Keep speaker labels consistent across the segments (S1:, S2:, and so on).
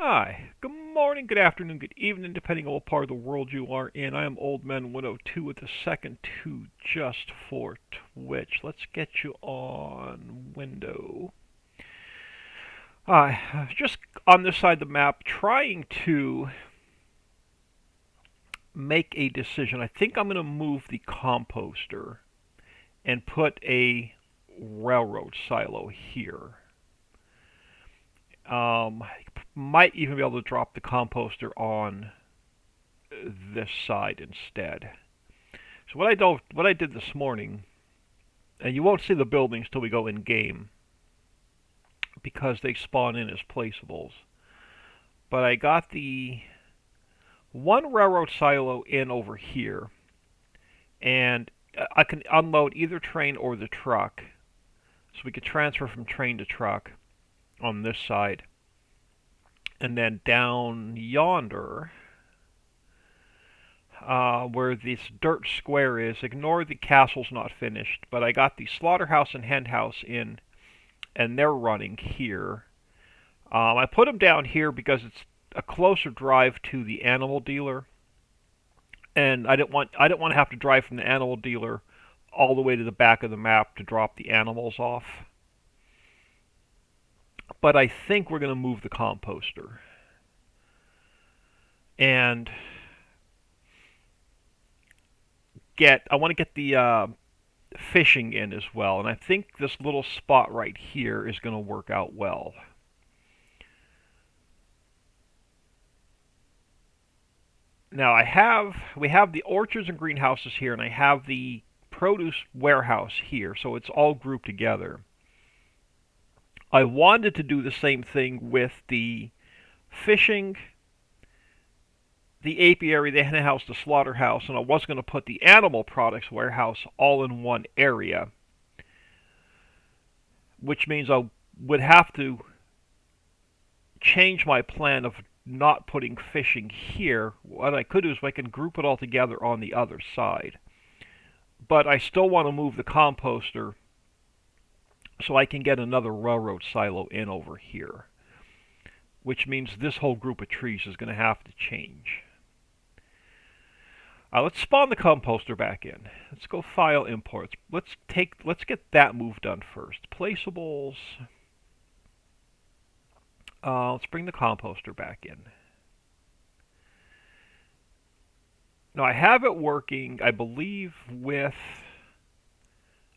S1: Hi, good morning, good afternoon, good evening, depending on what part of the world you are in. I am Old Man 102 with a second to just for Twitch. Let's get you on window. Just on this side of the map, trying to make a decision. I think I'm going to move the composter and put a railroad silo here. Might even be able to drop the composter on this side instead. So what I did this morning, and you won't see the buildings till we go in game because they spawn in as placeables. But I got the one railroad silo in over here, and I can unload either train or the truck. So we can transfer from train to truck on this side. And then down yonder, where this dirt square is, ignore the castle's not finished, but I got the slaughterhouse and henhouse in, and they're running here. I put them down here because it's a closer drive to the animal dealer, and I didn't want to have to drive from the animal dealer all the way to the back of the map to drop the animals off. But I think we're going to move the composter. And I want to get the fishing in as well, and I think this little spot right here is going to work out well. Now we have the orchards and greenhouses here, and I have the produce warehouse here, so it's all grouped together. I wanted to do the same thing with the fishing, the apiary, the hen house, the slaughterhouse, and I was going to put the animal products warehouse all in one area, which means I would have to change my plan of not putting fishing here. What I could do is I can group it all together on the other side. But I still want to move the composter so I can get another railroad silo in over here, which means this whole group of trees is going to have to change. Let's spawn the composter back in. Let's go file imports. Let's get that move done first. Placeables. Let's bring the composter back in. Now I have it working, I believe, with...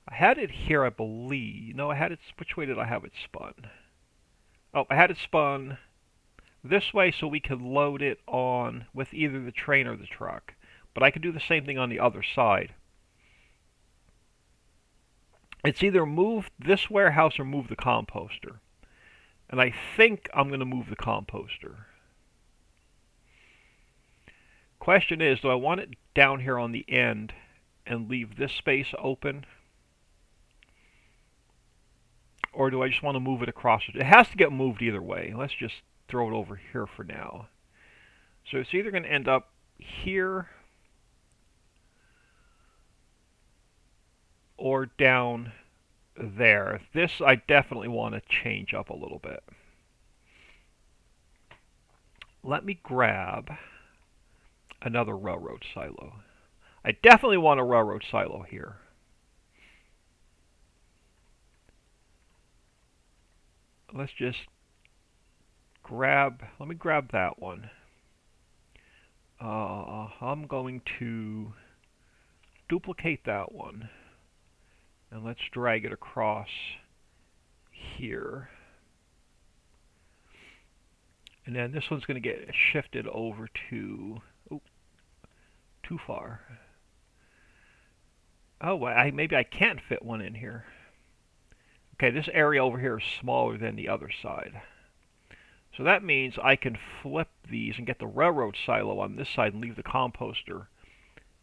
S1: I had it here, I believe. No, I had it... Which way did I have it spun? Oh, I had it spun this way so we could load it on with either the train or the truck. But I could do the same thing on the other side. It's either move this warehouse or move the composter. And I think I'm going to move the composter. Question is, do I want it down here on the end and leave this space open? Or do I just want to move it across? It has to get moved either way. Let's just throw it over here for now. So it's either going to end up here or down there. This I definitely want to change up a little bit. Let me grab another railroad silo. I definitely want a railroad silo here. Let's just let me grab that one. I'm going to duplicate that one. And let's drag it across here. And then this one's going to get shifted over to... Oh, too far. Oh, maybe I can't fit one in here. Okay, this area over here is smaller than the other side. So that means I can flip these and get the railroad silo on this side and leave the composter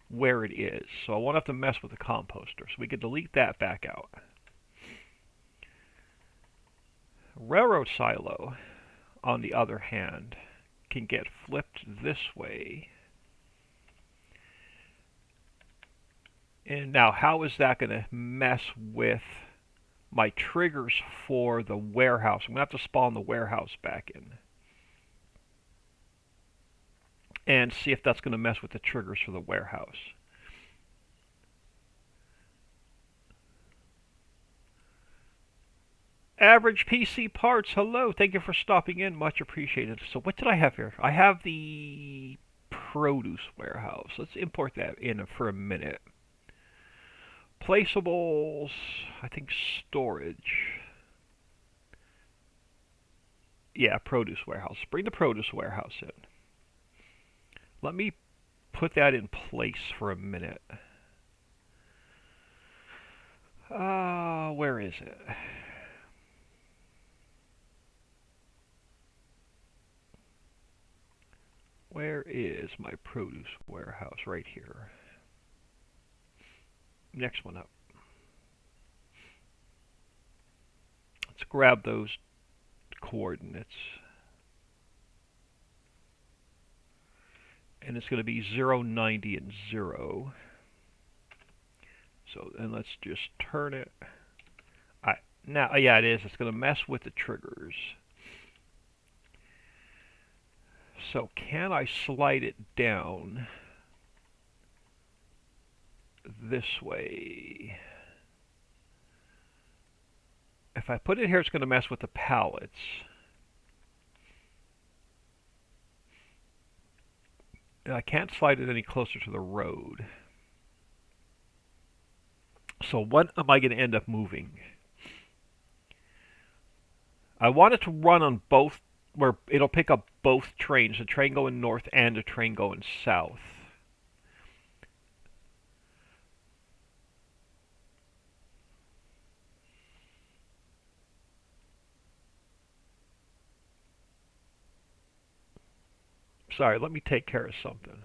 S1: where it is. So I won't have to mess with the composter. So we can delete that back out. Railroad silo, on the other hand, can get flipped this way. And now, how is that going to mess with my triggers for the warehouse? I'm going to have to spawn the warehouse back in. and see if that's going to mess with the triggers for the warehouse. Average PC Parts, hello. Thank you for stopping in. Much appreciated. So what did I have here? I have the produce warehouse. Let's import that in for a minute. Placeables, I think storage. Yeah, produce warehouse. Bring the produce warehouse in. Let me put that in place for a minute. Where is it? Where is my produce warehouse? Right here. Next one up. Let's grab those coordinates. And it's going to be 0, 90, and 0. So then let's just turn it. Alright, now, yeah, it is. It's going to mess with the triggers. So can I slide it down this way? If I put it here, it's going to mess with the pallets. And I can't slide it any closer to the road. So what am I going to end up moving? I want it to run on both, where it'll pick up both trains, a train going north and a train going south. Sorry, let me take care of something.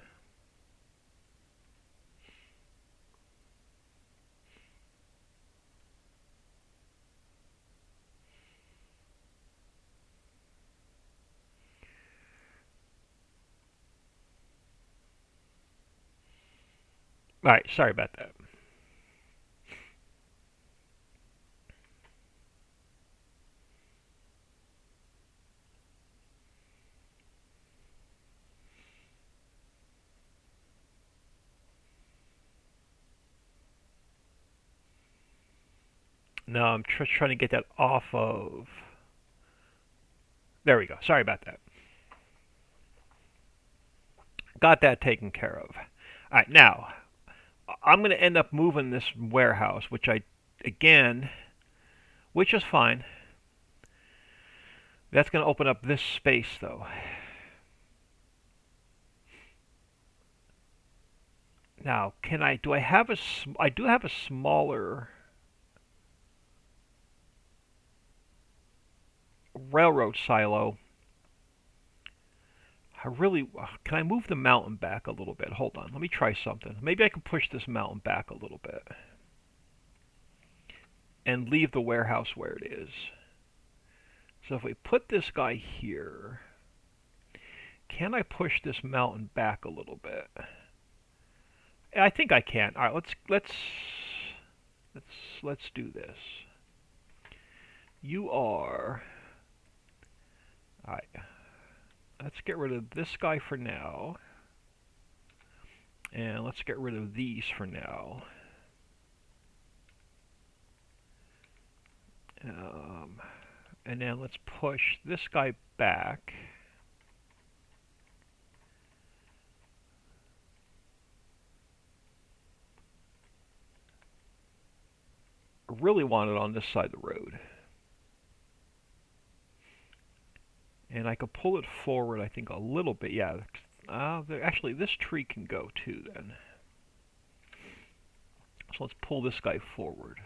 S1: Alright, sorry about that. No, I'm trying to get that off of... There we go. Sorry about that. Got that taken care of. Alright, now, I'm going to end up moving this warehouse, which which is fine. That's going to open up this space, though. Now, I do have a smaller railroad silo. Can I move the mountain back a little bit? Hold on, let me try something. Maybe I can push this mountain back a little bit and leave the warehouse where it is. So if we put this guy here, can I push this mountain back a little bit? I think I can. All right, let's do this. You are... All right. Let's get rid of this guy for now. And let's get rid of these for now. And then let's push this guy back. I really want it on this side of the road. And I could pull it forward, I think, a little bit. Yeah, actually, this tree can go too, then. So let's pull this guy forward.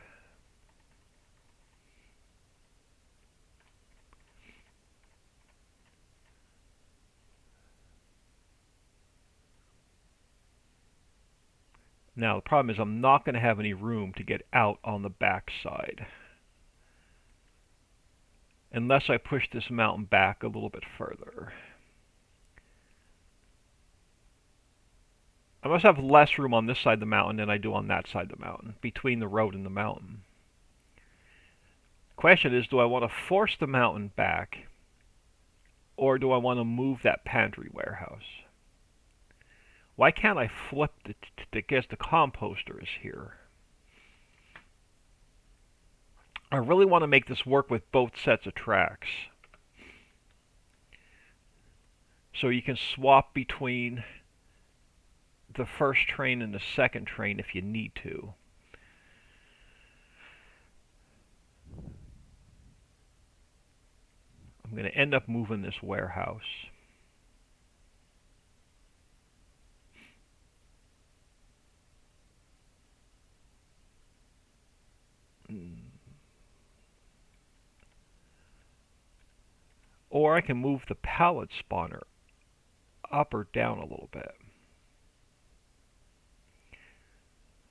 S1: Now, the problem is I'm not going to have any room to get out on the back side, unless I push this mountain back a little bit further. I must have less room on this side of the mountain than I do on that side of the mountain, between the road and the mountain. Question is, do I want to force the mountain back, or do I want to move that pantry warehouse? Why can't I flip I guess the composter is here. I really want to make this work with both sets of tracks. So you can swap between the first train and the second train if you need to. I'm going to end up moving this warehouse. Or I can move the pallet spawner up or down a little bit.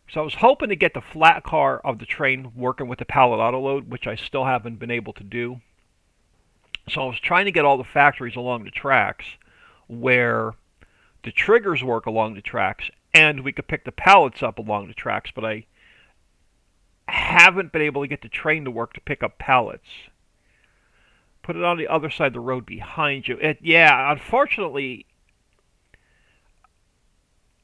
S1: So I was hoping to get the flat car of the train working with the pallet autoload, which I still haven't been able to do. So I was trying to get all the factories along the tracks where the triggers work along the tracks and we could pick the pallets up along the tracks, but I haven't been able to get the train to work to pick up pallets. Put it on the other side of the road behind you. Yeah, unfortunately,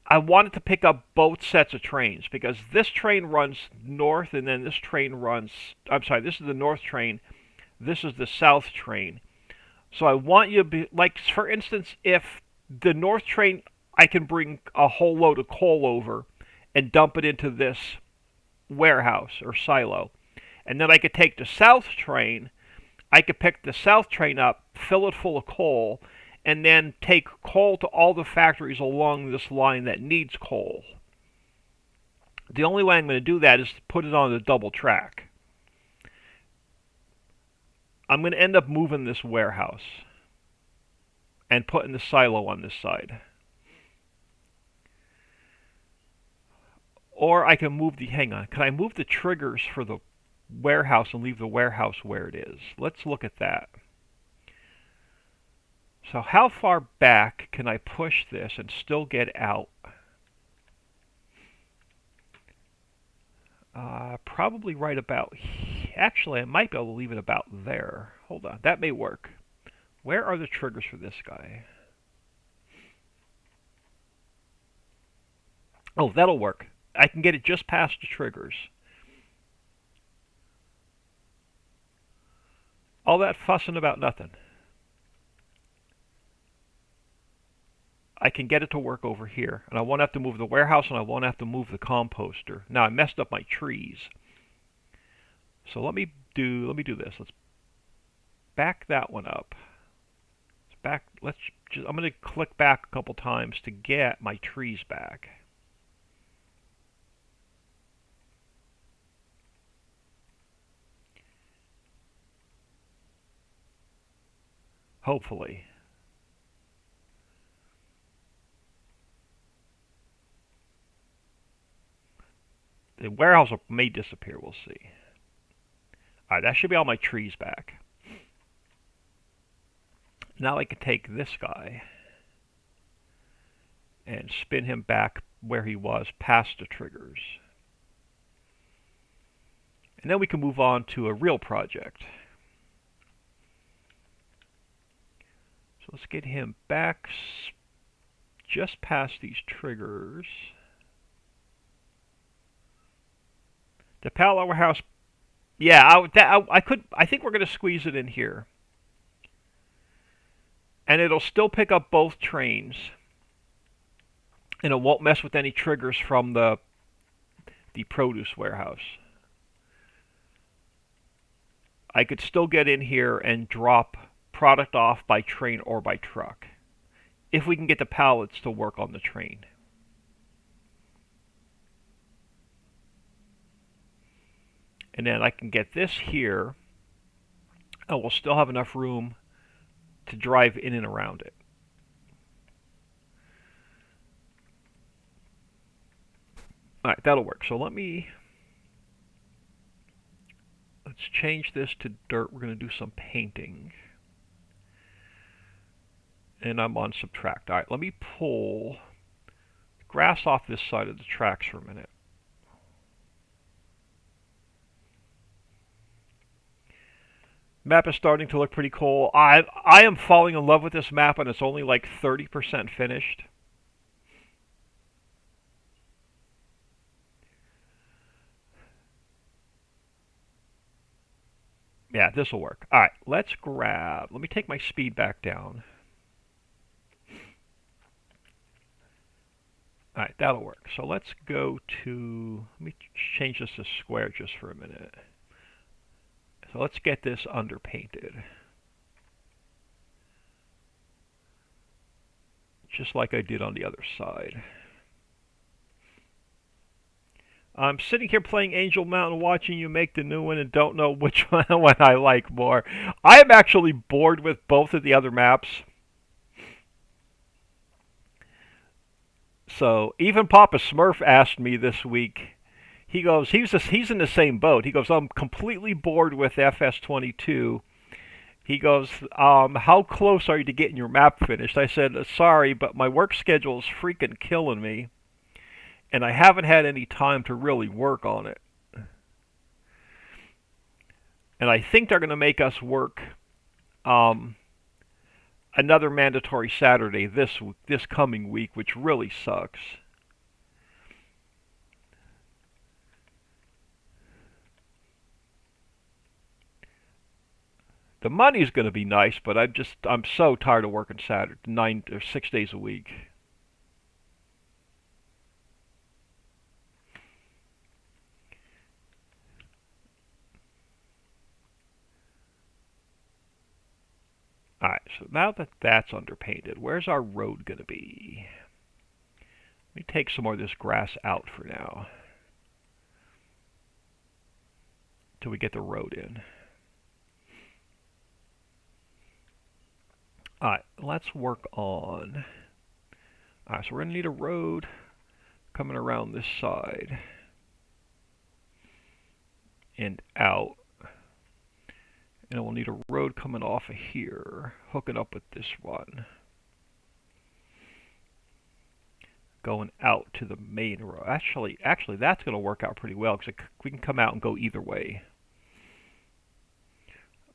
S1: I wanted to pick up both sets of trains because this train runs north and then this train runs... I'm sorry, this is the north train. This is the south train. So I want you to be... Like, for instance, if the north train, I can bring a whole load of coal over and dump it into this warehouse or silo. And then I could take the south train... I could pick the south train up, fill it full of coal, and then take coal to all the factories along this line that needs coal. The only way I'm going to do that is to put it on the double track. I'm going to end up moving this warehouse and putting the silo on this side. Or I can move the... Hang on. Can I move the triggers for the warehouse and leave the warehouse where it is? Let's look at that. So how far back can I push this and still get out? Probably right about... Actually, I might be able to leave it about there. Hold on. That may work. Where are the triggers for this guy? Oh, that'll work. I can get it just past the triggers. All that fussing about nothing. I can get it to work over here. And I won't have to move the warehouse and I won't have to move the composter. Now I messed up my trees. So let me do this. Let's back that one up. I'm going to click back a couple times to get my trees back. Hopefully. The warehouse may disappear, we'll see. Alright, that should be all my trees back. Now I can take this guy and spin him back where he was, past the triggers. And then we can move on to a real project. So let's get him back just past these triggers. The pallet warehouse, yeah, I think we're going to squeeze it in here. And it'll still pick up both trains. And it won't mess with any triggers from the produce warehouse. I could still get in here and drop product off by train or by truck, if we can get the pallets to work on the train. And then I can get this here, and we'll still have enough room to drive in and around it. Alright, that'll work. So let's change this to dirt. We're going to do some painting. And I'm on subtract. Alright, let me pull grass off this side of the tracks for a minute. Map is starting to look pretty cool. I am falling in love with this map, and it's only like 30% finished. Yeah, this will work. All right, let's grab. Let me take my speed back down. All right, that'll work. So let's go to. Let me change this to square just for a minute. So let's get this underpainted, just like I did on the other side. I'm sitting here playing Angel Mountain, watching you make the new one, and don't know which one I like more. I am actually bored with both of the other maps. So even Papa Smurf asked me this week. He goes, he's in the same boat. He goes, I'm completely bored with FS22. He goes, how close are you to getting your map finished? I said, sorry, but my work schedule is freaking killing me, and I haven't had any time to really work on it. And I think they're going to make us work um, another mandatory Saturday this coming week, which really sucks. The money's going to be nice, but I'm so tired of working Saturday 6 days a week. All right, so now that that's underpainted, where's our road going to be? Let me take some more of this grass out for now, till we get the road in. All right, let's work on. All right, so we're going to need a road coming around this side and out. And we'll need a road coming off of here, hooking up with this one, going out to the main road. Actually, that's going to work out pretty well because we can come out and go either way.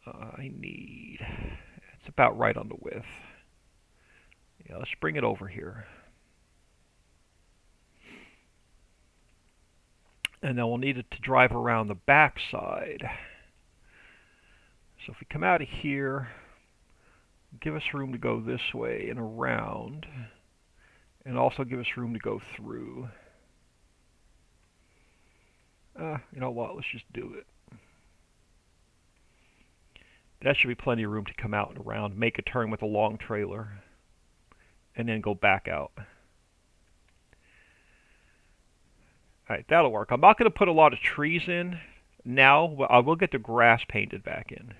S1: It's about right on the width. Yeah, let's bring it over here. And then we'll need it to drive around the back side. So if we come out of here, give us room to go this way and around, and also give us room to go through. You know what? Let's just do it. That should be plenty of room to come out and around, make a turn with a long trailer, and then go back out. Alright, that'll work. I'm not going to put a lot of trees in now, but I will get the grass painted back in.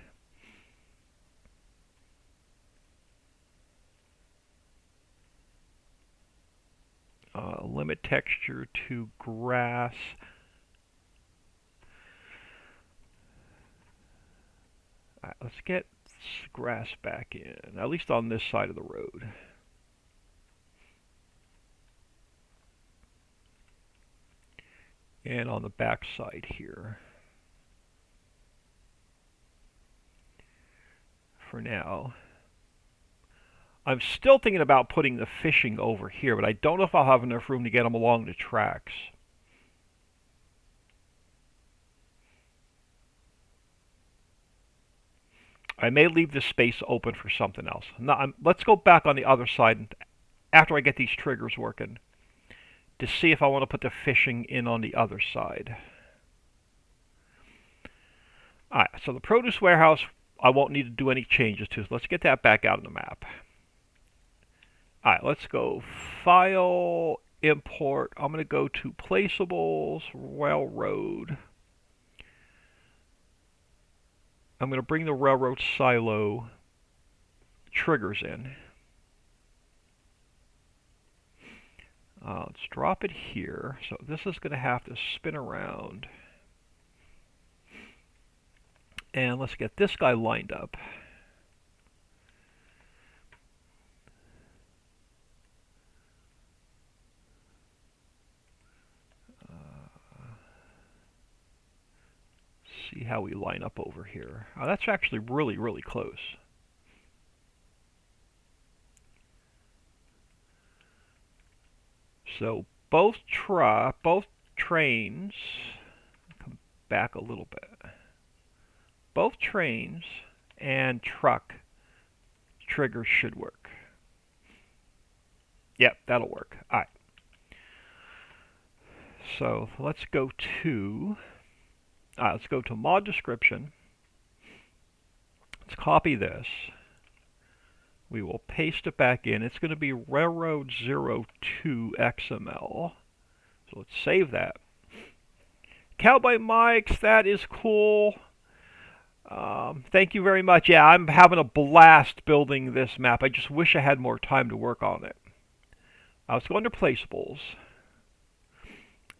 S1: Limit texture to grass. Alright, let's get grass back in, at least on this side of the road. And on the back side here. For now. I'm still thinking about putting the fishing over here, but I don't know if I'll have enough room to get them along the tracks. I may leave this space open for something else. Now, let's go back on the other side after I get these triggers working to see if I want to put the fishing in on the other side. Alright, so the produce warehouse I won't need to do any changes to. So let's get that back out on the map. Alright, let's go File, Import. I'm going to go to Placeables, Railroad. I'm going to bring the railroad silo triggers in. Let's drop it here. So this is going to have to spin around. And let's get this guy lined up. See how we line up over here. That's actually really, really close. So both trains, come back a little bit. both trains and truck triggers should work. Yep, that'll work. All right. So let's go to mod description. Let's copy this. We will paste it back in. It's going to be railroad 02 XML. So let's save that. Cowboy Mike's, that is cool. Thank you very much. Yeah, I'm having a blast building this map. I just wish I had more time to work on it. Let's go under placeables.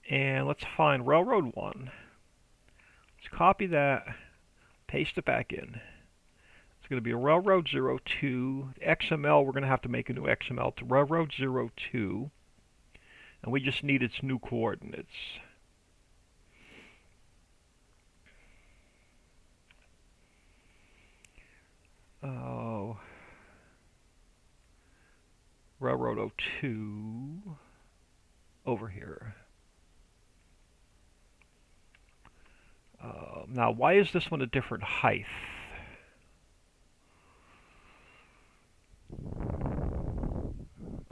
S1: And let's find Railroad 1. Let's copy that, paste it back in. It's going to be a Railroad 02. XML, we're going to have to make a new XML to Railroad 02. And we just need its new coordinates. Oh, Railroad 02 over here. Now, why is this one a different height?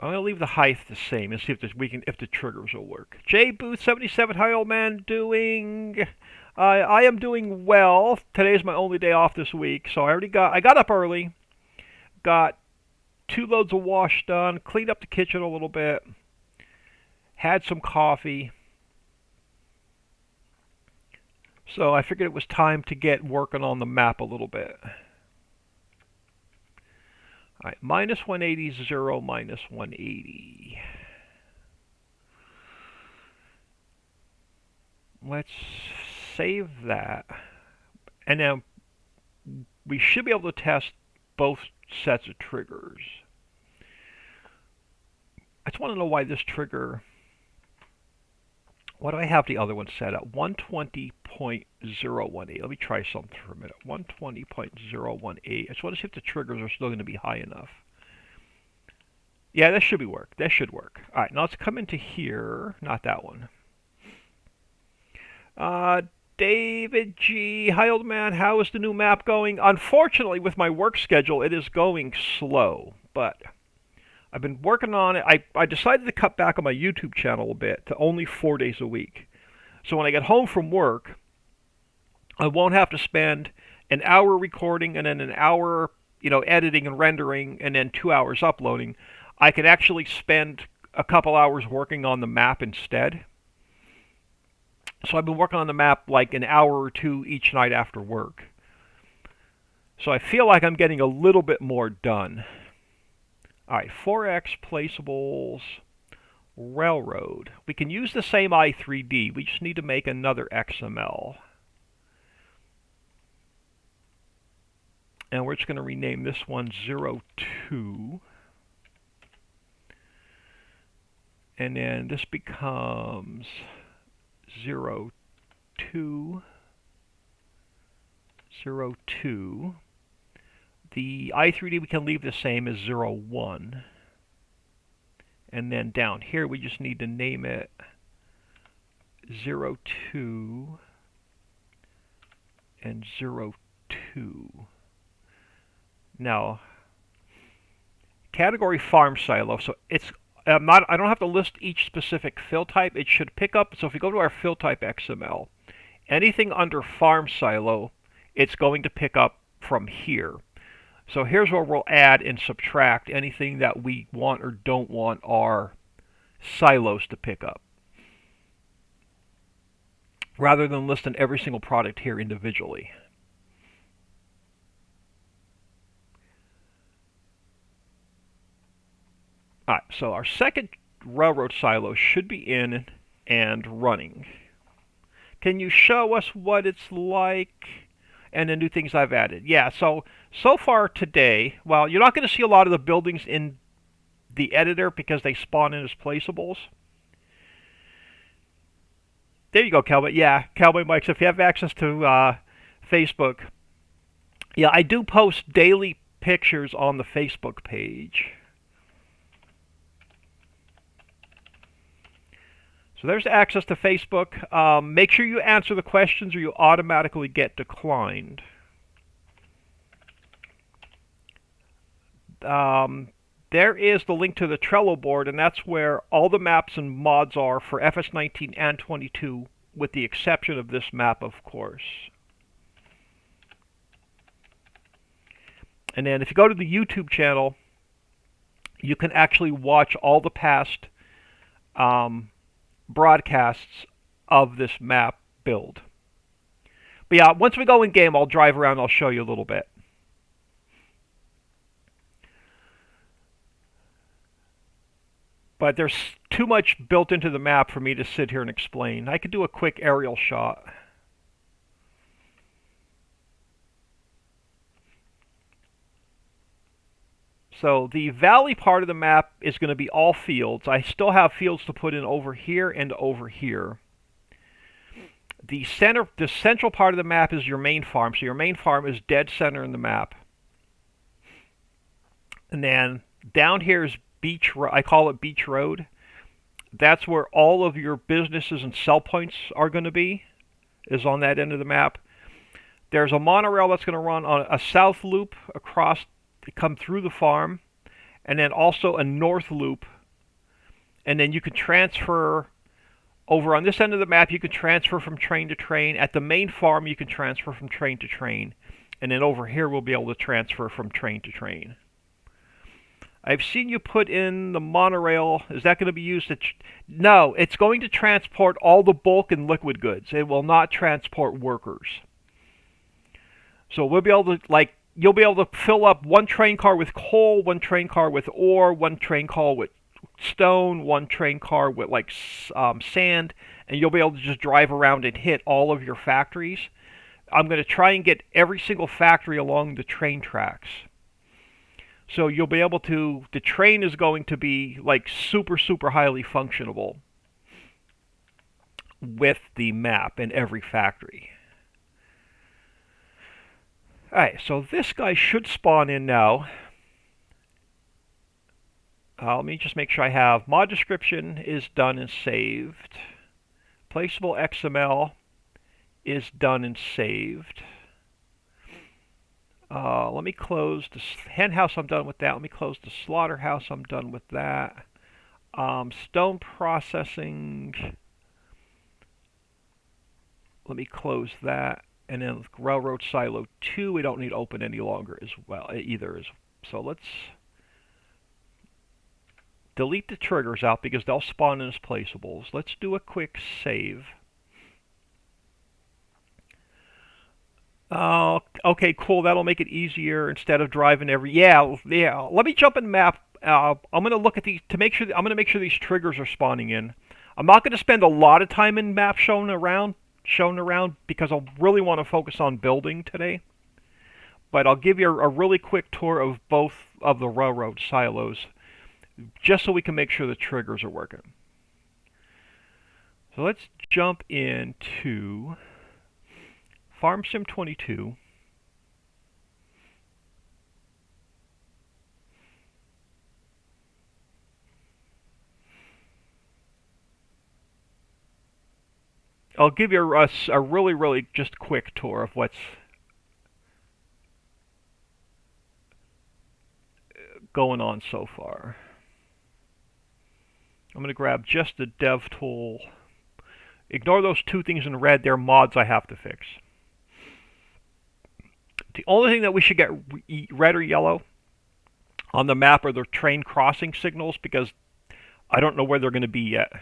S1: I'm going to leave the height the same and see if the triggers will work. J Booth 77, how old man doing? I am doing well. Today's my only day off this week, so I got up early, got 2 loads of wash done, cleaned up the kitchen a little bit, had some coffee. So I figured it was time to get working on the map a little bit. All right, minus 180, 0, minus 180. Let's save that. And then we should be able to test both sets of triggers. I just want to know why this trigger... Why do I have the other one set at 120.018? Let me try something for a minute. 120.018. I just want to see if the triggers are still going to be high enough. Yeah, that should work. That should work. All right, now let's come into here. Not that one. David G. Hi, old man. How is the new map going? Unfortunately, with my work schedule, it is going slow, but... I've been working on it. I decided to cut back on my YouTube channel a bit to only 4 days a week. So when I get home from work, I won't have to spend an hour recording and then an hour, editing and rendering and then 2 hours uploading. I can actually spend a couple hours working on the map instead. So I've been working on the map like an hour or two each night after work. So I feel like I'm getting a little bit more done. All right, 4x placeables, railroad. We can use the same i3D. We just need to make another XML. And we're just going to rename this one 02. And then this becomes 02, 02. The i3D we can leave the same as 01. And then down here we just need to name it 02 and 02. Now, category farm silo. So it's I don't have to list each specific fill type. It should pick up. So if we go to our fill type XML, anything under farm silo, it's going to pick up from here. So here's where we'll add and subtract anything that we want or don't want our silos to pick up, rather than listing every single product here individually. All right, so our second railroad silo should be in and running. Can you show us what it's like? And the new things I've added. Yeah, so far today, well, you're not going to see a lot of the buildings in the editor because they spawn in as placeables. There you go, Cowboy. Yeah, Cowboy Mike. So if you have access to Facebook, yeah, I do post daily pictures on the Facebook page. So there's access to Facebook. Make sure you answer the questions or you automatically get declined. there is the link to the Trello board, and that's where all the maps and mods are for FS19 and 22, with the exception of this map, of course. And then if you go to the YouTube channel, you can actually watch all the past broadcasts of this map build. But yeah, once we go in game, I'll drive around and I'll show you a little bit. But there's too much built into the map for me to sit here and explain. I could do a quick aerial shot. So the valley part of the map is going to be all fields. I still have fields to put in over here and over here. The central part of the map is your main farm. So your main farm is dead center in the map. And then down here is Beach. I call it Beach Road. That's where all of your businesses and sell points are going to be. Is on that end of the map. There's a monorail that's going to run on a south loop across to come through the farm, and then also a north loop, and then you can transfer over on this end of the map. You can transfer from train to train. At the main farm you can transfer from train to train, and then over here we'll be able to transfer from train to train. I've seen you put in the monorail. Is that going to be used to no, it's going to transport all the bulk and liquid goods. It will not transport workers. So we'll be able to, like, you'll be able to fill up one train car with coal, one train car with ore, one train car with stone, one train car with like sand, and you'll be able to just drive around and hit all of your factories. I'm going to try and get every single factory along the train tracks. So you'll be able to, the train is going to be like super highly functionable with the map in every factory. Alright, so this guy should spawn in now. Let me just make sure I have mod description is done and saved. Placeable XML is done and saved. Let me close the hen house. I'm done with that. Let me close the slaughterhouse. I'm done with that. Stone processing. Let me close that. And then Railroad Silo 2, we don't need open any longer as well either. So let's delete the triggers out because they'll spawn in as placeables. Let's do a quick save. Okay, cool. That'll make it easier instead of driving every. Yeah. Let me jump in map. I'm going to look at these to make sure. I'm going to make sure these triggers are spawning in. I'm not going to spend a lot of time in map shown around because I really want to focus on building today. But I'll give you a really quick tour of both of the railroad silos, just so we can make sure the triggers are working. So let's jump into Farm Sim 22. I'll give you a really just quick tour of what's going on so far. I'm going to grab just the dev tool. Ignore those two things in red. They're mods I have to fix. The only thing that we should get red or yellow on the map are the train crossing signals, because I don't know where they're going to be yet.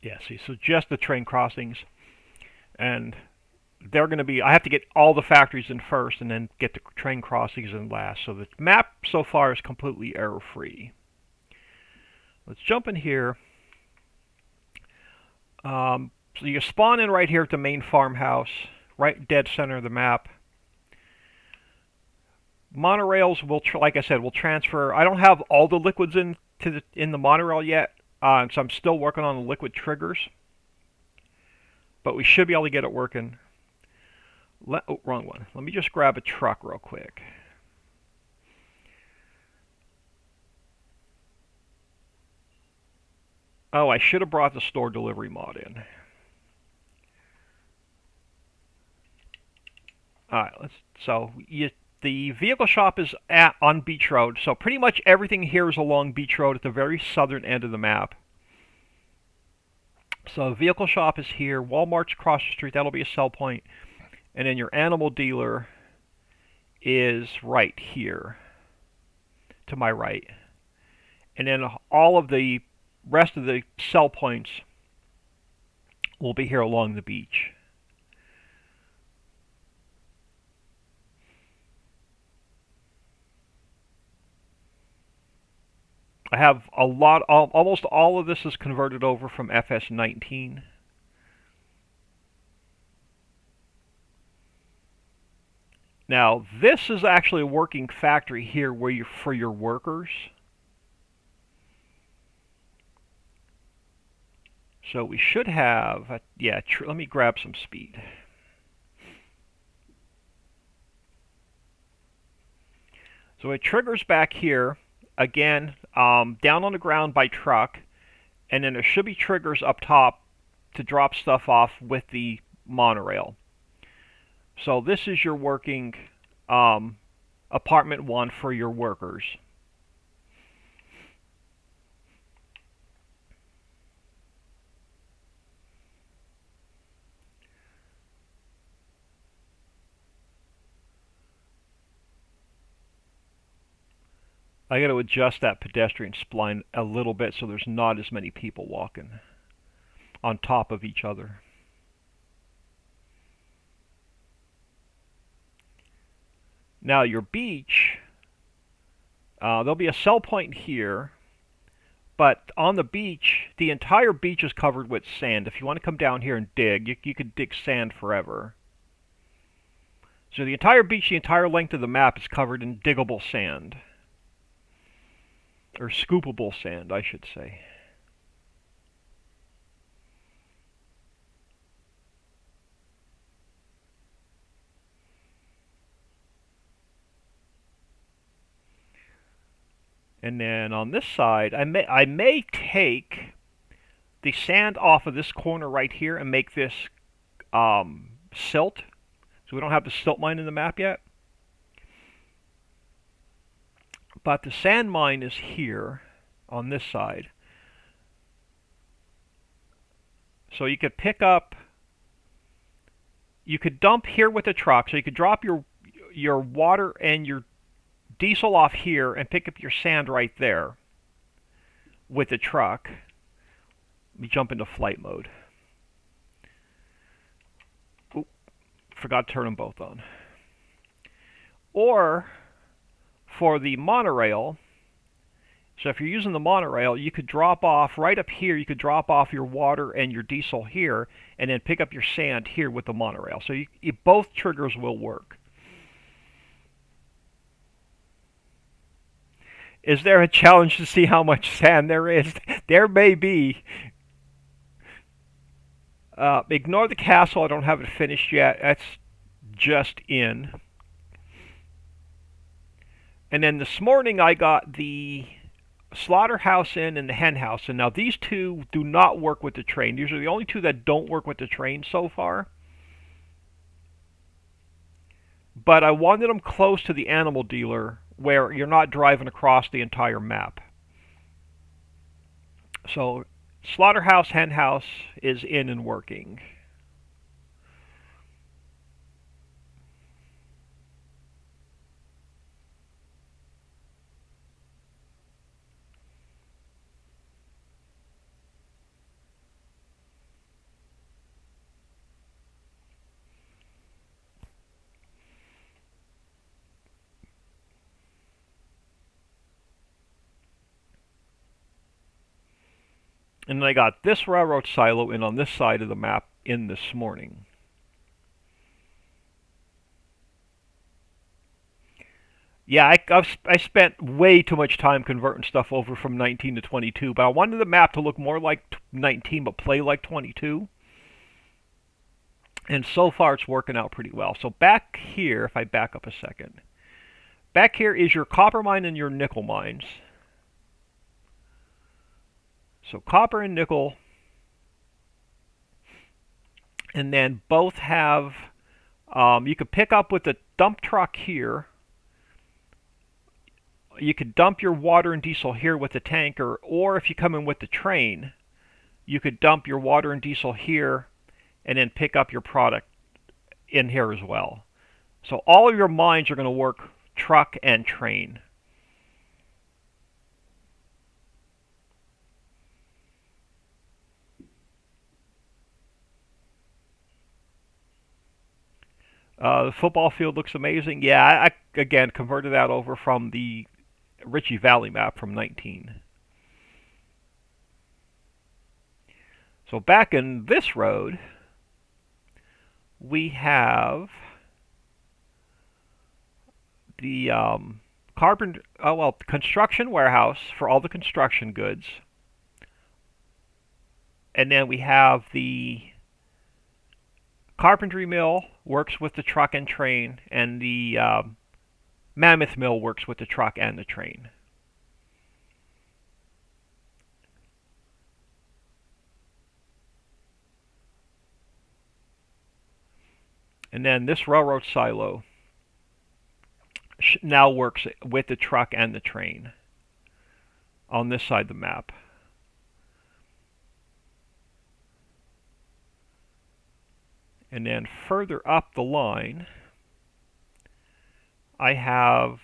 S1: Yeah, see, so just the train crossings, and they're going to be, I have to get all the factories in first and then get the train crossings in last. So the map so far is completely error-free. Let's jump in here. So you spawn in right here at the main farmhouse, right dead center of the map. Monorails will, like I said, will transfer. I don't have all the liquids in the monorail yet, so I'm still working on the liquid triggers. But we should be able to get it working. Oh, wrong one. Let me just grab a truck real quick. Oh, I should have brought the store delivery mod in. Alright, the vehicle shop is on Beach Road, so pretty much everything here is along Beach Road at the very southern end of the map. So the vehicle shop is here, Walmart's across the street, that'll be a sell point, and then your animal dealer is right here, to my right. And then all of the rest of the sell points will be here along the beach. I have almost all of this is converted over from FS19. Now, this is actually a working factory here for your workers. So we should have, yeah, let me grab some speed. So it triggers back here, again, down on the ground by truck, and then there should be triggers up top to drop stuff off with the monorail. So this is your working apartment 1 for your workers. I got to adjust that pedestrian spline a little bit so there's not as many people walking on top of each other. Now your beach, there'll be a sell point here, but on the beach, the entire beach is covered with sand. If you want to come down here and dig, you could dig sand forever. So the entire beach, the entire length of the map is covered in diggable sand. Or scoopable sand, I should say. And then on this side, I may take the sand off of this corner right here and make this silt. So we don't have the silt mine in the map yet. But the sand mine is here on this side. So you could pick up, you could dump here with a truck. So you could drop your water and your diesel off here and pick up your sand right there with the truck. Let me jump into flight mode. Oop, forgot to turn them both on. Or for the monorail, so if you're using the monorail, you could drop off right up here, you could drop off your water and your diesel here, and then pick up your sand here with the monorail. So both triggers will work. Is there a challenge to see how much sand there is? There may be. Ignore the castle, I don't have it finished yet. That's just in. And then this morning I got the slaughterhouse in and the hen house. And now these two do not work with the train. These are the only two that don't work with the train so far. But I wanted them close to the animal dealer where you're not driving across the entire map. So slaughterhouse, hen house is in and working. And then I got this railroad silo in on this side of the map in this morning. Yeah, I spent way too much time converting stuff over from 19 to 22, but I wanted the map to look more like 19 but play like 22. And so far it's working out pretty well. So back here, if I back up a second, back here is your copper mine and your nickel mines. So copper and nickel, and then both have, you could pick up with the dump truck here. You could dump your water and diesel here with the tanker, or if you come in with the train, you could dump your water and diesel here and then pick up your product in here as well. So all of your mines are going to work truck and train. The football field looks amazing. Yeah, I again converted that over from the Ritchie Valley map from 19. So back in this road, we have the construction warehouse for all the construction goods. And then we have the carpentry mill works with the truck and train, and the mammoth mill works with the truck and the train. And then this railroad silo now works with the truck and the train on this side of the map. And then further up the line, I have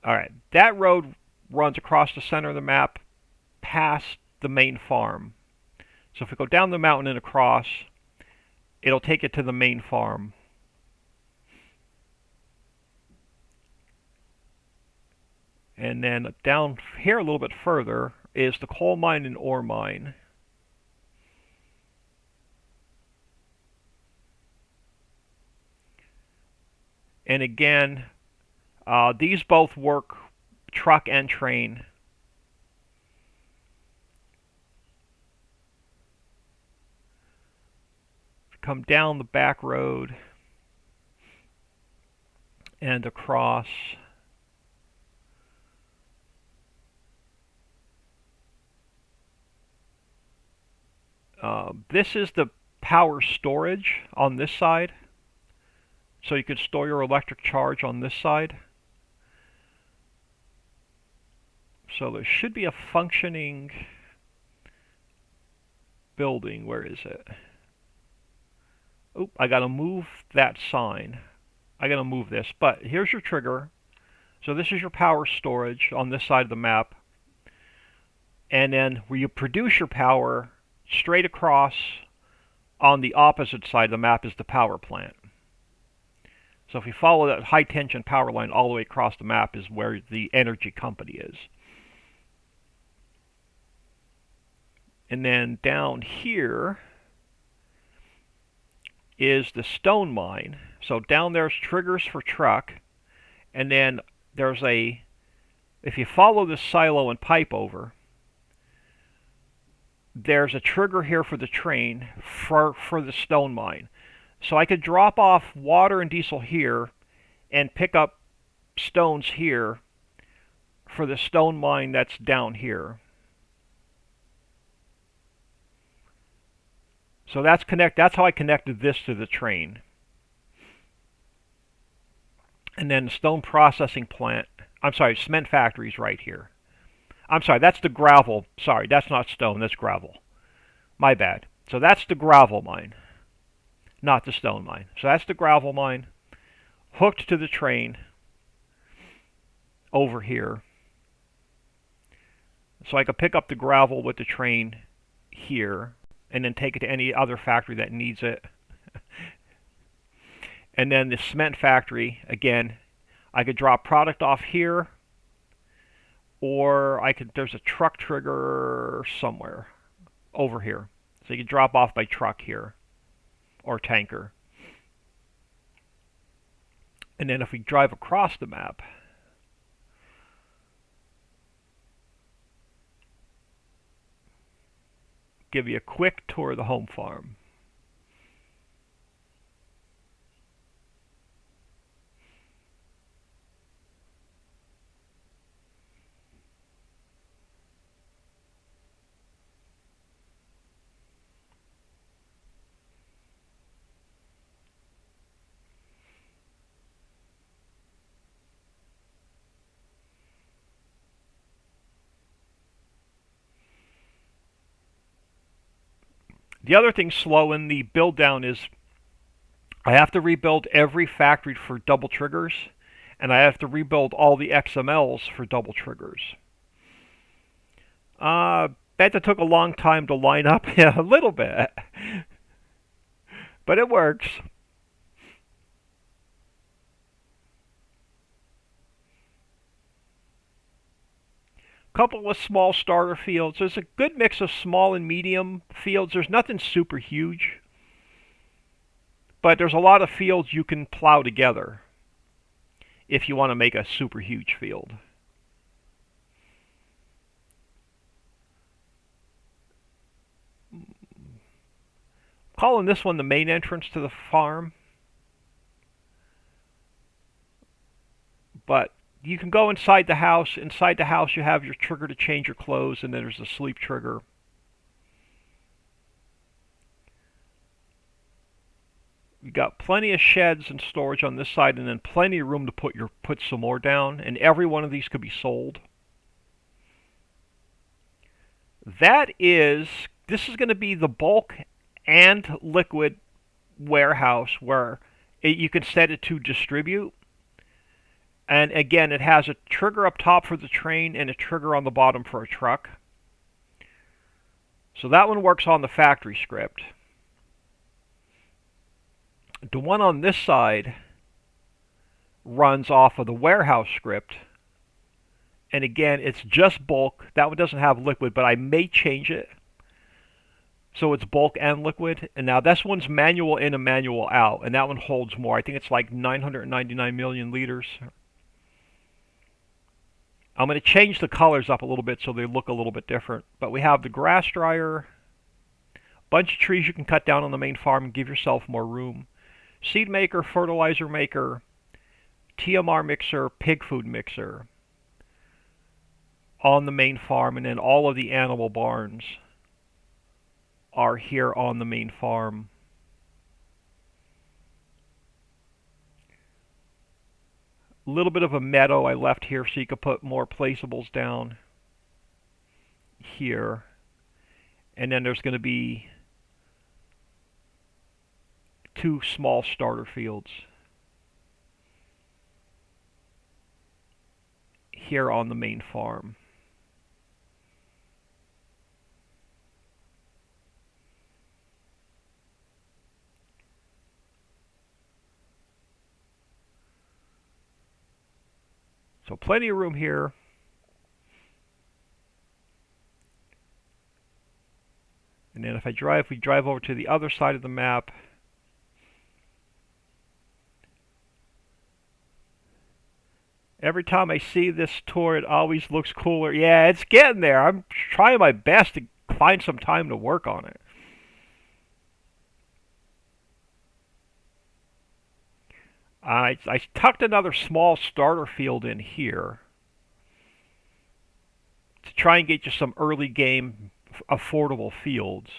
S1: alright, that road runs across the center of the map past the main farm. So if we go down the mountain and across, it'll take it to the main farm. And then down here a little bit further is the coal mine and ore mine. And again, these both work truck and train. Come down the back road and across. This is the power storage on this side. So you can store your electric charge on this side. So there should be a functioning building. Where is it? Oop, I gotta move that sign. I gotta move this. But here's your trigger. So this is your power storage on this side of the map. And then where you produce your power, straight across on the opposite side of the map is the power plant. So if you follow that high tension power line all the way across the map is where the energy company is. And then down here is the stone mine. So down there's triggers for truck, and then there's if you follow this silo and pipe over, there's a trigger here for the train for the stone mine. So I could drop off water and diesel here and pick up stones here for the stone mine that's down here. So that's how I connected this to the train. And then the stone processing plant, I'm sorry, cement factory's right here. I'm sorry, that's the gravel. Sorry, that's not stone, that's gravel. My bad. So that's the gravel mine, not the stone mine. So that's the gravel mine, hooked to the train over here. So I could pick up the gravel with the train here, and then take it to any other factory that needs it. And then the cement factory, again, I could drop product off here, or there's a truck trigger somewhere over here. So you can drop off by truck here, or tanker. And then if we drive across the map, give you a quick tour of the home farm. The other thing slow in the build down is I have to rebuild every factory for double triggers, and I have to rebuild all the XMLs for double triggers. That took a long time to line up. Yeah, a little bit. But it works. Couple of small starter fields. There's a good mix of small and medium fields. There's nothing super huge, but there's a lot of fields you can plow together if you want to make a super huge field. Calling this one the main entrance to the farm, but you can go inside the house. Inside the house you have your trigger to change your clothes, and then there's a sleep trigger. You've got plenty of sheds and storage on this side, and then plenty of room to put some more down, and every one of these could be sold. This is going to be the bulk and liquid warehouse where you can set it to distribute. And again, it has a trigger up top for the train and a trigger on the bottom for a truck. So that one works on the factory script. The one on this side runs off of the warehouse script. And again, it's just bulk. That one doesn't have liquid, but I may change it so it's bulk and liquid. And now this one's manual in and manual out, and that one holds more. I think it's like 999 million liters. I'm going to change the colors up a little bit so they look a little bit different. But we have the grass dryer, bunch of trees you can cut down on the main farm and give yourself more room, seed maker, fertilizer maker, TMR mixer, pig food mixer on the main farm, and then all of the animal barns are here on the main farm. A little bit of a meadow I left here so you could put more placeables down here. And then there's going to be 2 small starter fields here on the main farm. So plenty of room here. And then if we drive over to the other side of the map, every time I see this tour, it always looks cooler. Yeah, it's getting there. I'm trying my best to find some time to work on it. I tucked another small starter field in here to try and get you some early game affordable fields.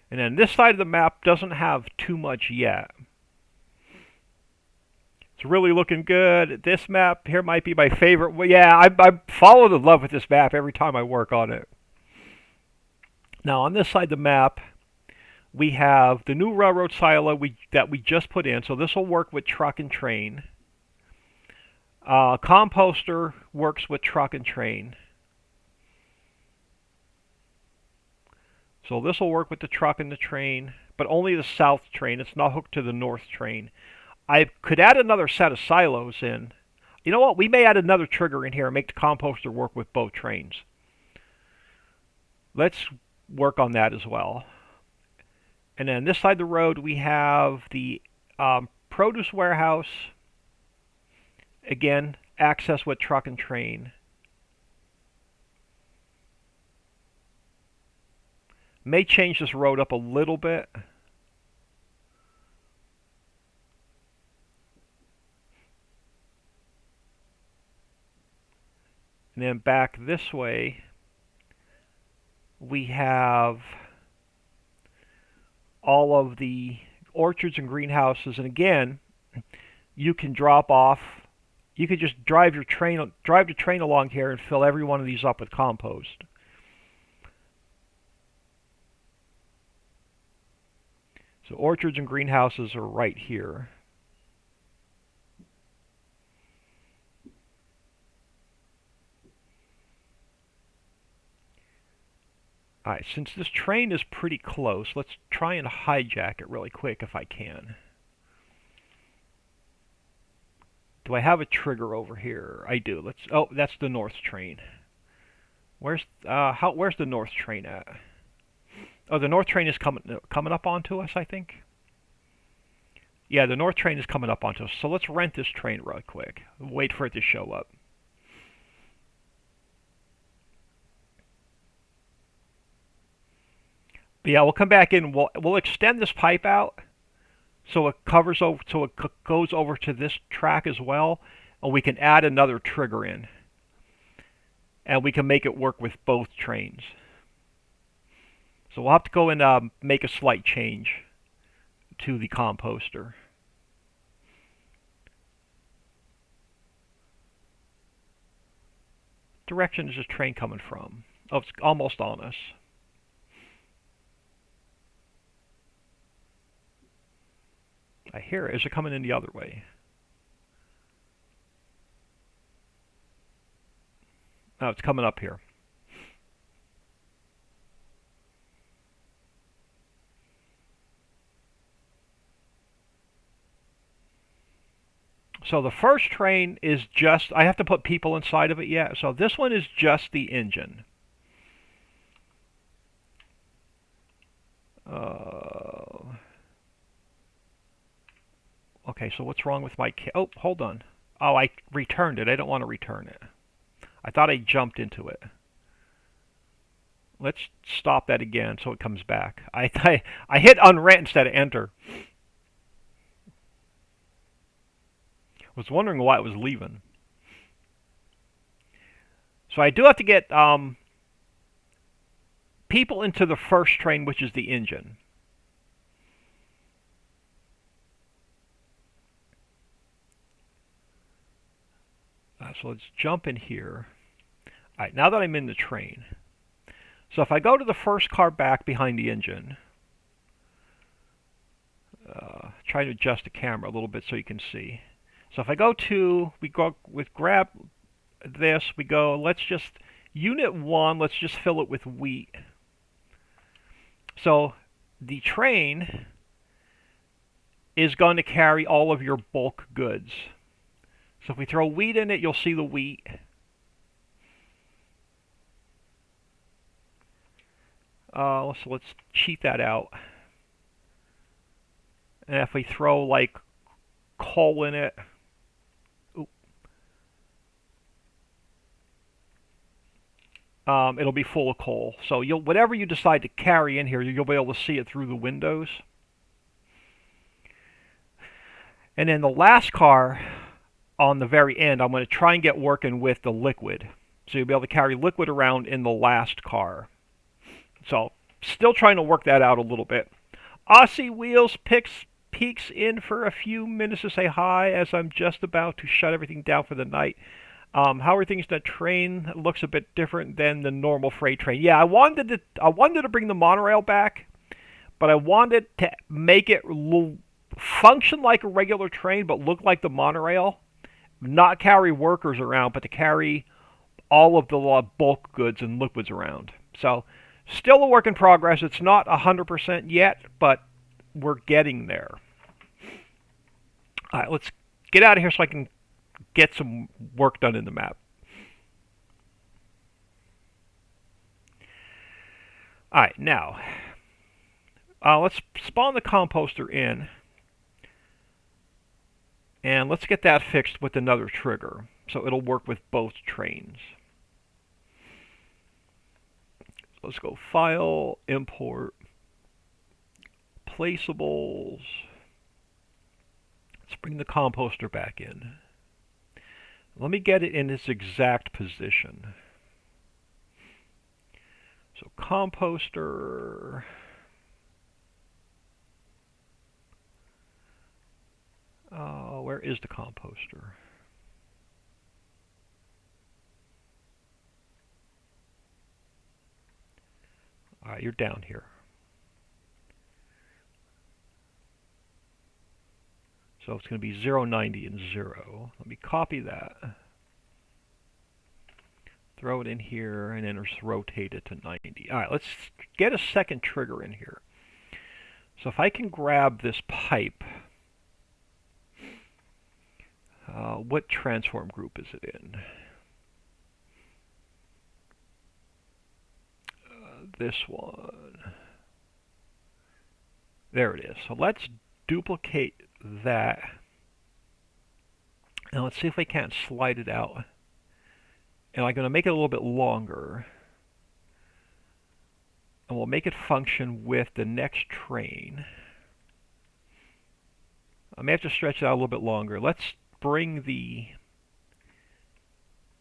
S1: And then this side of the map doesn't have too much yet. It's really looking good. This map here might be my favorite. Well, yeah, I fall in love with this map every time I work on it. Now on this side of the map, we have the new railroad silo that we just put in. So this will work with truck and train. Composter works with truck and train. So this will work with the truck and the train, but only the south train. It's not hooked to the north train. I could add another set of silos in. You know what? We may add another trigger in here and make the composter work with both trains. Let's work on that as well. And then this side of the road, we have the produce warehouse. Again, access with truck and train. May change this road up a little bit. And then back this way, we have all of the orchards and greenhouses. And again, you can drop off. You could just drive the train along here and fill every one of these up with compost. So orchards and greenhouses are right here. Alright, since this train is pretty close, let's try and hijack it really quick if I can. Do I have a trigger over here? I do. Let's. Oh, that's the north train. Where's the north train at? Oh, the north train is coming up onto us, I think. Yeah, the north train is coming up onto us. So let's rent this train real quick. Wait for it to show up. But yeah, we'll come back in. We'll extend this pipe out so it covers over, so it goes over to this track as well, and we can add another trigger in, and we can make it work with both trains. So we'll have to go and make a slight change to the composter. Direction is this train coming from? Oh, it's almost on us. I hear it. Is it coming in the other way? No, it's coming up here. So the first train is just, I have to put people inside of it yet. So this one is just the engine. Okay, so what's wrong with my... Oh, hold on. Oh, I returned it. I don't want to return it. I thought I jumped into it. Let's stop that again so it comes back. I hit unrent instead of enter. Was wondering why it was leaving. So I do have to get people into the first train, which is the engine. So let's jump in here. All right, now that I'm in the train. So if I go to the first car back behind the engine, try to adjust the camera a little bit so you can see. So if I go to, we go with grab this, we go, let's just, unit 1, let's just fill it with wheat. So the train is going to carry all of your bulk goods. So if we throw wheat in it, you'll see the wheat. So let's cheat that out. And if we throw like coal in it, it'll be full of coal. So whatever you decide to carry in here, you'll be able to see it through the windows. And then the last car on the very end, I'm going to try and get working with the liquid. So you'll be able to carry liquid around in the last car. So still trying to work that out a little bit. Aussie Wheels peeks in for a few minutes to say hi as I'm just about to shut everything down for the night. How are things? That train looks a bit different than the normal freight train. Yeah, I wanted to bring the monorail back, but I wanted to make it function like a regular train, but look like the monorail. Not carry workers around, but to carry all of the bulk goods and liquids around. So Still a work in progress. It's not 100% yet, but we're getting there. All right, let's get out of here so I can get some work done in the map. All right, now let's spawn the composter in, and let's get that fixed with another trigger, so it'll work with both trains. Let's go File, Import, Placeables. Let's bring the composter back in. Let me get it in its exact position. So composter. Where is the composter? All right, you're down here. So it's going to be 0, 90, and 0. Let me copy that. Throw it in here, and then just rotate it to 90. All right, let's get a second trigger in here. So if I can grab this pipe, what transform group is it in? This one. There it is. So let's duplicate that. And let's see if we can't slide it out. And I'm going to make it a little bit longer. And we'll make it function with the next train. I may have to stretch it out a little bit longer. Let's bring the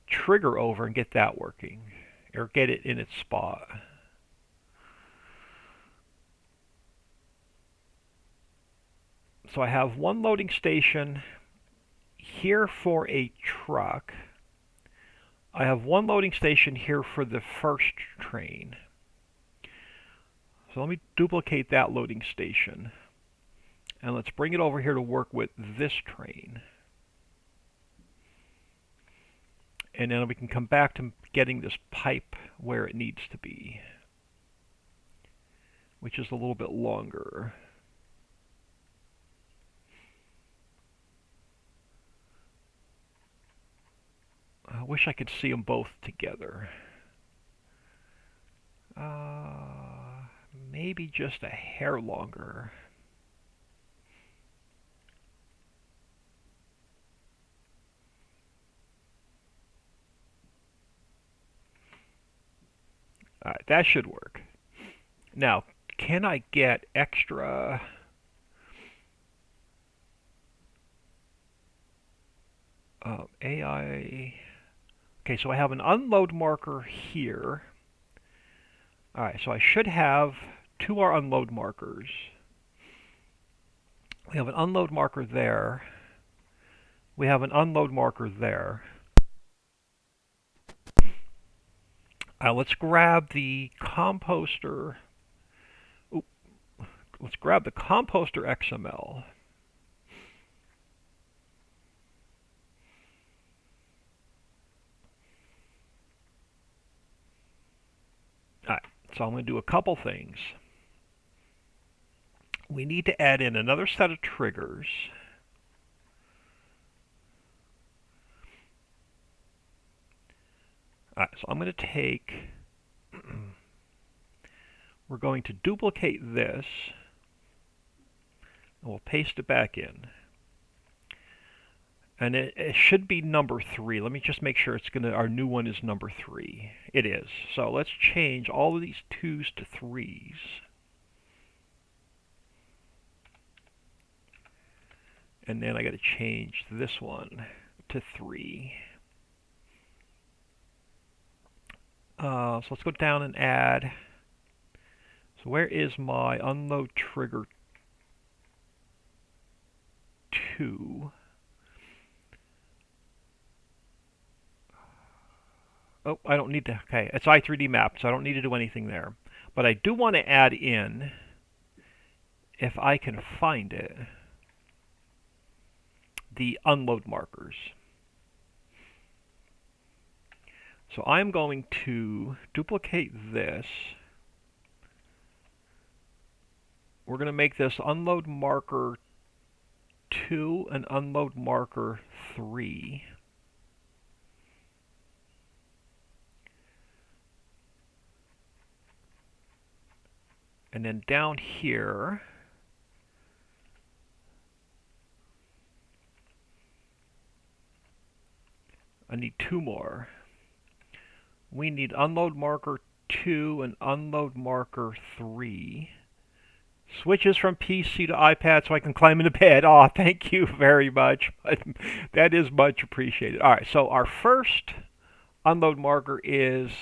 S1: trigger over and get that working. Or get it in its spot. So I have one loading station here for a truck. I have one loading station here for the first train. So let me duplicate that loading station. And let's bring it over here to work with this train. And then we can come back to getting this pipe where it needs to be, which is a little bit longer. I wish I could see them both together. Maybe just a hair longer. Alright, that should work. Now, can I get extra... AI... Okay, so I have an unload marker here. Alright, so I should have 2 more unload markers. We have an unload marker there. We have an unload marker there. Let's grab the composter. Oop. Let's grab the composter XML. Alright, so I'm going to do a couple things. We need to add in another set of triggers. Alright, so I'm going to take... we're going to duplicate this. And we'll paste it back in. And it should be number 3. Let me just make sure it's going to... Our new one is number 3. It is. So let's change all of these 2s to 3s. And then I got to change this one to 3. So let's go down and add. So where is my unload trigger 2? Oh, I don't need to. Okay, it's i3D mapped, so I don't need to do anything there. But I do want to add in, if I can find it, the unload markers. So I'm going to duplicate this, we're going to make this unload marker 2 and unload marker 3. And then down here, I need 2 more. We need unload marker 2 and unload marker 3. Switches from PC to iPad so I can climb into bed. Oh, thank you very much. That is much appreciated. All right, so our first unload marker is,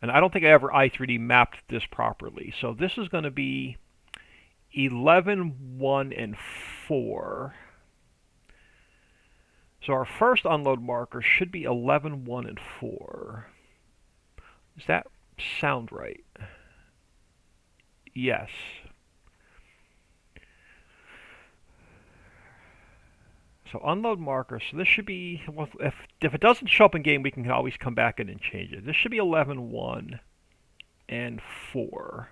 S1: and I don't think I ever i3D mapped this properly. So this is going to be 11, 1, and 4. So our first unload marker should be 11, 1, and 4. Does that sound right? Yes. So unload marker. So this should be, well, if it doesn't show up in game, we can always come back in and change it. This should be 11, 1, and 4.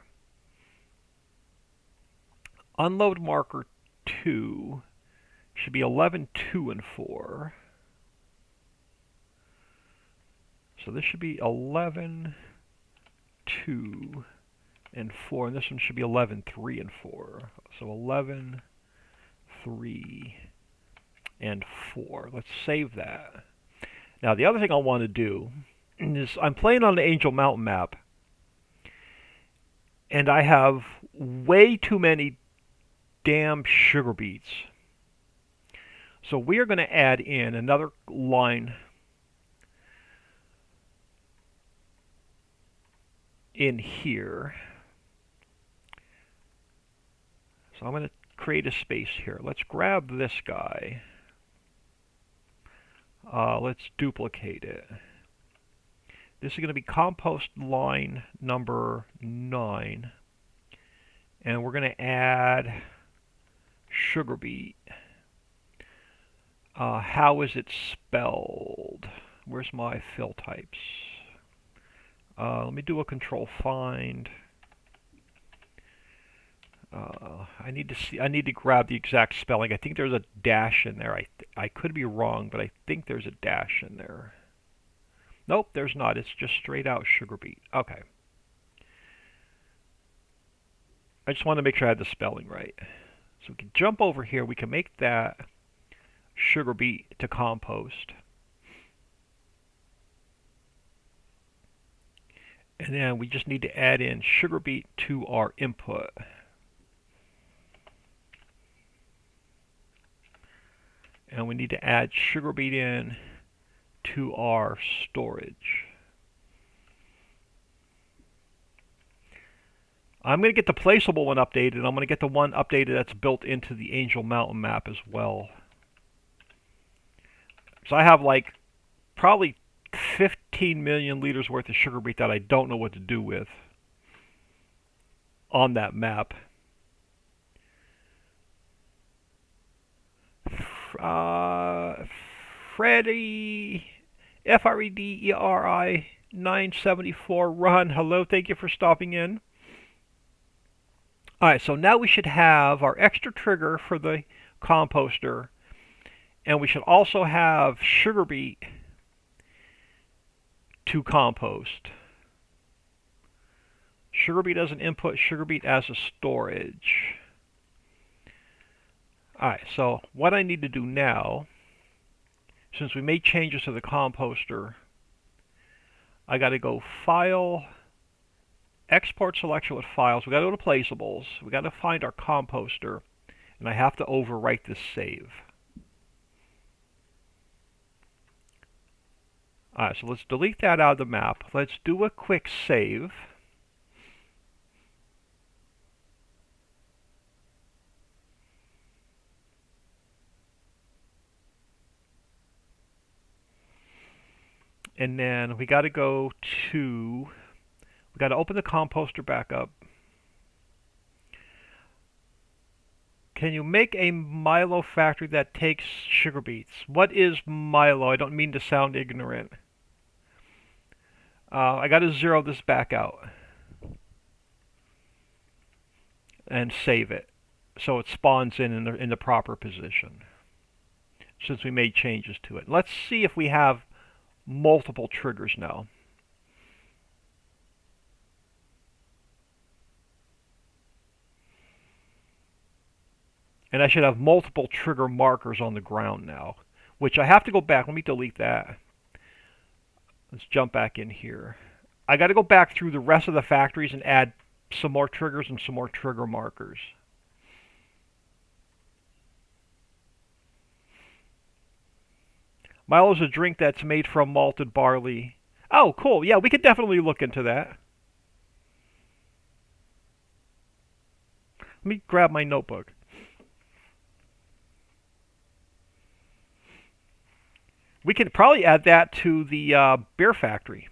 S1: Unload marker 2 should be 11, 2, and 4. So this should be 11, 2, and 4. And this one should be 11, 3, and 4. So 11, 3, and 4. Let's save that. Now the other thing I want to do is I'm playing on the Angel Mountain map, and I have way too many damn sugar beets. So we are going to add in another line in here. So I'm going to create a space here. Let's grab this guy. Let's duplicate it. This is going to be compost line number 9. And we're going to add sugar beet. How is it spelled? Where's my fill types? Let me do a control find. I need to see. I need to grab the exact spelling. I think there's a dash in there. I could be wrong, but I think there's a dash in there. Nope, there's not. It's just straight out sugar beet. Okay. I just want to make sure I had the spelling right. So we can jump over here. We can make that sugar beet to compost. And then we just need to add in sugar beet to our input. And we need to add sugar beet in to our storage. I'm going to get the placeable one updated, and I'm going to get the one updated that's built into the Angel Mountain map as well. So I have like probably 15 million liters worth of sugar beet that I don't know what to do with on that map. Freddy, Frederi 974 run. Hello, thank you for stopping in. Alright, so now we should have our extra trigger for the composter, and we should also have sugar beet to compost. Sugar beet as an input, sugar beet as a storage. Alright, so what I need to do now, since we made changes to the composter, I got to go File, Export Selection with Files. We got to go to Placeables. We got to find our composter, and I have to overwrite this save. Alright, so let's delete that out of the map. Let's do a quick save. And then we got to go to, we got to open the composter back up. Can you make a Milo factory that takes sugar beets? What is Milo? I don't mean to sound ignorant. I got to zero this back out. and save it so it spawns in the proper position since we made changes to it. Let's see if we have multiple triggers now. And I should have multiple trigger markers on the ground now, which I have to go back. Let me delete that. Let's jump back in here. I got to go back through the rest of the factories and add some more triggers and some more trigger markers. Milo is a drink that's made from malted barley. Oh, cool. Yeah, we could definitely look into that. Let me grab my notebook. We could probably add that to the beer factory.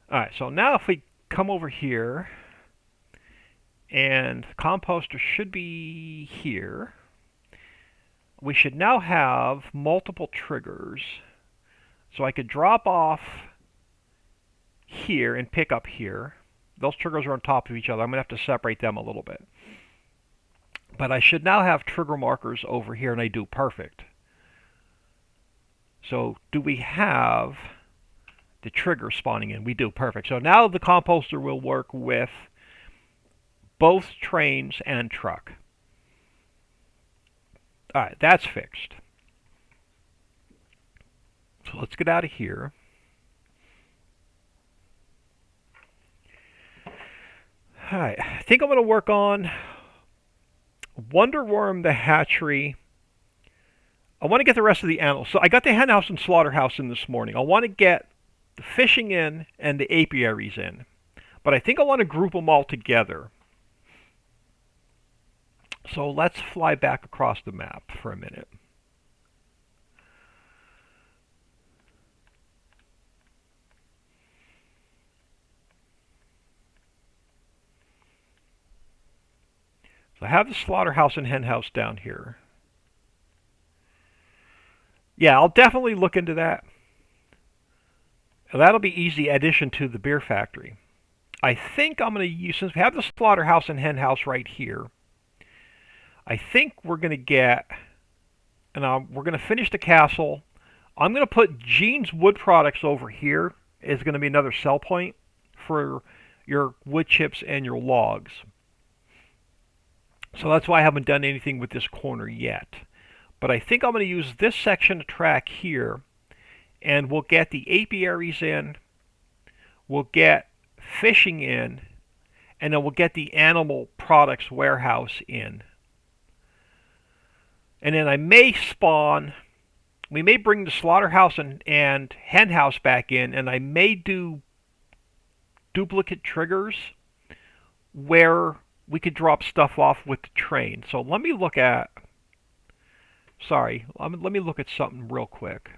S1: Alright, so now if we come over here, and composter should be here, we should now have multiple triggers. So I could drop off here and pick up here. Those triggers are on top of each other. I'm going to have to separate them a little bit. But I should now have trigger markers over here, and I do. Perfect. So do we have the trigger spawning in? We do. Perfect. So now the composter will work with both trains and truck. Alright, that's fixed. So let's get out of here. Alright, I think I'm going to work on Wonderworm the hatchery. I want to get the rest of the animals. So I got the henhouse and slaughterhouse in this morning. I want to get the fishing in and the apiaries in. But I think I want to group them all together. So let's fly back across the map for a minute. So I have the slaughterhouse and henhouse down here. Yeah, I'll definitely look into that. That'll be easy addition to the beer factory. I think I'm going to use, since we have the slaughterhouse and henhouse right here, I think we're going to get, and we're going to finish the castle. I'm going to put Gene's Wood Products over here. Is going to be another sell point for your wood chips and your logs. So that's why I haven't done anything with this corner yet. But I think I'm going to use this section of track here, and we'll get the apiaries in, we'll get fishing in, and then we'll get the animal products warehouse in. And then I may spawn, we may bring the slaughterhouse and henhouse back in, and I may do duplicate triggers where we could drop stuff off with the train. So let me look at, let me look at something real quick.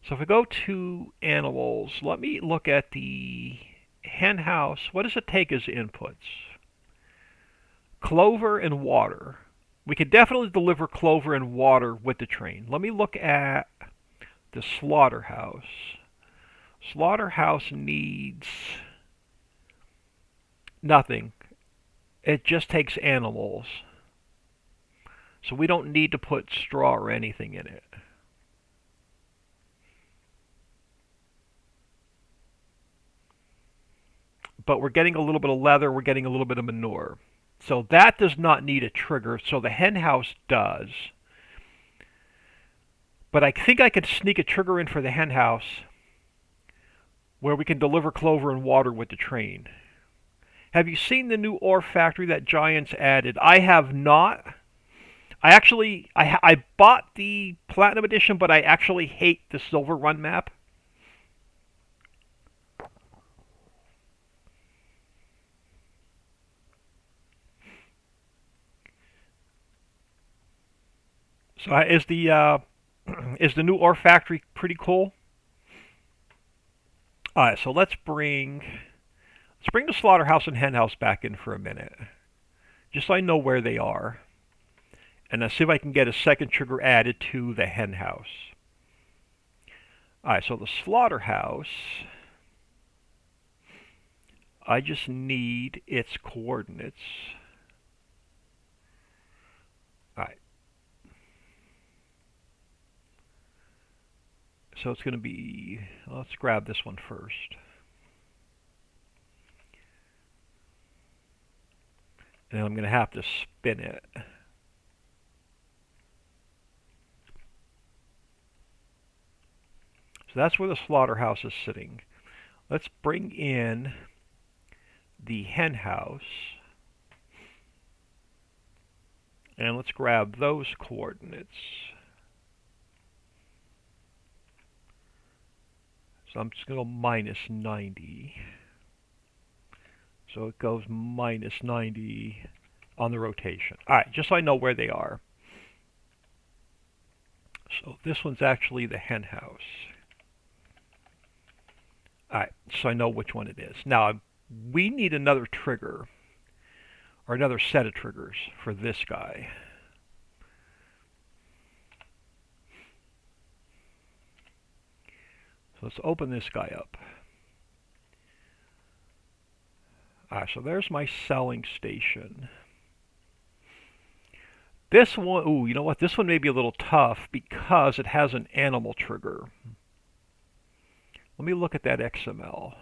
S1: So if I go to animals, let me look at the henhouse. What does it take as inputs? Clover and water. We could definitely deliver clover and water with the train. Let me look at the slaughterhouse. Slaughterhouse needs nothing. It just takes animals. So we don't need to put straw or anything in it. But we're getting a little bit of leather, we're getting a little bit of manure. So that does not need a trigger, so the henhouse does. But I think I could sneak a trigger in for the henhouse where we can deliver clover and water with the train. Have you seen the new ore factory that Giants added? I have not. I bought the Platinum Edition, but I actually hate the Silver Run map. So is the new ore factory pretty cool? All right, so let's bring the slaughterhouse and henhouse back in for a minute, just so I know where they are. And let's see if I can get a second trigger added to the hen house. Alright, so the slaughterhouse, I just need its coordinates. Alright. So it's going to be, let's grab this one first. And I'm going to have to spin it. So that's where the slaughterhouse is sitting. Let's bring in the hen house. And let's grab those coordinates. So I'm just going to go minus 90. So it goes minus 90 on the rotation. Alright, just so I know where they are. So this one's actually the hen house. Alright, so I know which one it is. Now, we need another trigger, or another set of triggers for this guy. So let's open this guy up. Alright, so there's my selling station. This one, ooh, you know what? This one may be a little tough because it has an animal trigger. Let me look at that XML.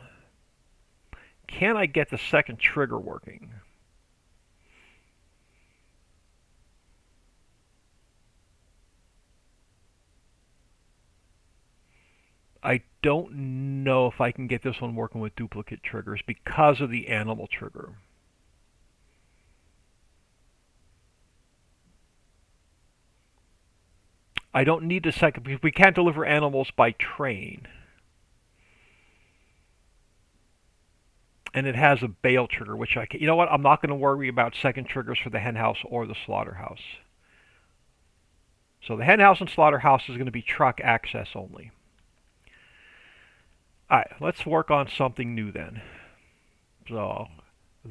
S1: Can I get the second trigger working? I don't know if I can get this one working with duplicate triggers because of the animal trigger. I don't need the second because we can't deliver animals by train. And it has a bale trigger, which I can, you know what? I'm not going to worry about second triggers for the hen house or the slaughterhouse. So the hen house and slaughterhouse is going to be truck access only. Alright, let's work on something new then. So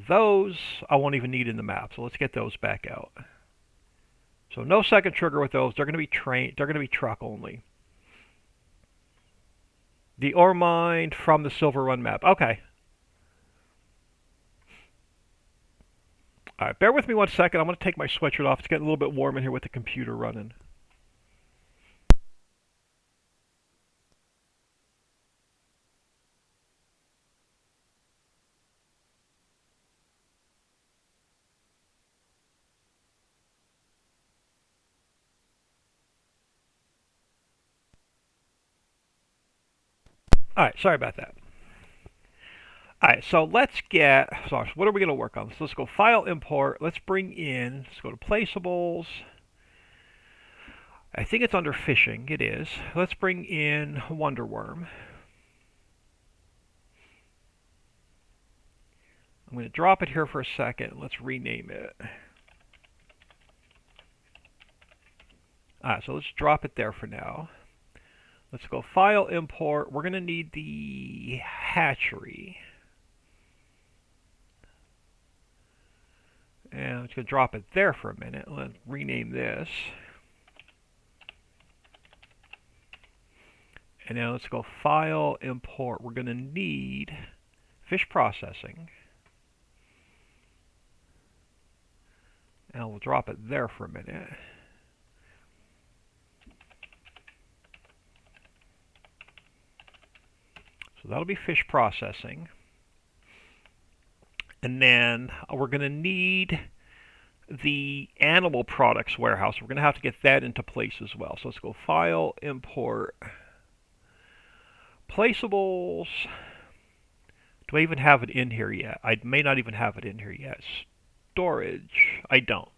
S1: those I won't even need in the map, so let's get those back out. So no second trigger with those. They're going to be truck only. The ore mine from the Silver Run map. Okay. Alright, bear with me one second. I'm going to take my sweatshirt off. It's getting a little bit warm in here with the computer running. Alright, sorry about that. Alright, so let's get, sorry, what are we going to work on? So let's go File, Import. Let's bring in, let's go to Placeables. I think it's under Fishing. It is. Let's bring in Wonderworm. I'm going to drop it here for a second. Let's rename it. Alright, so let's drop it there for now. Let's go File, Import. We're going to need the hatchery. And I'm just going to drop it there for a minute. Let's rename this. And now let's go File, Import. We're going to need fish processing. And we'll drop it there for a minute. So that'll be fish processing. And then we're going to need the animal products warehouse. We're going to have to get that into place as well. So let's go File, Import, Placeables. Do I even have it in here yet? I may not even have it in here yet. Storage. I don't.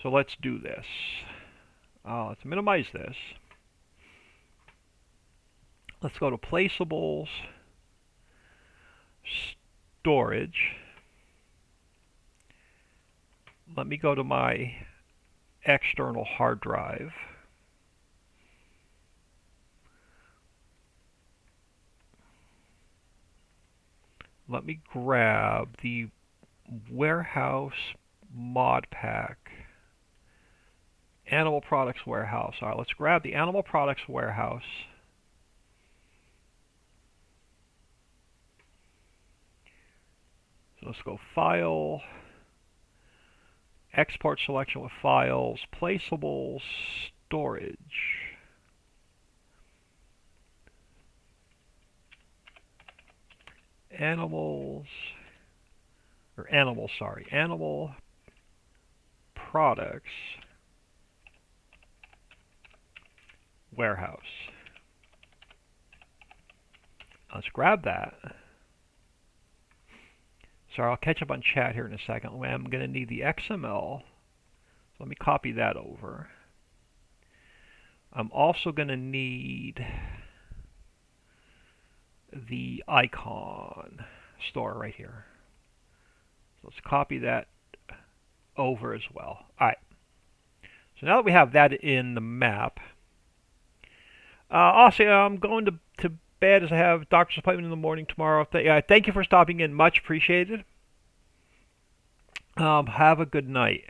S1: So let's do this. Let's minimize this. Let's go to Placeables, Storage. Let me go to my external hard drive. Let me grab the warehouse mod pack. Animal Products Warehouse. All right, let's grab the Animal Products Warehouse. So let's go File, Export Selection with Files, Placeable, Storage. Animal Products Warehouse. Let's grab that. Sorry, I'll catch up on chat here in a second. I'm going to need the XML. So let me copy that over. I'm also going to need the icon store right here. So let's copy that over as well. Alright. So now that we have that in the map, also I'm going to bed as I have a doctor's appointment in the morning tomorrow. Thank you for stopping in. Much appreciated. Have a good night.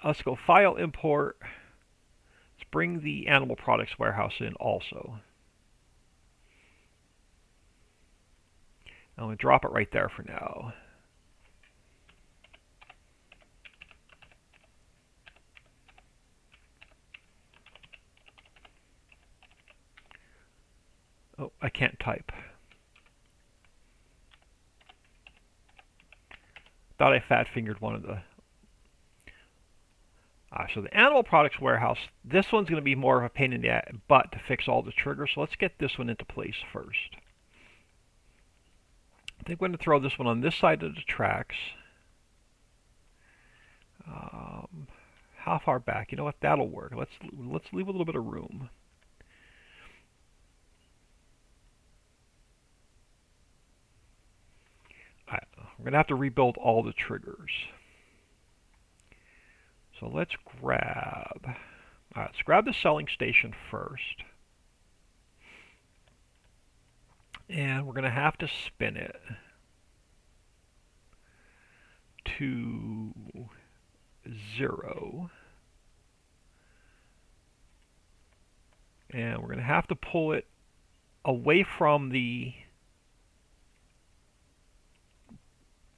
S1: Let's go File, Import. Let's bring the Animal Products Warehouse in also. I'm going to drop it right there for now. Oh, I can't type. Thought I fat-fingered one of the... so the Animal Products Warehouse, this one's going to be more of a pain in the butt to fix all the triggers, so let's get this one into place first. I think we're going to throw this one on this side of the tracks. How far back? You know what? That'll work. Let's leave a little bit of room. We're going to have to rebuild all the triggers. So let's grab the selling station first. And we're going to have to spin it to 0. And we're going to have to pull it away from the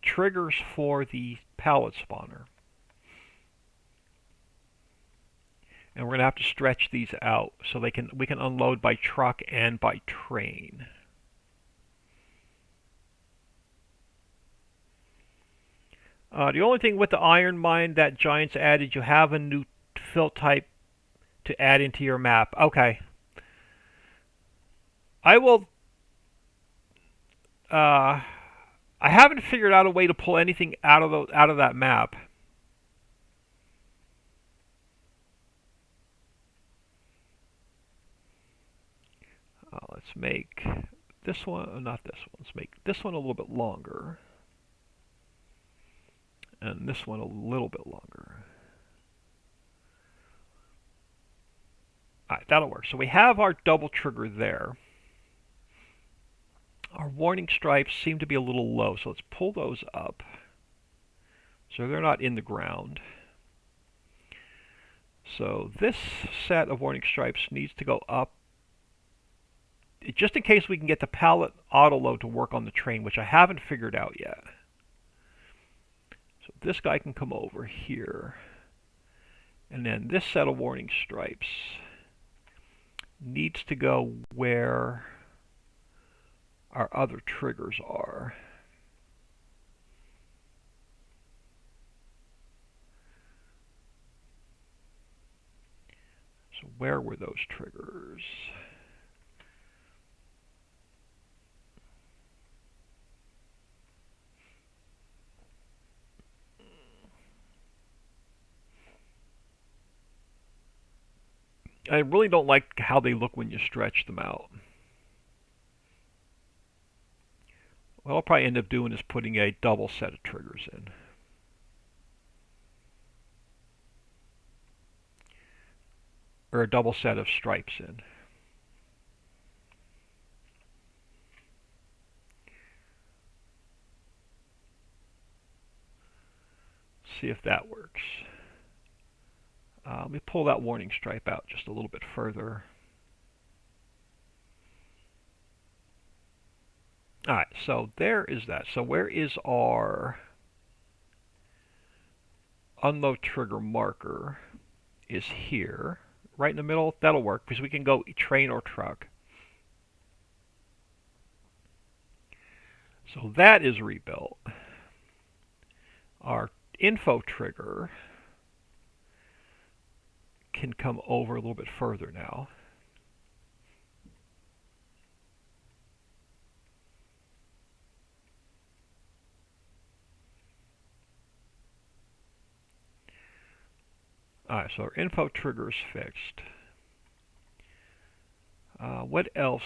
S1: triggers for the pallet spawner. And we're going to have to stretch these out so we can unload by truck and by train. The only thing with the iron mine that Giants added, you have a new fill type to add into your map. Okay. I will... I haven't figured out a way to pull anything out of that map. Let's make this one, not this one. Let's make this one a little bit longer. And this one a little bit longer. Alright, that'll work. So we have our double trigger there. Our warning stripes seem to be a little low, so let's pull those up so they're not in the ground. So this set of warning stripes needs to go up just in case we can get the pallet auto load to work on the train, which I haven't figured out yet. So this guy can come over here. And then this set of warning stripes needs to go where our other triggers are. So where were those triggers? I really don't like how they look when you stretch them out. What I'll probably end up doing is putting a double set of triggers in. Or a double set of stripes in. See if that works. Let me pull that warning stripe out just a little bit further. Alright, so there is that. So where is our unload trigger marker? Is here. Right in the middle. That'll work because we can go train or truck. So that is rebuilt. Our info trigger can come over a little bit further now. Alright, so our info trigger is fixed. What else?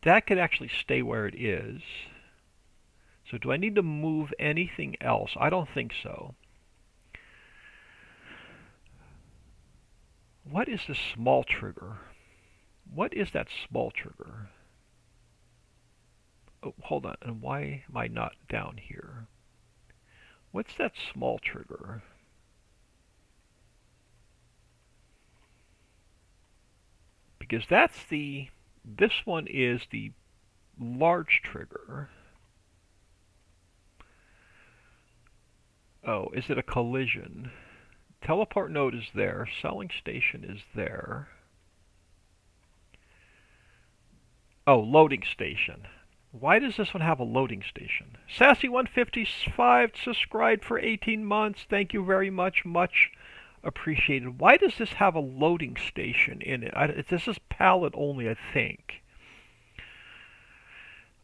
S1: That could actually stay where it is. So do I need to move anything else? I don't think so. What is the small trigger? What is that small trigger? Oh, hold on. And why am I not down here? What's that small trigger? Because this one is the large trigger. Oh, is it a collision? Teleport node is there. Selling station is there. Oh, loading station. Why does this one have a loading station? Sassy155 subscribed for 18 months. Thank you very much. Much appreciated. Why does this have a loading station in it? This is pallet only, I think.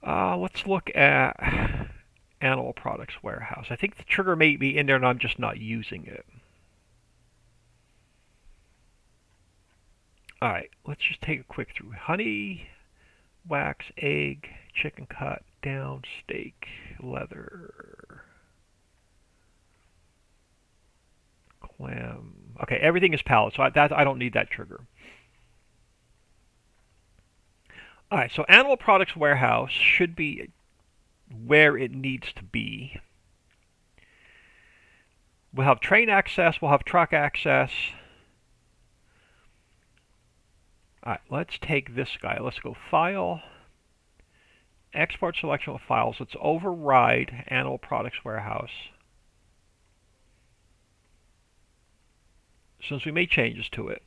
S1: Let's look at Animal Products Warehouse. I think the trigger may be in there and I'm just not using it. Alright, let's just take a quick through. Honey, wax, egg, chicken cut, down, steak, leather, clam. Okay, everything is pallet, so I don't need that trigger. Alright, so Animal Products Warehouse should be where it needs to be. We'll have train access, we'll have truck access. Alright, let's take this guy. Let's go File, Export Selection of Files. Let's override Animal Products Warehouse. Since we made changes to it.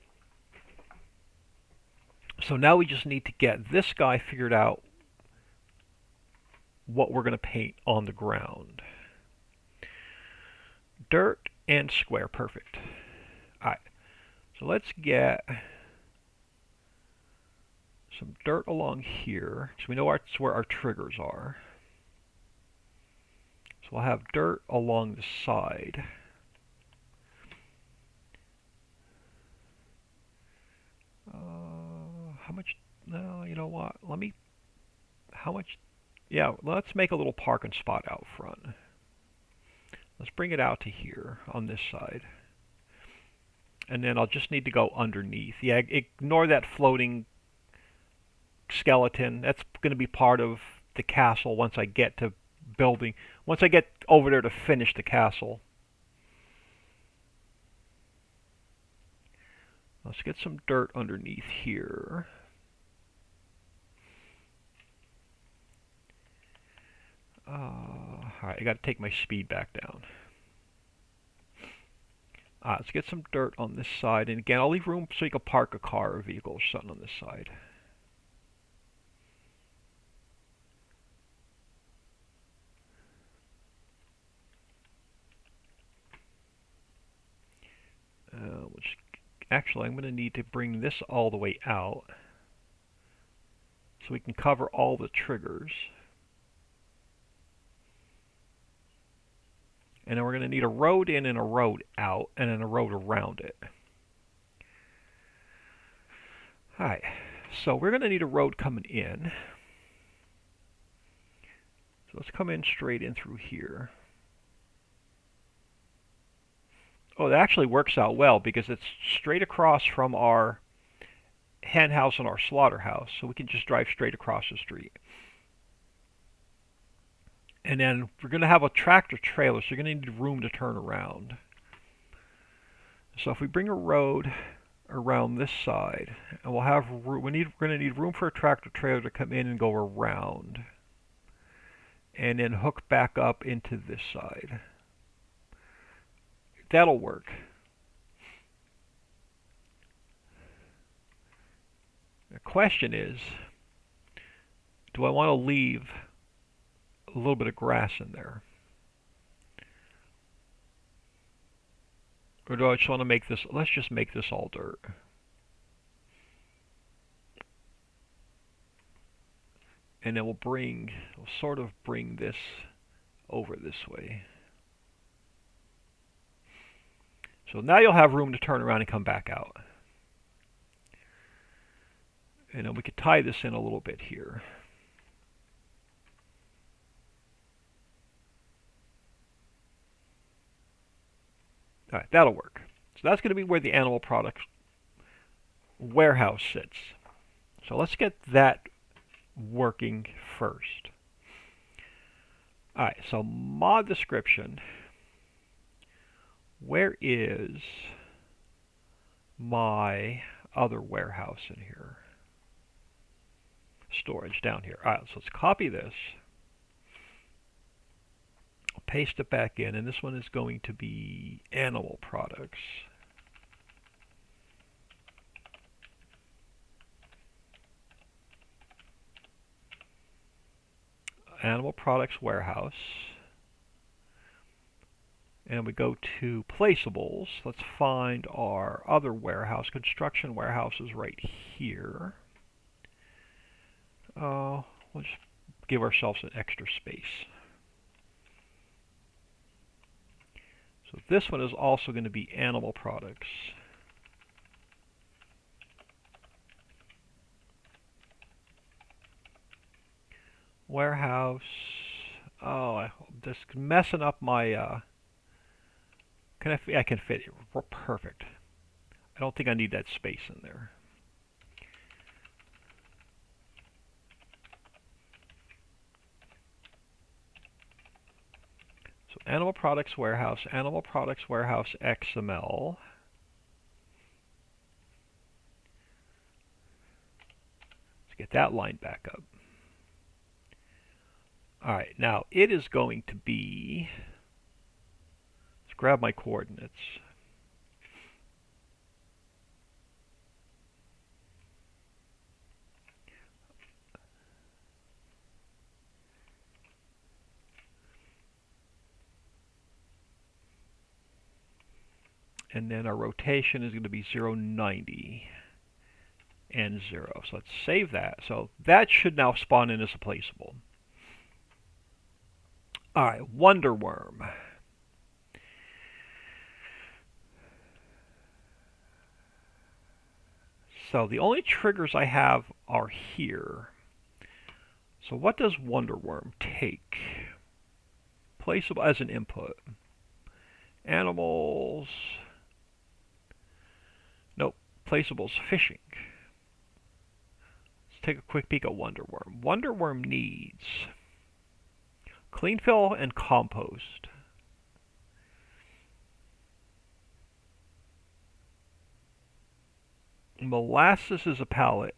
S1: So now we just need to get this guy figured out what we're going to paint on the ground. Dirt and square. Perfect. Alright, so let's get some dirt along here, so we know that's where our triggers are. So we'll have dirt along the side. How much? No, you know what? How much? Yeah, let's make a little parking spot out front. Let's bring it out to here on this side. And then I'll just need to go underneath. Yeah, ignore that floating skeleton. That's going to be part of the castle once I get to building. Once I get over there to finish the castle. Let's get some dirt underneath here. Alright, I got to take my speed back down. Let's get some dirt on this side. And again, I'll leave room so you can park a car or vehicle or something on this side. Actually, I'm going to need to bring this all the way out so we can cover all the triggers. And then we're going to need a road in and a road out, and then a road around it. Alright, so we're going to need a road coming in. So let's come in straight in through here. Oh, that actually works out well because it's straight across from our hen house and our slaughterhouse, so we can just drive straight across the street. And then we're going to have a tractor trailer, so you're going to need room to turn around. So if we bring a road around this side, and we'll have we're going to need room for a tractor trailer to come in and go around, and then hook back up into this side. That'll work. The question is, do I want to leave a little bit of grass in there? Or do I just want to make this, let's just make this all dirt. And then we'll sort of bring this over this way. So now you'll have room to turn around and come back out. And then we could tie this in a little bit here. All right, that'll work. So that's going to be where the animal products warehouse sits. So let's get that working first. All right, so mod description. Where is my other warehouse in here? Storage down here. All right, so let's copy this. Paste it back in, and this one is going to be animal products. Animal products warehouse. And we go to placeables. Let's find our other warehouse. Construction warehouse is right here. We'll just give ourselves an extra space. So this one is also going to be animal products. Warehouse. Oh, I'm just messing up my. I can fit it. Perfect. I don't think I need that space in there. So animal products warehouse XML. Let's get that line back up. All right, now it is going to be, let's grab my coordinates. And then our rotation is going to be 0, 90 and 0. So let's save that. So that should now spawn in as a placeable. All right, Wonder Worm. So the only triggers I have are here. So what does Wonder Worm take? Placeable as an input. Animals. Nope. Placeables fishing. Let's take a quick peek at Wonder Worm. Wonder Worm needs clean fill and compost. Molasses is a pallet.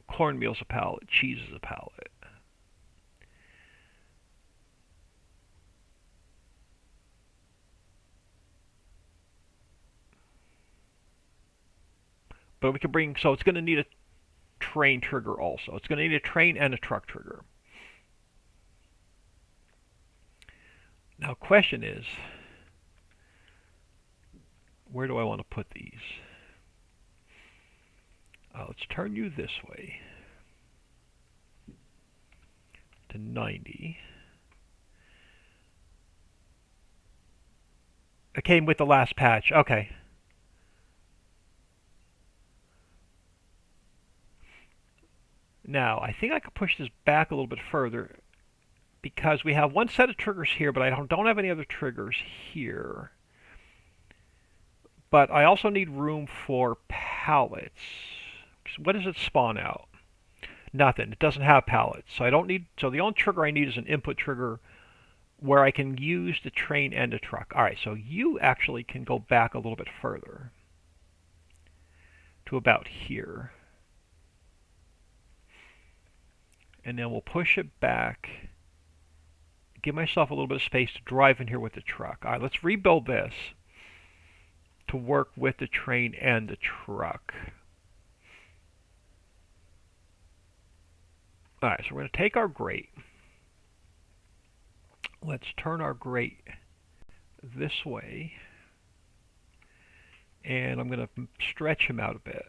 S1: Cornmeal is a pallet. Cheese is a pallet. But we can bring, so it's going to need a train trigger also. It's going to need a train and a truck trigger. Now, question is, where do I want to put these? Let's turn you this way to 90. It came with the last patch. Okay. Now, I think I could push this back a little bit further because we have one set of triggers here, but I don't have any other triggers here. But I also need room for pallets. What does it spawn out? Nothing. It doesn't have pallets. So I don't need, so the only trigger I need is an input trigger where I can use the train and the truck. All right, so you actually can go back a little bit further to about here. And then we'll push it back. Give myself a little bit of space to drive in here with the truck. All right, let's rebuild this to work with the train and the truck. All right, so we're going to take our grate. Let's turn our grate this way. And I'm going to stretch him out a bit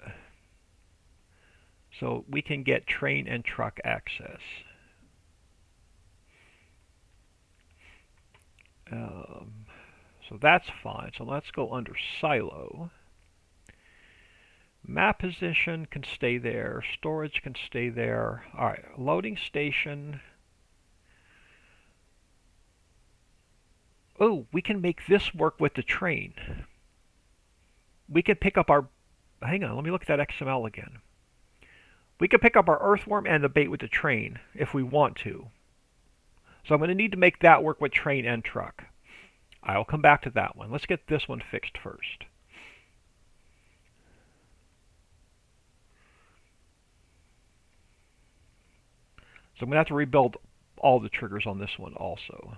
S1: so we can get train and truck access. So that's fine. So let's go under silo. Map position can stay there. Storage can stay there. All right, loading station. Oh, we can make this work with the train. We can pick up our... Hang on, let me look at that XML again. We can pick up our earthworm and the bait with the train if we want to. So I'm going to need to make that work with train and truck. I'll come back to that one. Let's get this one fixed first. So I'm going to have to rebuild all the triggers on this one also.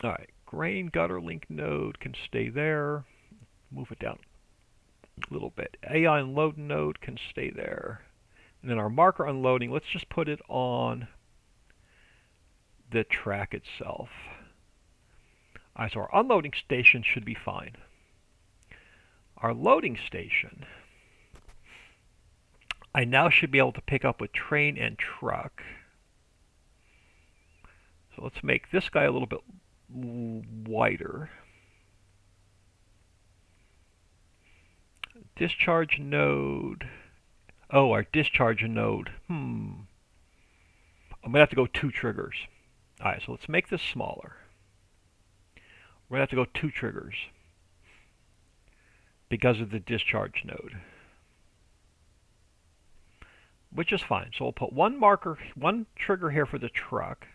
S1: All right, grain gutter link node can stay there. Move it down a little bit. AI unload node can stay there. And then our marker unloading, let's just put it on the track itself. All right, so our unloading station should be fine. Our loading station, I now should be able to pick up with train and truck. So let's make this guy a little bit wider. Discharge node. Oh, our discharge node. I'm going to have to go 2 triggers. All right, so let's make this smaller. We're going to have to go 2 triggers because of the discharge node, which is fine. So we'll put one trigger here for the truck,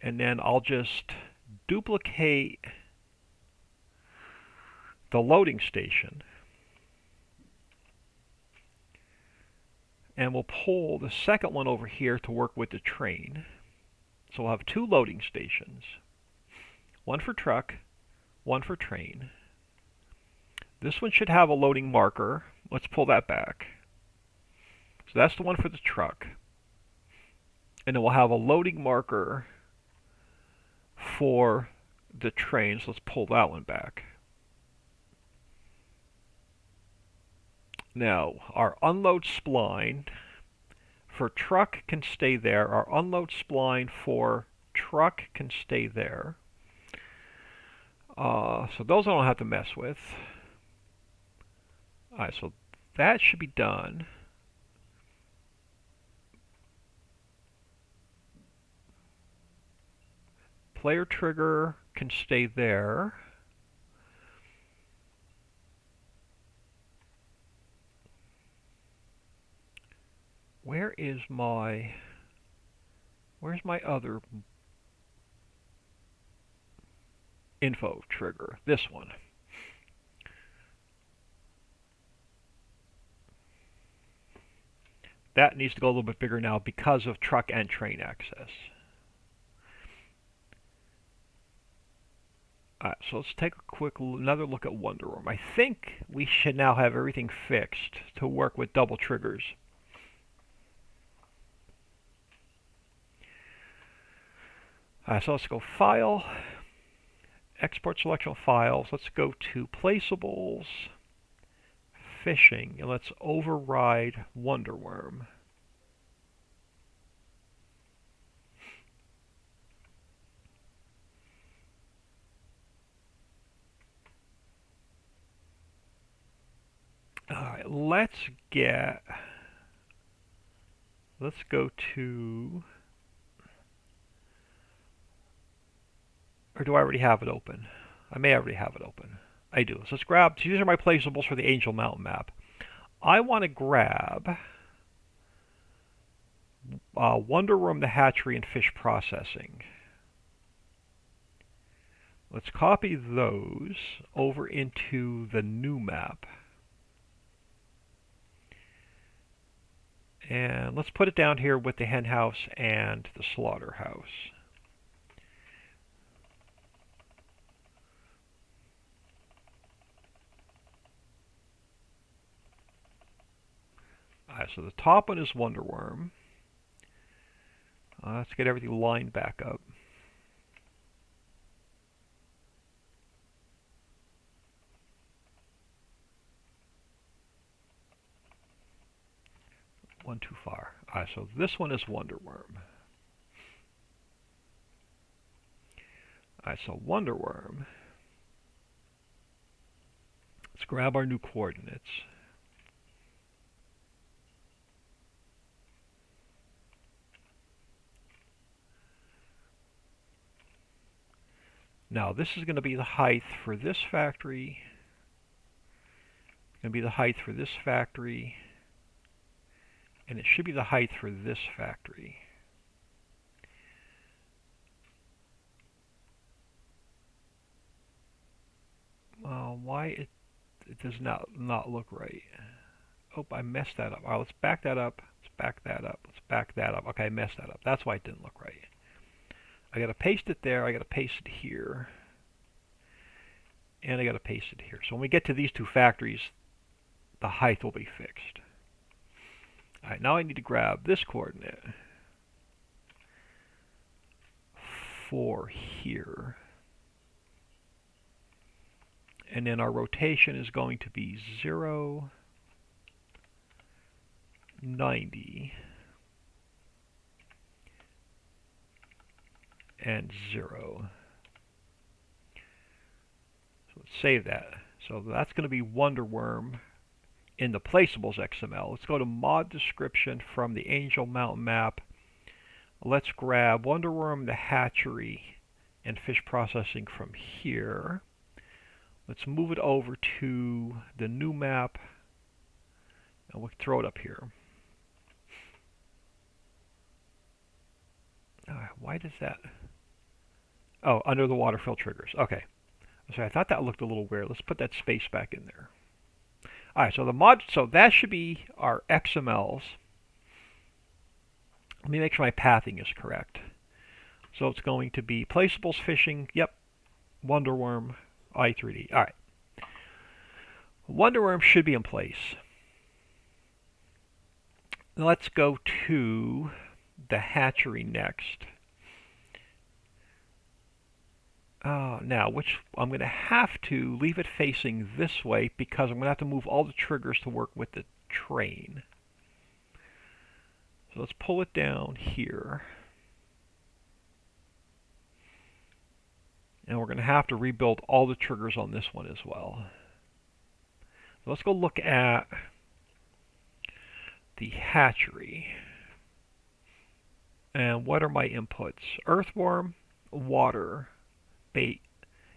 S1: and then I'll just duplicate the loading station, and we'll pull the second one over here to work with the train. So we'll have 2 loading stations, one for truck, one for train. This one should have a loading marker. Let's pull that back. So that's the one for the truck. And then we'll have a loading marker for the train. So let's pull that one back. Now, our unload spline for truck can stay there. Our unload spline for truck can stay there. So those I don't have to mess with. Alright, so that should be done. Player trigger can stay there. Where's my other info trigger? This one. That needs to go a little bit bigger now because of truck and train access. Alright, so let's take another look at Wonderworm. I think we should now have everything fixed to work with double triggers. So let's go File, Export Selectional Files. Let's go to Placeables, Fishing, and let's override Wonderworm. Alright, let's go to... Or do I already have it open? I may already have it open. I do. So let's grab, so these are my placeables for the Angel Mountain map. I want to grab Wonder Room, the hatchery, and fish processing. Let's copy those over into the new map. And let's put it down here with the hen house and the slaughterhouse. Alright, so the top one is Wonder Worm. Let's get everything lined back up. One too far. Alright, so this one is Wonder Worm. Alright, so Wonder Worm. Let's grab our new coordinates. Now this is going to be the height for this factory. It's going to be the height for this factory. And it should be the height for this factory. Why it does not look right. Oh, I messed that up. All right, let's back that up. Let's back that up. Let's back that up. Okay, I messed that up. That's why it didn't look right. I got to paste it there. I got to paste it here. And I got to paste it here. So when we get to these two factories, the height will be fixed. All right, now I need to grab this coordinate for here. And then our rotation is going to be 0, 90, and 0. So let's save that. So that's going to be Wonder Worm in the Placeables XML. Let's go to mod description from the Angel Mountain map. Let's grab Wonder Worm, the hatchery, and fish processing from here. Let's move it over to the new map, and we'll throw it up here. Why does that? Oh, under the water fill triggers. Okay. So I thought that looked a little weird. Let's put that space back in there. All right. So the mod. So that should be our XMLs. Let me make sure my pathing is correct. So it's going to be Placeables, fishing. Yep. Wonder Worm. i3D. All right. Wonder Worm should be in place. Now let's go to the hatchery next. Now, which I'm going to have to leave it facing this way because I'm going to have to move all the triggers to work with the train. So let's pull it down here. And we're going to have to rebuild all the triggers on this one as well. So let's go look at the hatchery. And what are my inputs? Earthworm, water, bait.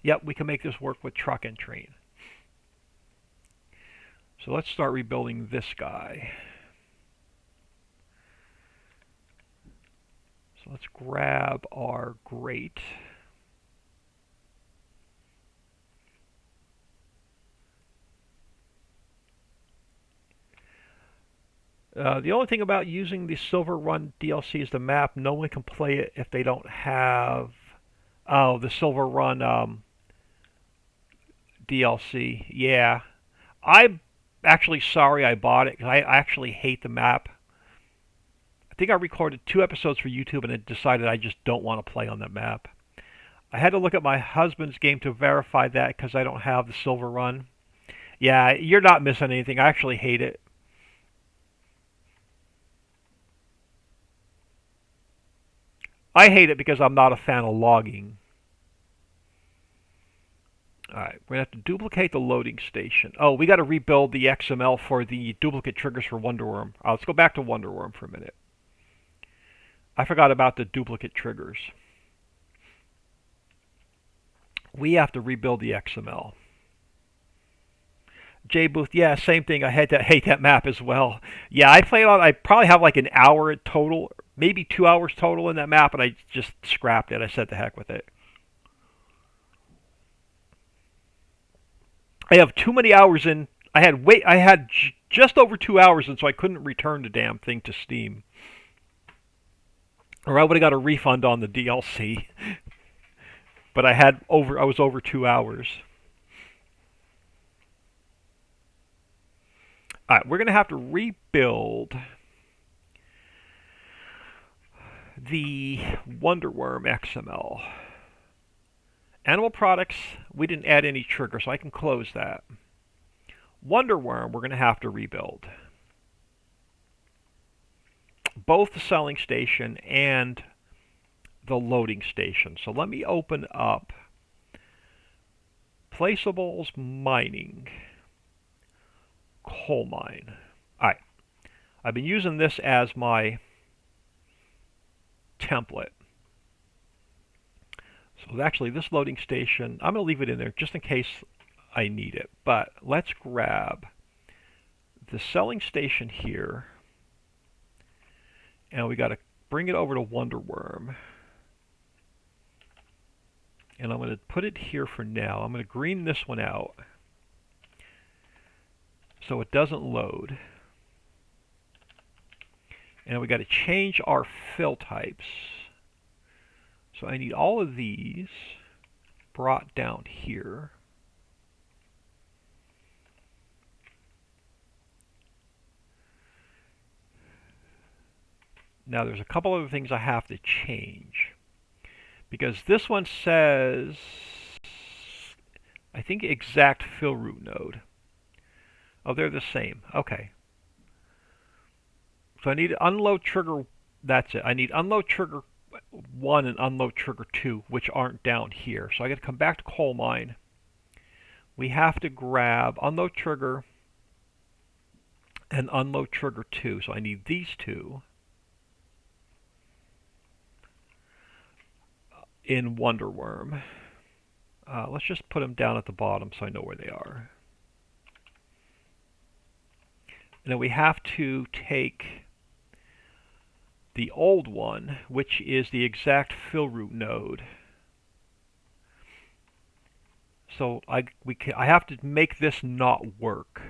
S1: Yep, we can make this work with truck and train. So let's start rebuilding this guy. So let's grab our grate. The only thing about using the Silver Run DLC is the map. No one can play it if they don't have the Silver Run DLC. Yeah. I'm actually sorry I bought it because I actually hate the map. I think I recorded 2 episodes for YouTube and I decided I just don't want to play on that map. I had to look at my husband's game to verify that because I don't have the Silver Run. Yeah, you're not missing anything. I actually hate it. I hate it because I'm not a fan of logging. Alright, we're going to have to duplicate the loading station. Oh, we got to rebuild the XML for the duplicate triggers for Wonder Worm. Let's go back to Wonder Worm for a minute. I forgot about the duplicate triggers. We have to rebuild the XML. J Booth, yeah, same thing. I had to hate that map as well. Yeah, I played on. I probably have like an hour total, maybe 2 hours total in that map, and I just scrapped it. I said the heck with it. I have too many hours in. I had just over 2 hours, and so I couldn't return the damn thing to Steam, or I would have got a refund on the DLC. But I was over 2 hours. All right, we're gonna have to rebuild the Wonderworm XML. Animal products, we didn't add any trigger, so I can close that. Wonderworm, we're going to have to rebuild. Both the selling station and the loading station. So let me open up Placeables Mining, Coal Mine. All right, I've been using this as my template. So actually, this loading station, I'm going to leave it in there just in case I need it. But let's grab the selling station here, and we got to bring it over to Wonderworm. And I'm going to put it here for now. I'm going to green this one out so it doesn't load. And we got to change our fill types. So I need all of these brought down here. Now there's a couple other things I have to change. Because this one says, I think exact fill root node. Oh, they're the same. Okay. So I need unload trigger, that's it. I need unload trigger 1 and unload trigger 2, which aren't down here. So I got to come back to coal mine. We have to grab unload trigger and unload trigger 2. So I need these two in Wonderworm. Let's just put them down at the bottom so I know where they are. And then we have to take the old one, which is the exact fill root node. So I have to make this not work.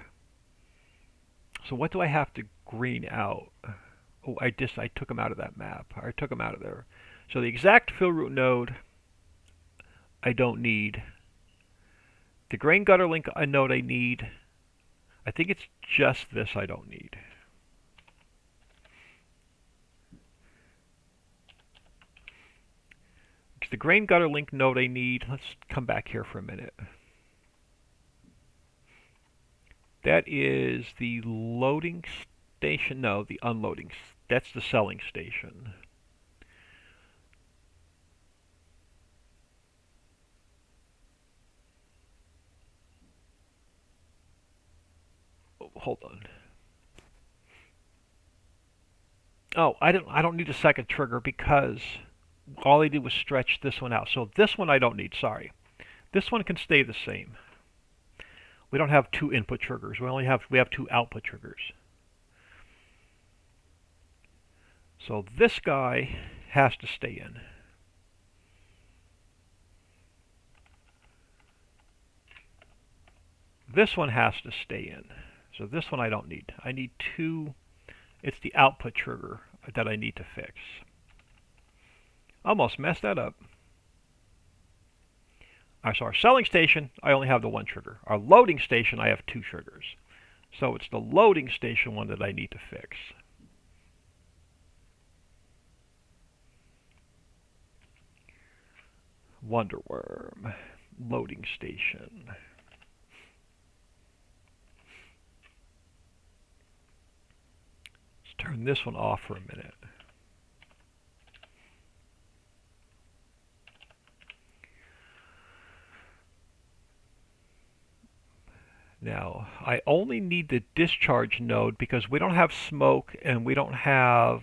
S1: So what do I have to green out? Oh, I took them out of that map. I took them out of there. So the exact fill root node I don't need. The grain gutter link node I need. I think it's just this I don't need. The grain gutter link node I need. Let's come back here for a minute. That is the loading station. No, the unloading. That's the selling station. Oh, hold on. Oh, I don't need a second trigger because all I did was stretch this one out. So this one I don't need, sorry. This one can stay the same. We don't have two input triggers. We have two output triggers. So this guy has to stay in. This one has to stay in. So this one I don't need. I need two. It's the output trigger that I need to fix. Almost messed that up. So our selling station, I only have the one trigger. Our loading station, I have two triggers. So it's the loading station one that I need to fix. Wonderworm, loading station. Let's turn this one off for a minute. Now, I only need the discharge node because we don't have smoke and we don't have...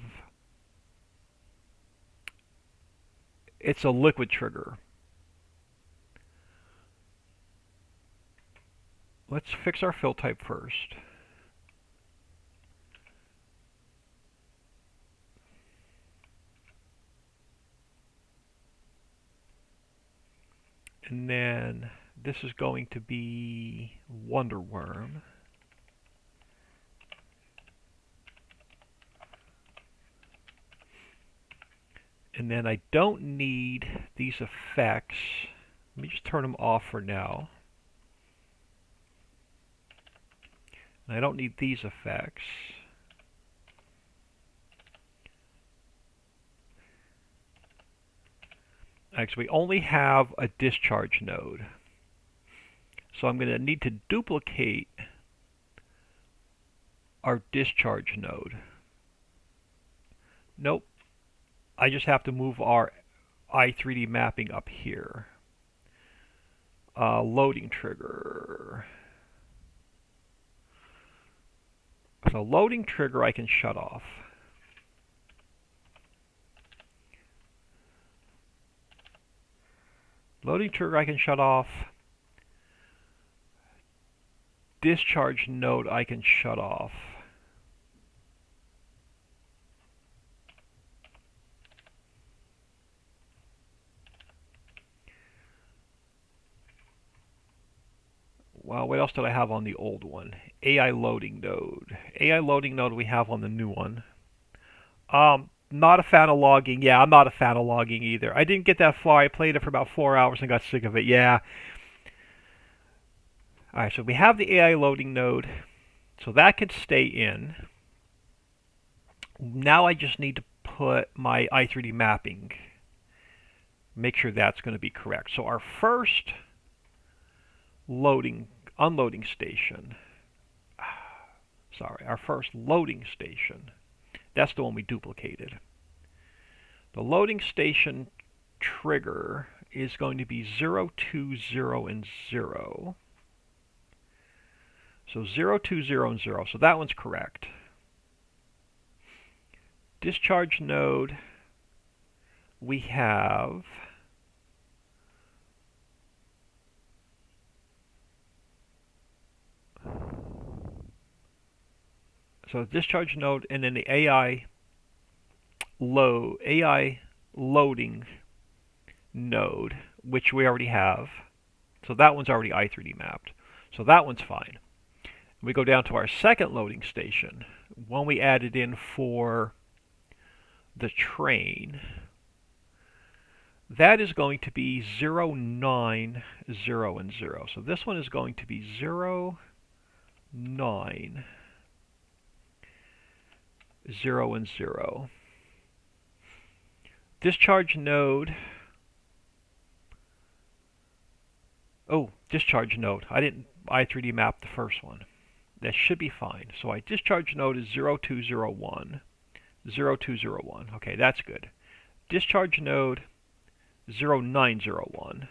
S1: It's a liquid trigger. Let's fix our fill type first. And then this is going to be Wonder Worm. And then I don't need these effects. Let me just turn them off for now. And I don't need these effects. Actually, we only have a discharge node. So I'm going to need to duplicate our discharge node. Nope. I just have to move our i3D mapping up here. Loading trigger. So loading trigger I can shut off. Loading trigger I can shut off. Discharge node I can shut off. Well, what else did I have on the old one? AI loading node. AI loading node we have on the new one. Not a fan of logging. Yeah, I'm not a fan of logging either. I didn't get that far. I played it for about 4 hours and got sick of it. Yeah. Alright, so we have the AI loading node. So that can stay in. Now I just need to put my i3D mapping. Make sure that's going to be correct. So our first unloading station. Sorry, our first loading station. That's the one we duplicated. The loading station trigger is going to be 0, 2, 0, and 0. So 0, 2, 0, and 0. So that one's correct. Discharge node, we have so discharge node, and then the AI loading node, which we already have. So that one's already i3D mapped. So that one's fine. We go down to our second loading station, one we added in for the train. That is going to be 0, 9, 0, and 0. So this one is going to be 0, 9, 0, and 0. Discharge node. Oh, discharge node. I didn't i3D map the first one. That should be fine. So my discharge node is 0201. 0201. Okay, that's good. Discharge node 0901.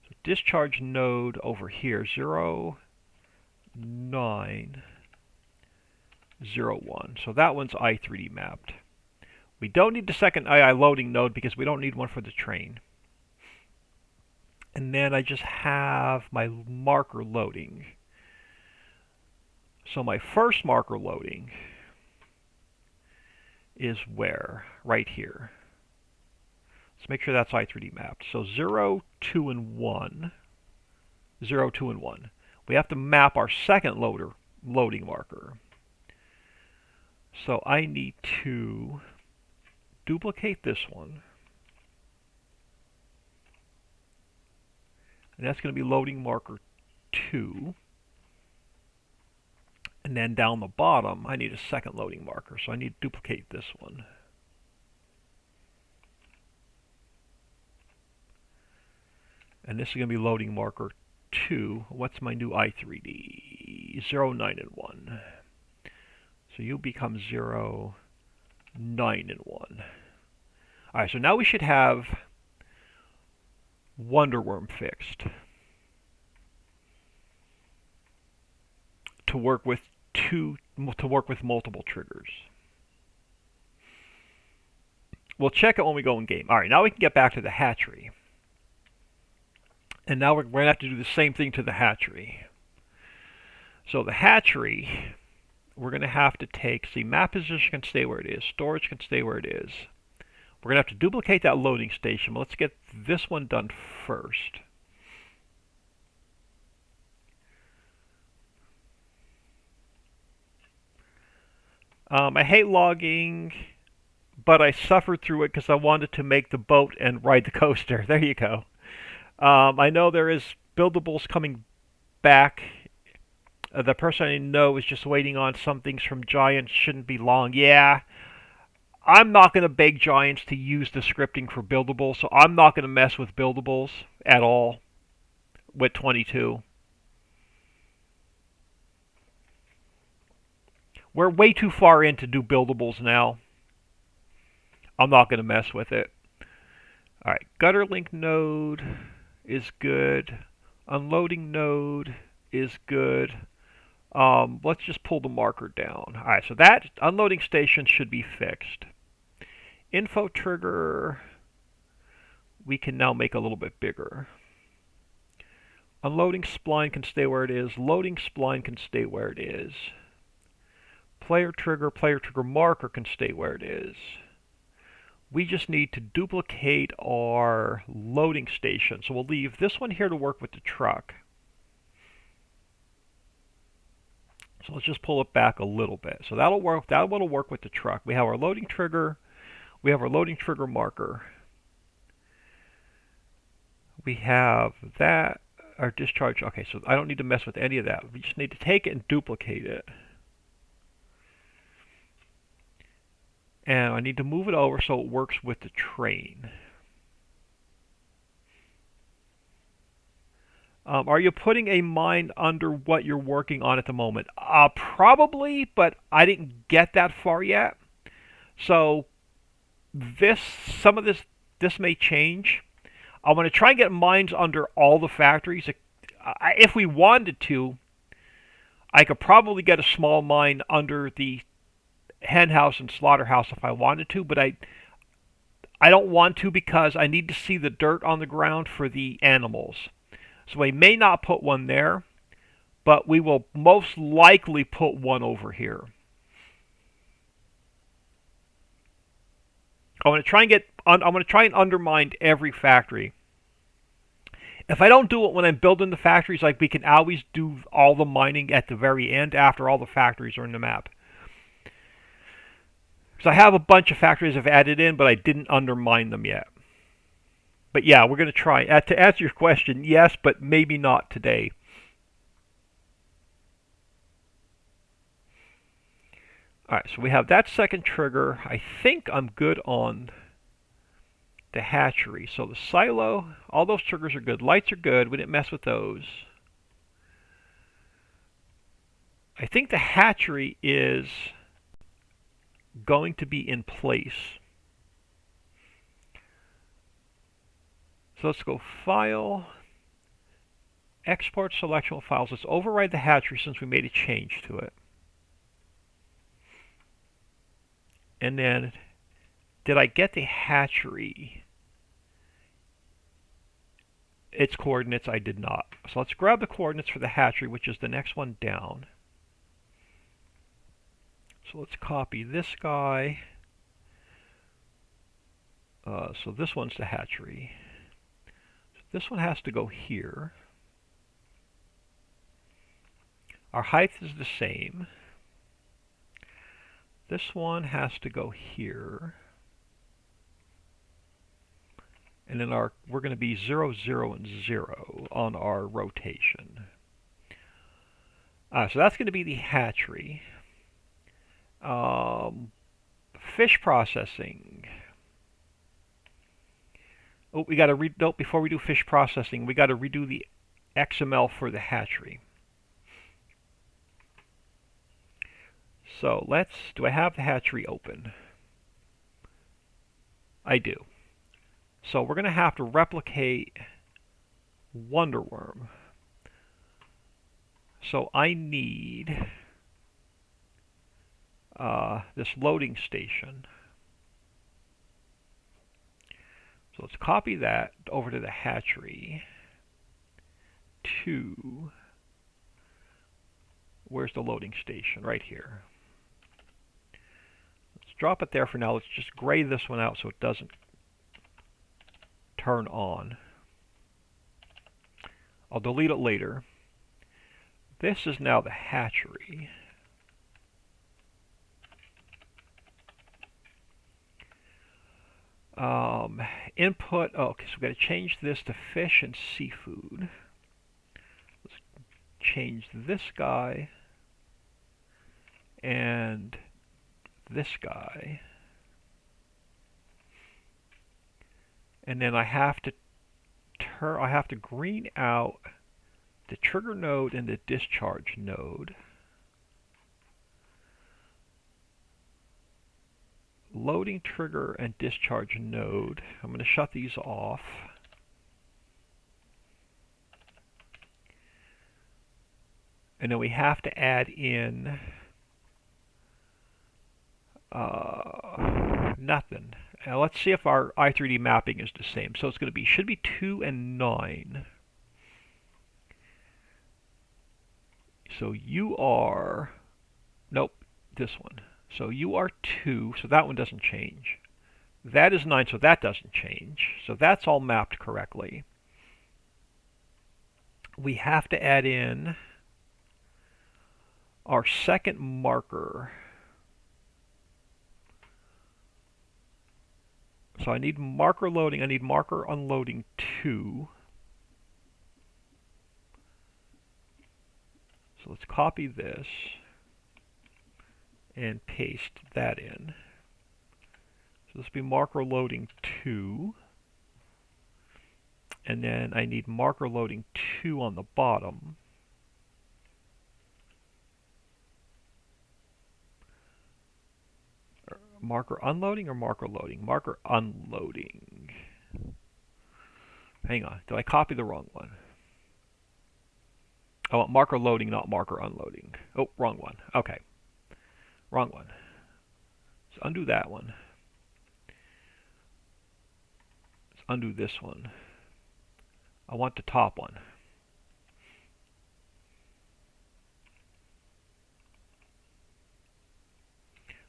S1: So discharge node over here 0901. So that one's i3D mapped. We don't need the second AI loading node because we don't need one for the train. And then I just have my marker loading. So my first marker loading is where? Right here. Let's make sure that's i3D mapped. So 0, 2, and 1. 0, 2, and 1. We have to map our second loading marker. So I need to duplicate this one. And that's going to be loading marker 2. And then down the bottom, I need a second loading marker. So I need to duplicate this one. And this is going to be loading marker 2. What's my new i3D? 0, 9, and 1. So you become 0, 9, and 1. Alright, so now we should have Wonder Worm fixed to work with multiple triggers. We'll check it when we go in game. Alright, now we can get back to the hatchery. And now we're going to have to do the same thing to the hatchery. So the hatchery, we're going to have to take, see, map position can stay where it is, storage can stay where it is. We're going to have to duplicate that loading station, but let's get this one done first. I hate logging, but I suffered through it because I wanted to make the boat and ride the coaster. There you go. I know there is buildables coming back. The person I know is just waiting on some things from Giants. Shouldn't be long. Yeah, I'm not going to beg Giants to use the scripting for buildables, so I'm not going to mess with buildables at all with 22. We're way too far in to do buildables now. I'm not going to mess with it. Alright, gutter link node is good. Unloading node is good. Let's just pull the marker down. Alright, so that unloading station should be fixed. Info trigger, we can now make a little bit bigger. Unloading spline can stay where it is. Loading spline can stay where it is. Player trigger marker can stay where it is. We just need to duplicate our loading station. So we'll leave this one here to work with the truck. So let's just pull it back a little bit. So that'll work. That one will work with the truck. We have our loading trigger. We have our loading trigger marker. We have that. Our discharge. Okay, so I don't need to mess with any of that. We just need to take it and duplicate it. And I need to move it over so it works with the train. Are you putting a mine under what you're working on at the moment? Probably, but I didn't get that far yet. So some of this may change. I want to try and get mines under all the factories. If we wanted to, I could probably get a small mine under the hen house and slaughterhouse if I wanted to, but I don't want to because I need to see the dirt on the ground for the animals. So we may not put one there, but we will most likely put one over here. I'm going to try and undermine every factory. If I don't do it when I'm building the factories, like we can always do all the mining at the very end after all the factories are in the map. So I have a bunch of factories I've added in, but I didn't undermine them yet. But yeah, we're going to try. To answer your question, yes, but maybe not today. Alright, so we have that second trigger. I think I'm good on the hatchery. So the silo, all those triggers are good. Lights are good. We didn't mess with those. I think the hatchery is going to be in place. So let's go File, Export Selectional Files. Let's override the hatchery since we made a change to it. And then, did I get the hatchery? Its coordinates, I did not. So let's grab the coordinates for the hatchery, which is the next one down. So let's copy this guy. So this one's the hatchery. So this one has to go here. Our height is the same. This one has to go here. And then we're going to be 0, 0, and 0 on our rotation. So that's going to be the hatchery. Fish processing. Oh, we got to before we do fish processing, we got to redo the XML for the hatchery. So do I have the hatchery open? I do. So we're going to have to replicate Wonderworm. So I need this loading station. So let's copy that over to the hatchery. 2. Where's the loading station? Right here. Let's drop it there for now. Let's just gray this one out so it doesn't turn on. I'll delete it later. This is now the hatchery. Input, okay, so we've got to change this to fish and seafood. Let's change this guy and this guy. And then I have to green out the trigger node and the discharge node. Loading trigger and discharge node. I'm going to shut these off. And then we have to add in nothing. Now let's see if our i3D mapping is the same. So it's going to be, should be 2 and 9. So you are, nope, this one. So you are 2, so that one doesn't change. That is 9, so that doesn't change. So that's all mapped correctly. We have to add in our second marker. So I need marker loading, I need marker unloading 2. So let's copy this and paste that in. So this will be marker loading 2. And then I need marker loading 2 on the bottom. Marker unloading or marker loading? Marker unloading. Hang on, did I copy the wrong one? I want marker loading, not marker unloading. Oh, wrong one. Okay. Wrong one. Let's undo that one. Let's undo this one. I want the top one.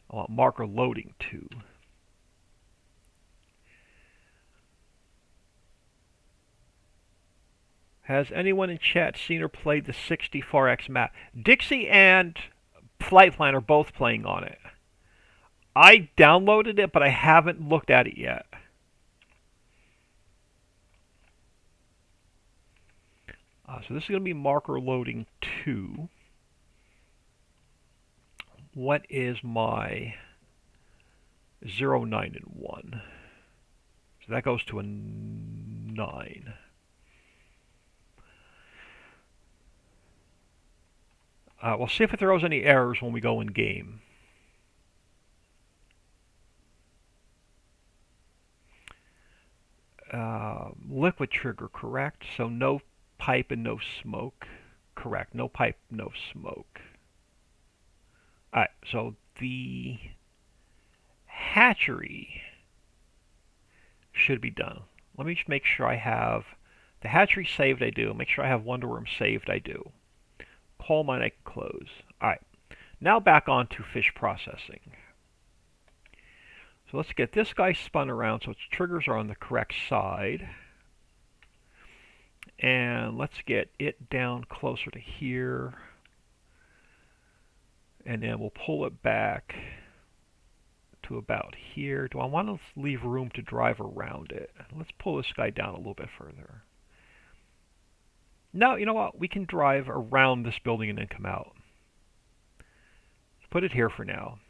S1: I want marker loading 2. Has anyone in chat seen or played the 64X map? Dixie and Flightplan are both playing on it. I downloaded it, but I haven't looked at it yet. So this is going to be marker loading 2. What is my 0, 9, and 1? So that goes to a 9. We'll see if it throws any errors when we go in game. Liquid trigger, correct. So no pipe and no smoke. Correct. No pipe, no smoke. Alright, so the hatchery should be done. Let me just make sure I have the hatchery saved. I do. Make sure I have Wonder Worm saved. I do. Coal mine I can close. Alright, now back on to fish processing. So let's get this guy spun around so its triggers are on the correct side. And let's get it down closer to here. And then we'll pull it back to about here. Do I want to leave room to drive around it? Let's pull this guy down a little bit further. No, you know what? We can drive around this building and then come out. Let's put it here for now.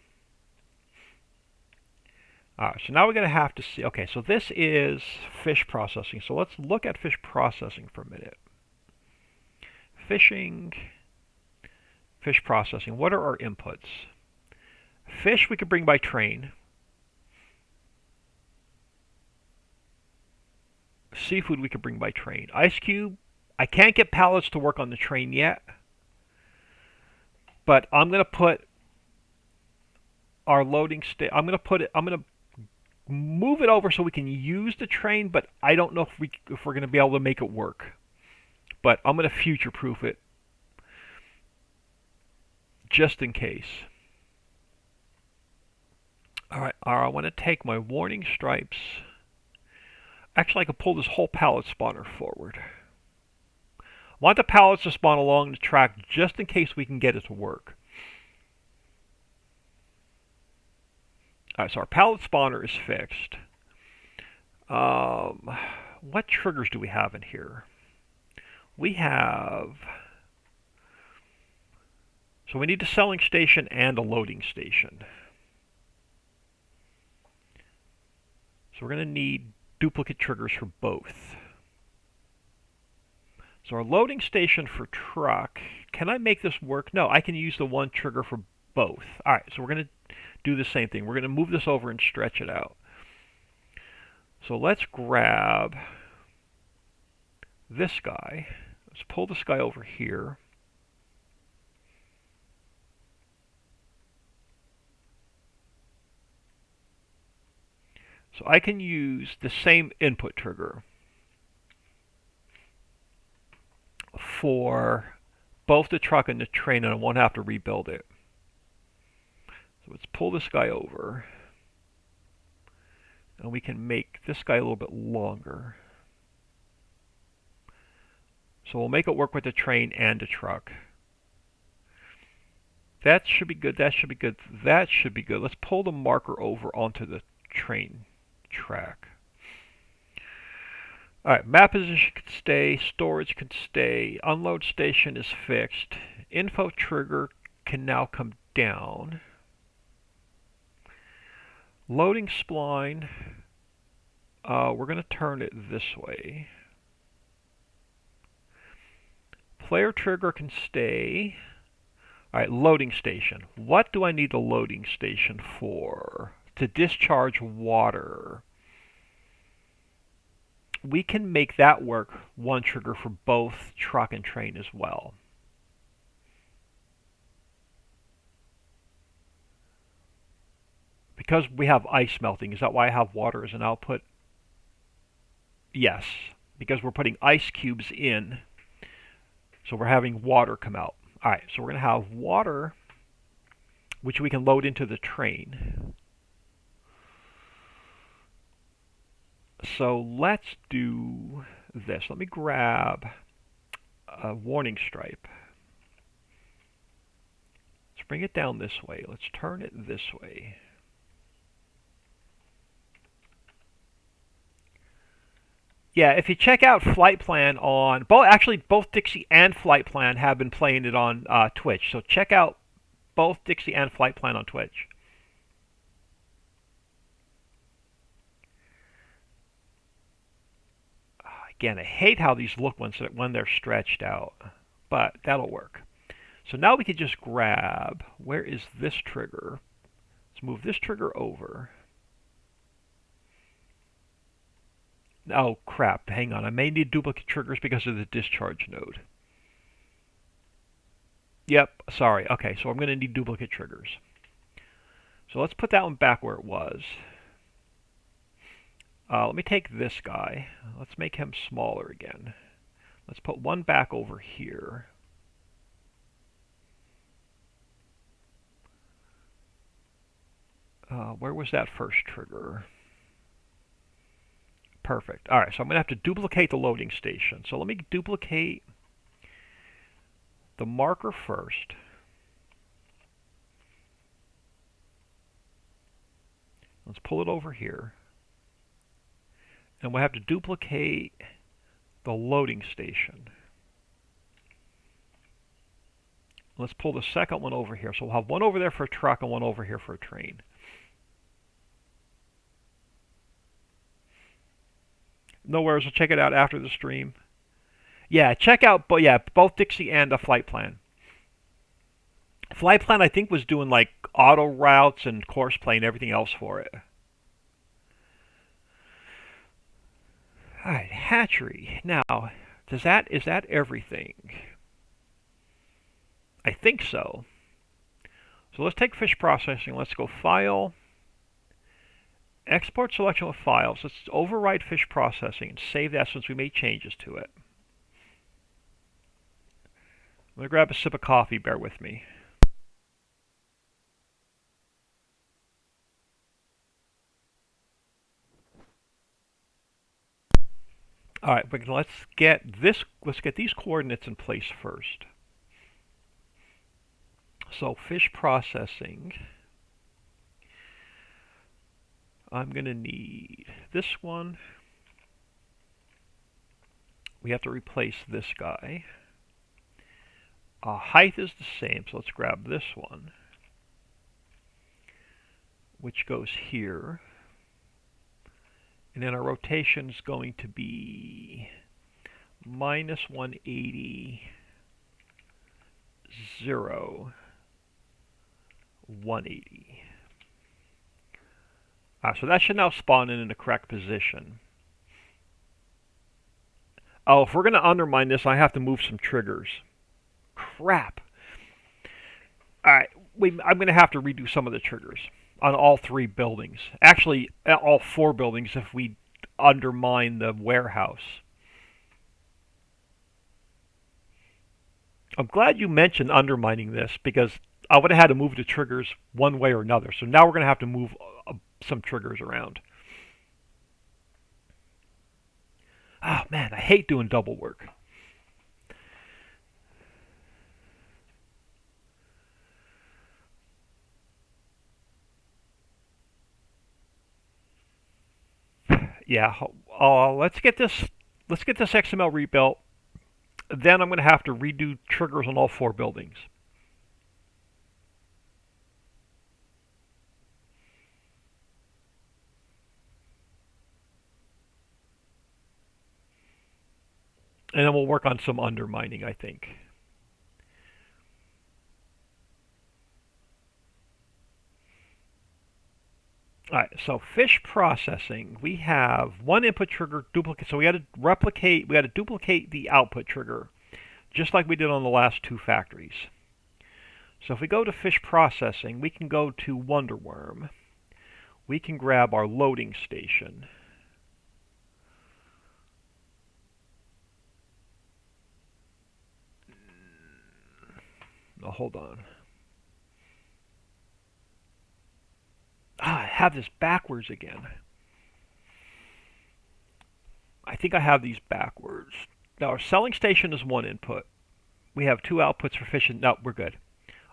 S1: Alright, so now we're going to have to see. Okay, so this is fish processing. So let's look at fish processing for a minute. Fishing, fish processing. What are our inputs? Fish we could bring by train. Seafood we could bring by train. Ice cube. I can't get pallets to work on the train yet, but I'm going to put our loading I'm going to move it over so we can use the train, but I don't know if we're going to be able to make it work. but I'm going to future-proof it just in case. Alright, I want to take my warning stripes. Actually, I can pull this whole pallet spawner forward. I want the pallets to spawn along the track just in case we can get it to work. Alright, so our pallet spawner is fixed. What triggers do we have in here? We have... So we need a selling station and a loading station. So we're going to need duplicate triggers for both. So our loading station for truck, can I make this work? No, I can use the one trigger for both. Alright, so we're going to do the same thing. We're going to move this over and stretch it out. So let's grab this guy. Let's pull this guy over here. So I can use the same input trigger for both the truck and the train, and I won't have to rebuild it. So let's pull this guy over, and we can make this guy a little bit longer. So we'll make it work with the train and the truck. That should be good, that should be good, that should be good. Let's pull the marker over onto the train track. Alright, map position can stay, storage can stay, unload station is fixed, info trigger can now come down. Loading spline, we're going to turn it this way. Player trigger can stay. Alright, loading station. What do I need the loading station for? To discharge water. We can make that work one trigger for both truck and train as well. Because we have ice melting, is that why I have water as an output? Yes, because we're putting ice cubes in, so we're having water come out. Alright, so we're going to have water, which we can load into the train. So let's do this. Let me grab a warning stripe. Let's bring it down this way. Let's turn it this way. Yeah, if you check out Flight Plan on both Dixie and Flight Plan have been playing it on Twitch. So check out both Dixie and Flight Plan on Twitch. Again, I hate how these look when they're stretched out, but that'll work. So now we can just grab, where is this trigger? Let's move this trigger over. Oh crap, hang on, I may need duplicate triggers because of the discharge node. Yep, sorry. Okay, so I'm going to need duplicate triggers. So let's put that one back where it was. Let me take this guy. Let's make him smaller again. Let's put one back over here. Where was that first trigger? Perfect. Alright, so I'm going to have to duplicate the loading station. So let me duplicate the marker first. Let's pull it over here. And we'll have to duplicate the loading station. Let's pull the second one over here. So we'll have one over there for a truck and one over here for a train. No worries, we'll check it out after the stream. Yeah, check out both Dixie and a Flight Plan. Flight Plan, I think, was doing like auto routes and course play and everything else for it. Alright, hatchery. Now, is that everything? I think so. So let's take fish processing. Let's go File, Export selection of files. Let's override fish processing and save that since we made changes to it. I'm going to grab a sip of coffee, bear with me. Alright, but let's get these coordinates in place first. So fish processing, I'm going to need this one. We have to replace this guy. Height is the same, so let's grab this one, which goes here. And then our rotation is going to be minus 180, 0, 180. So that should now spawn in the correct position. Oh, if we're going to undermine this, I have to move some triggers. Crap. Alright, I'm going to have to redo some of the triggers on all 3 buildings. Actually, all 4 buildings if we undermine the warehouse. I'm glad you mentioned undermining this, because I would have had to move the triggers one way or another. So now we're going to have to move some triggers around. Oh man, I hate doing double work. Yeah, let's get this XML rebuilt. Then I'm going to have to redo triggers on all 4 buildings. And then we'll work on some undermining, I think. Alright, so fish processing, we have one input trigger duplicate, so we had to duplicate the output trigger, just like we did on the last 2 factories. So if we go to fish processing, we can go to Wonderworm. We can grab our loading station. Oh, hold on. I have this backwards again. I think I have these backwards. Now our selling station is 1 input. We have 2 outputs for fish, and no, we're good.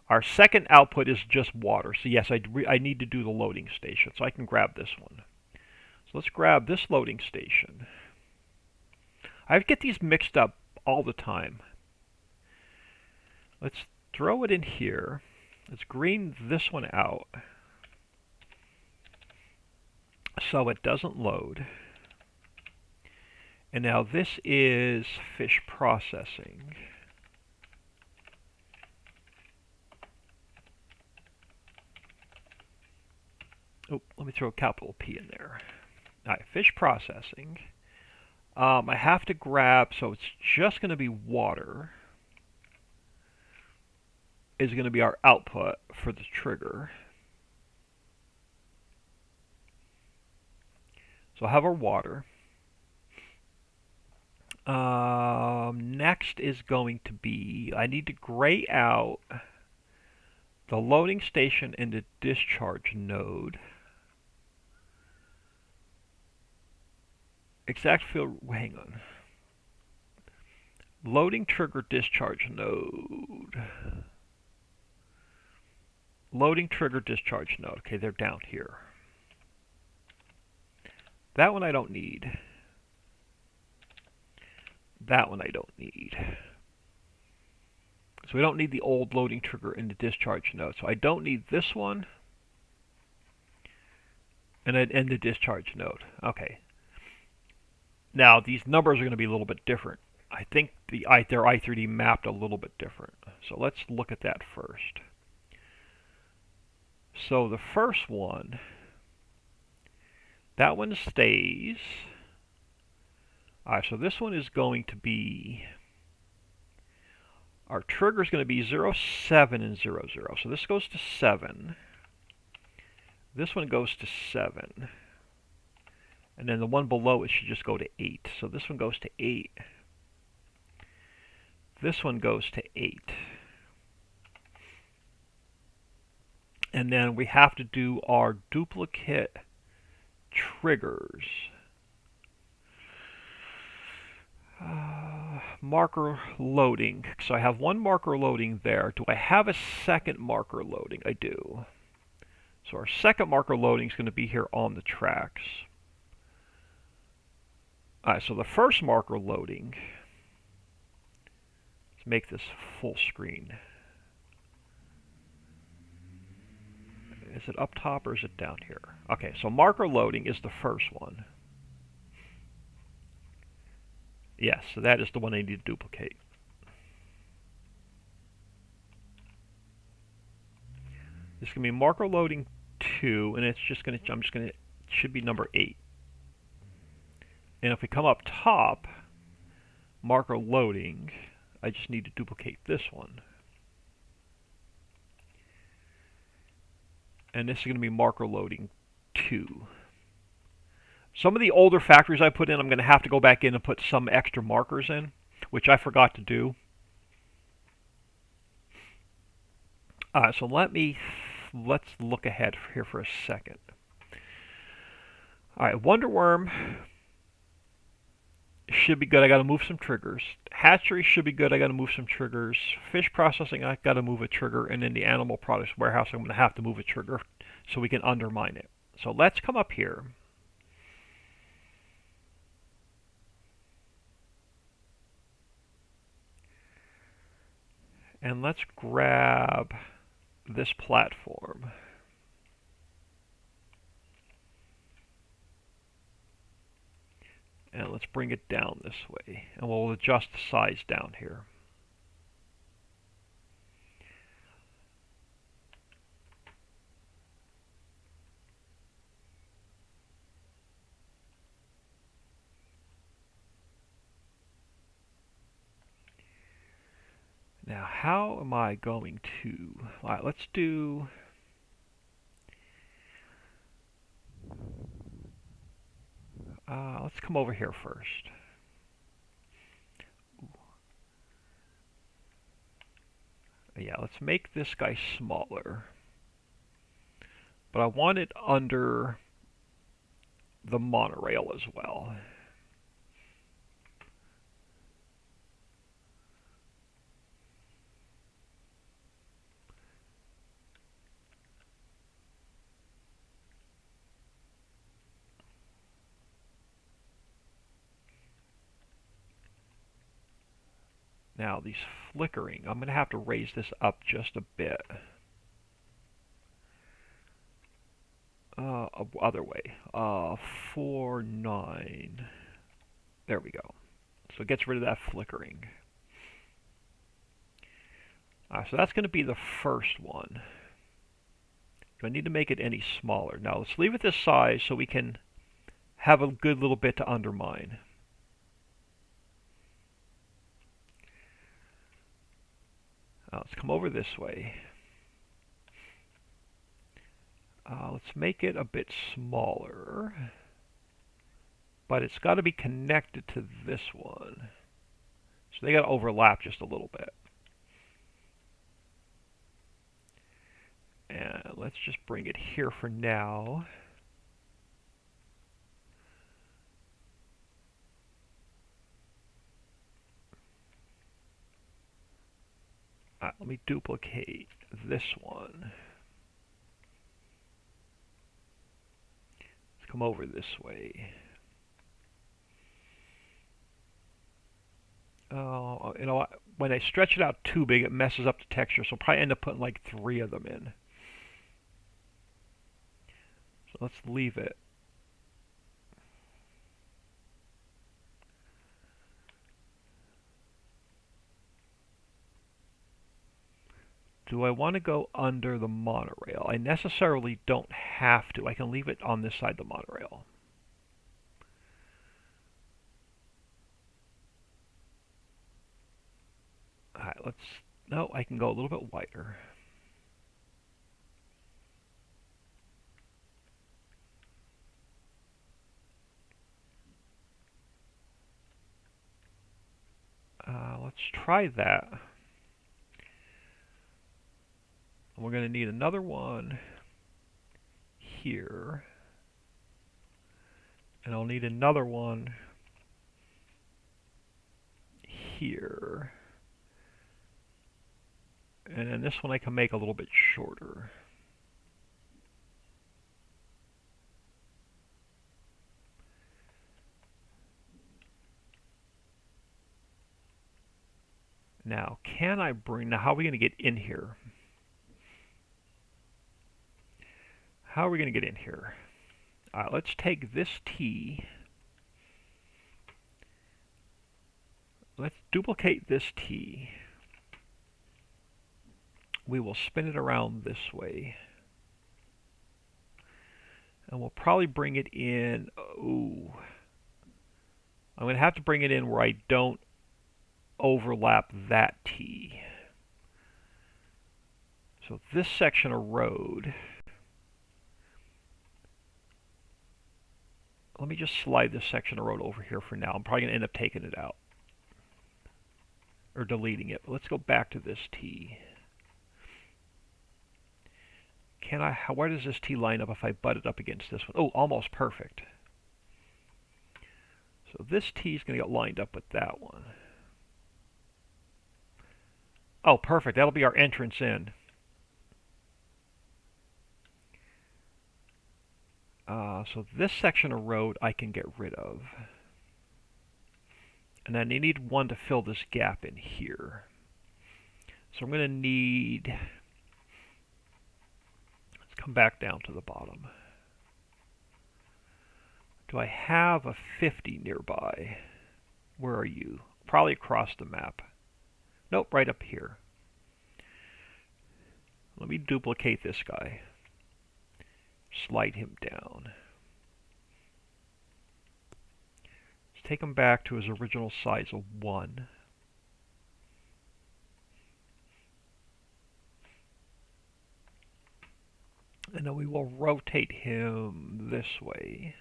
S1: Our second output is just water. So yes, I need to do the loading station. So I can grab this one. So let's grab this loading station. I get these mixed up all the time. Let's throw it in here. Let's green this one out so it doesn't load. And now this is fish processing. Oh, let me throw a capital P in there. All right, fish processing. I have to grab, so it's just going to be water is going to be our output for the trigger. So I'll have our water. Next is going to be, I need to gray out the loading station and the discharge node. Exact field, hang on. Loading trigger discharge node. Loading trigger discharge node. Okay, they're down here. That one I don't need. That one I don't need. So we don't need the old loading trigger in the discharge node. So I don't need this one and the discharge node. Okay. Now these numbers are going to be a little bit different. I think they're I3D mapped a little bit different. So let's look at that first. So the first one, that one stays. Alright, so this one is going to be, our trigger is going to be 0, 7, and 0, 0. So this goes to 7. This one goes to 7. And then the one below it should just go to 8. So this one goes to 8. This one goes to 8. And then we have to do our duplicate triggers. Marker loading. So I have one marker loading there. Do I have a second marker loading? I do. So our second marker loading is going to be here on the tracks. Alright, so the first marker loading, let's make this full screen. Is it up top or is it down here? Okay, so marker loading is the first one. Yes, so that is the one I need to duplicate. This is going to be marker loading 2, and it's just going to, it should be number 8. And if we come up top, marker loading, I just need to duplicate this one. And this is going to be marker loading 2. Some of the older factories I put in, I'm going to have to go back in and put some extra markers in, which I forgot to do. So let's look ahead here for a second. Alright, Wonderworm should be good. I got to move some triggers. Hatchery should be good. I got to move some triggers. Fish processing, I got to move a trigger. And then the animal products warehouse, I'm going to have to move a trigger so we can undermine it. So let's come up here. And let's grab this platform. And let's bring it down this way. And we'll adjust the size down here. Now, how am I going to... All right, let's do... let's come over here first. Yeah, let's make this guy smaller. But I want it under the monorail as well. Now, these flickering, I'm going to have to raise this up just a bit. Other way. 4, 9. There we go. So it gets rid of that flickering. So that's going to be the first one. Do I need to make it any smaller? Now, let's leave it this size so we can have a good little bit to undermine. Let's come over this way. Let's make it a bit smaller. But it's got to be connected to this one. So they got to overlap just a little bit. And let's just bring it here for now. Let me duplicate this one. Let's come over this way. You know, when I stretch it out too big, it messes up the texture, so I'll probably end up putting like 3 of them in. So let's leave it. Do I want to go under the monorail? I necessarily don't have to. I can leave it on this side of the monorail. Alright, no, I can go a little bit wider. Let's try that. And we're going to need another one here. And I'll need another one here. And then this one I can make a little bit shorter. Now, can I bring... Now, how are we going to get in here? How are we going to get in here? All right, let's take this T. Let's duplicate this T. We will spin it around this way. And we'll probably bring it in... Ooh. I'm going to have to bring it in where I don't overlap that T. So this section of road... Let me just slide this section of road over here for now. I'm probably going to end up taking it out. Or deleting it. But let's go back to this T. Where does this T line up if I butt it up against this one? Oh, almost perfect. So this T is going to get lined up with that one. Oh, perfect. That'll be our entrance in. So this section of road I can get rid of. And then you need one to fill this gap in here. So I'm going to need... Let's come back down to the bottom. Do I have a 50 nearby? Where are you? Probably across the map. Nope, right up here. Let me duplicate this guy. Slide him down. Let's take him back to his original size of 1. And then we will rotate him this way.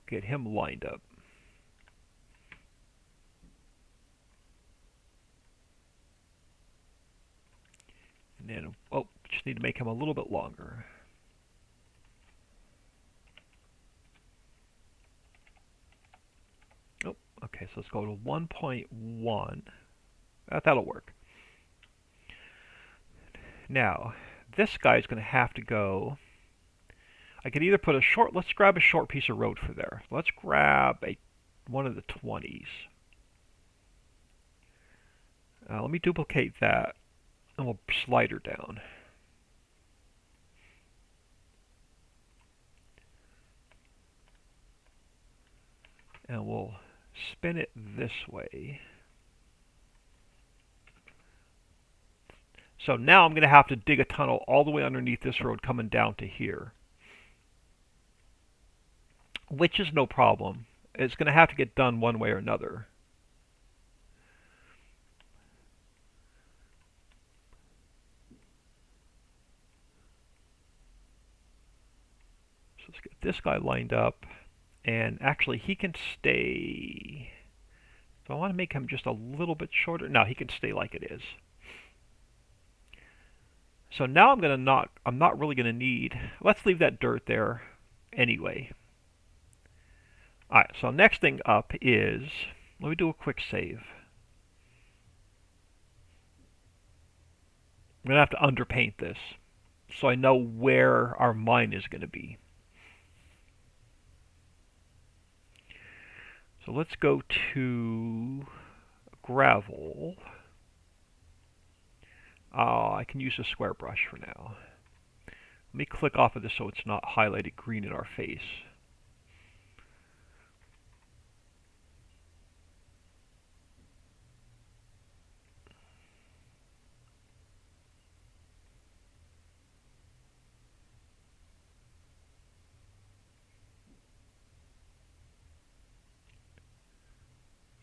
S1: Get him lined up. And then, oh, just need to make him a little bit longer. Oh, okay, so let's go to 1.1. That'll work. Now, this guy's going to have to go... I could either put a short... Let's grab a short piece of road for there. Let's grab one of the 20s. Let me duplicate that. And we'll slide her down. And we'll spin it this way. So now I'm going to have to dig a tunnel all the way underneath this road coming down to here. Which is no problem. It's going to have to get done one way or another. Let's get this guy lined up, and actually he can stay. Do I want to make him just a little bit shorter? No, he can stay like it is. So now I'm not really going to need, let's leave that dirt there anyway. Alright, so next thing up is, let me do a quick save. I'm going to have to underpaint this so I know where our mine is going to be. So let's go to gravel. I can use a square brush for now. Let me click off of this so it's not highlighted green in our face.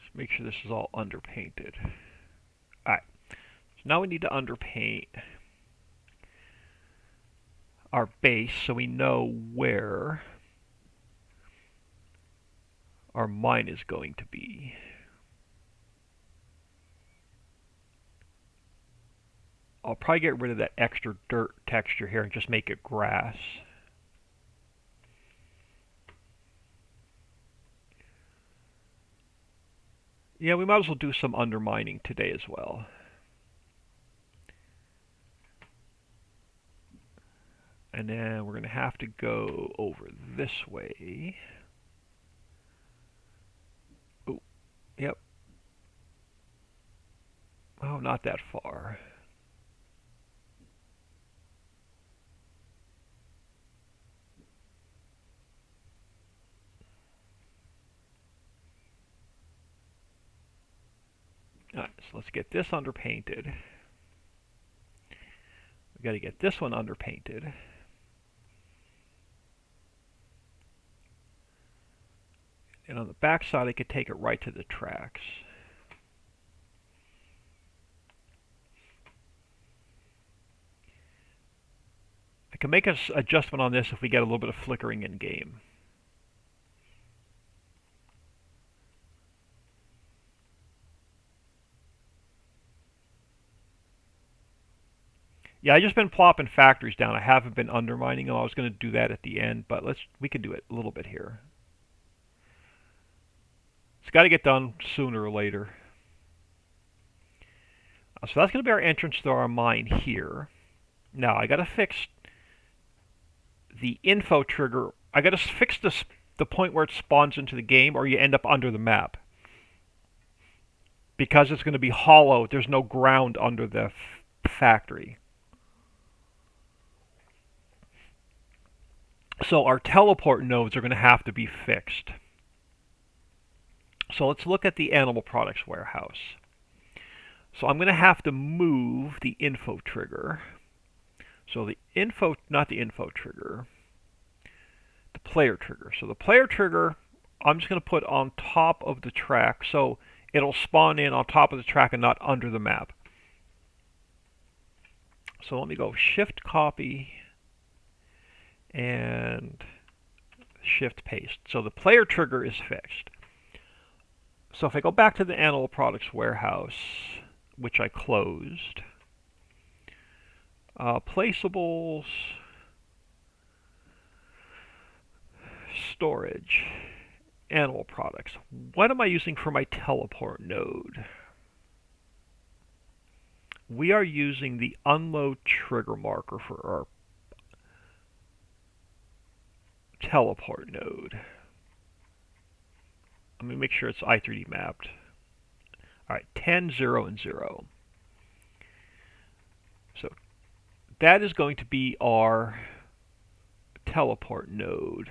S1: Just make sure this is all underpainted. Alright, so now we need to underpaint our base so we know where our mine is going to be. I'll probably get rid of that extra dirt texture here and just make it grass. Yeah, we might as well do some undermining today as well. And then we're going to have to go over this way. Oh, yep. Oh, not that far. Alright, so let's get this underpainted. We've got to get this one underpainted. And on the back side, I could take it right to the tracks. I can make an adjustment on this if we get a little bit of flickering in game. Yeah, I just been plopping factories down. I haven't been undermining them. I was going to do that at the end, but we can do it a little bit here. It's got to get done sooner or later. So that's going to be our entrance to our mine here. Now I got to fix the info trigger. I got to fix the point where it spawns into the game, or you end up under the map. Because it's going to be hollow, there's no ground under the factory. So our teleport nodes are going to have to be fixed. So let's look at the animal products warehouse. So I'm going to have to move the info trigger. So the info, not the info trigger, the player trigger. So the player trigger, I'm just going to put on top of the track, so it'll spawn in on top of the track and not under the map. So let me go Shift Copy and Shift Paste. So the player trigger is fixed. So if I go back to the Animal Products Warehouse, which I closed, placeables, storage, animal products. What am I using for my teleport node? We are using the unload trigger marker for our teleport node. Let me make sure it's i3D mapped. Alright, 10, 0, and 0. So that is going to be our teleport node.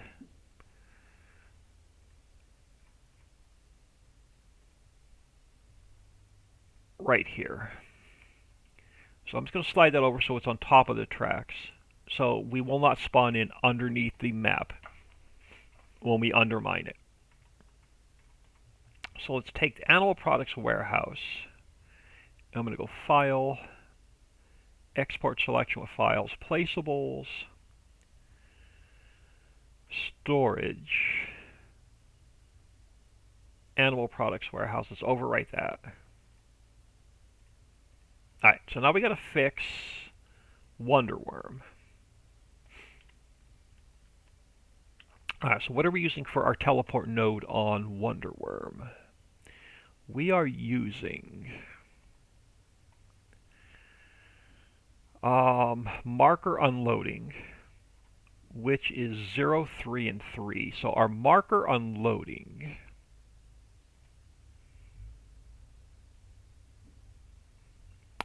S1: Right here. So I'm just going to slide that over so it's on top of the tracks. So we will not spawn in underneath the map when we undermine it. So let's take the Animal Products Warehouse. I'm going to go File, Export Selection with Files, Placeables, Storage, Animal Products Warehouse. Let's overwrite that. Alright, so now we got to fix Wonderworm. Alright, so what are we using for our teleport node on Wonderworm? We are using marker unloading, which is 0, 3, and 3. So our marker unloading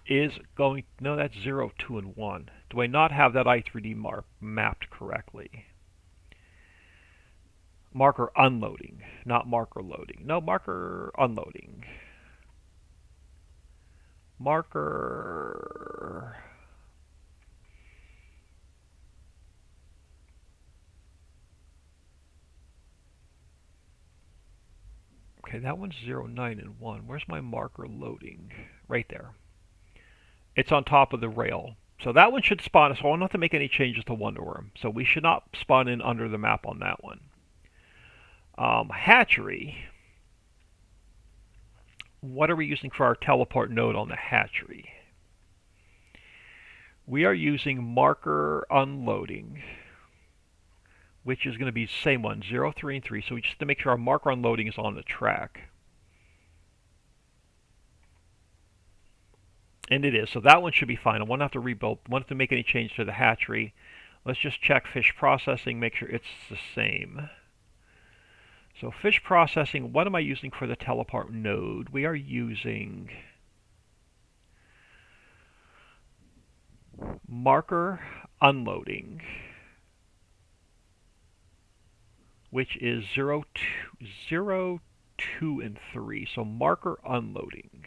S1: is going, no, that's 0, 2, and 1. Do I not have that i3D mapped correctly? Marker unloading, not marker loading. No, marker unloading. Marker... Okay, that one's 0, 9, and 1. Where's my marker loading? Right there. It's on top of the rail. So that one should spawn, so I don't have to make any changes to Wonderworm. So we should not spawn in under the map on that one. Hatchery. What are we using for our teleport node on the hatchery? We are using marker unloading, which is going to be the same one, 0, 3, and 3. So we just have to make sure our marker unloading is on the track. And it is. So that one should be fine. I won't have to rebuild, won't have to make any change to the hatchery. Let's just check fish processing, make sure it's the same. So fish processing, what am I using for the teleport node? We are using marker unloading, which is 0, 2, 0, 2, and 3. So marker unloading.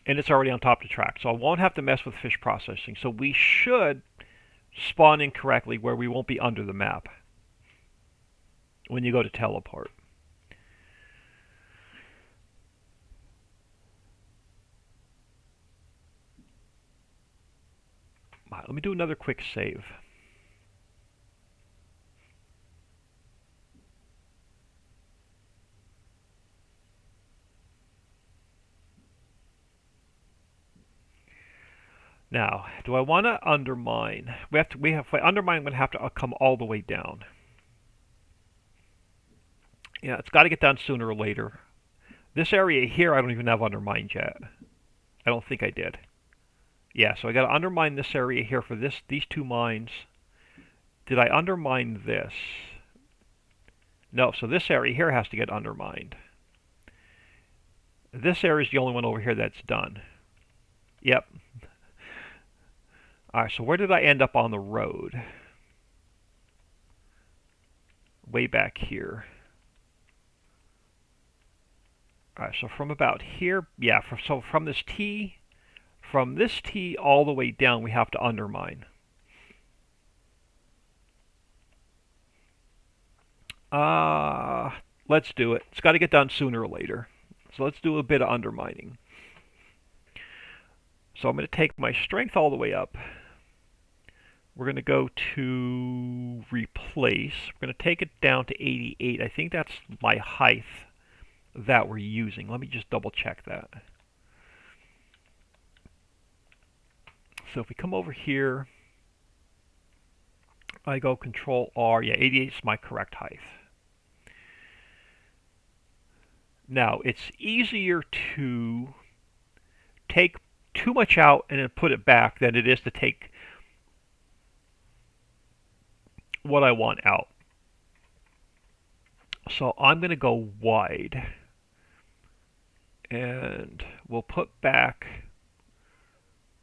S1: And it's already on top of the track, so I won't have to mess with fish processing. So we should spawn in correctly where we won't be under the map when you go to teleport. Let me do another quick save. Now, do I want to undermine? If I undermine, I'm going to have to come all the way down. Yeah, it's got to get done sooner or later. This area here, I don't even have undermined yet. I don't think I did. Yeah, so I got to undermine this area here for these two mines. Did I undermine this? No, so this area here has to get undermined. This area is the only one over here that's done. Yep. Alright, so where did I end up on the road? Way back here. Alright, so from about here, yeah, so from this T all the way down, we have to undermine. Let's do it. It's got to get done sooner or later. So let's do a bit of undermining. So I'm going to take my strength all the way up. We're going to go to replace. We're going to take it down to 88. I think that's my height that we're using. Let me just double check that. So if we come over here, I go Control R. Yeah, 88 is my correct height. Now, it's easier to take too much out and then put it back than it is to take what I want out. So I'm going to go wide. And we'll put back.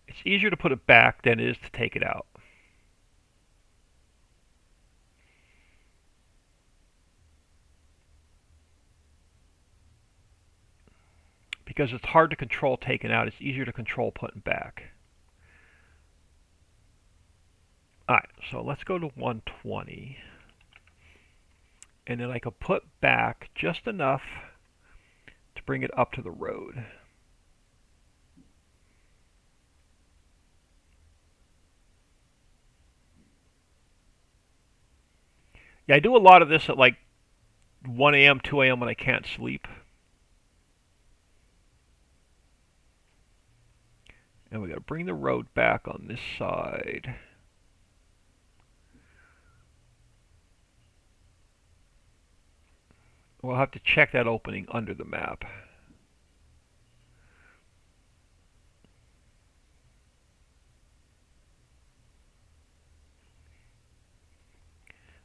S1: It's easier to put it back than it is to take it out. Because it's hard to control taking out, it's easier to control putting back. Alright, so let's go to 120. And then I can put back just enough to bring it up to the road. Yeah, I do a lot of this at like 1 a.m., 2 a.m. when I can't sleep. And we got to bring the road back on this side. We'll have to check that opening under the map.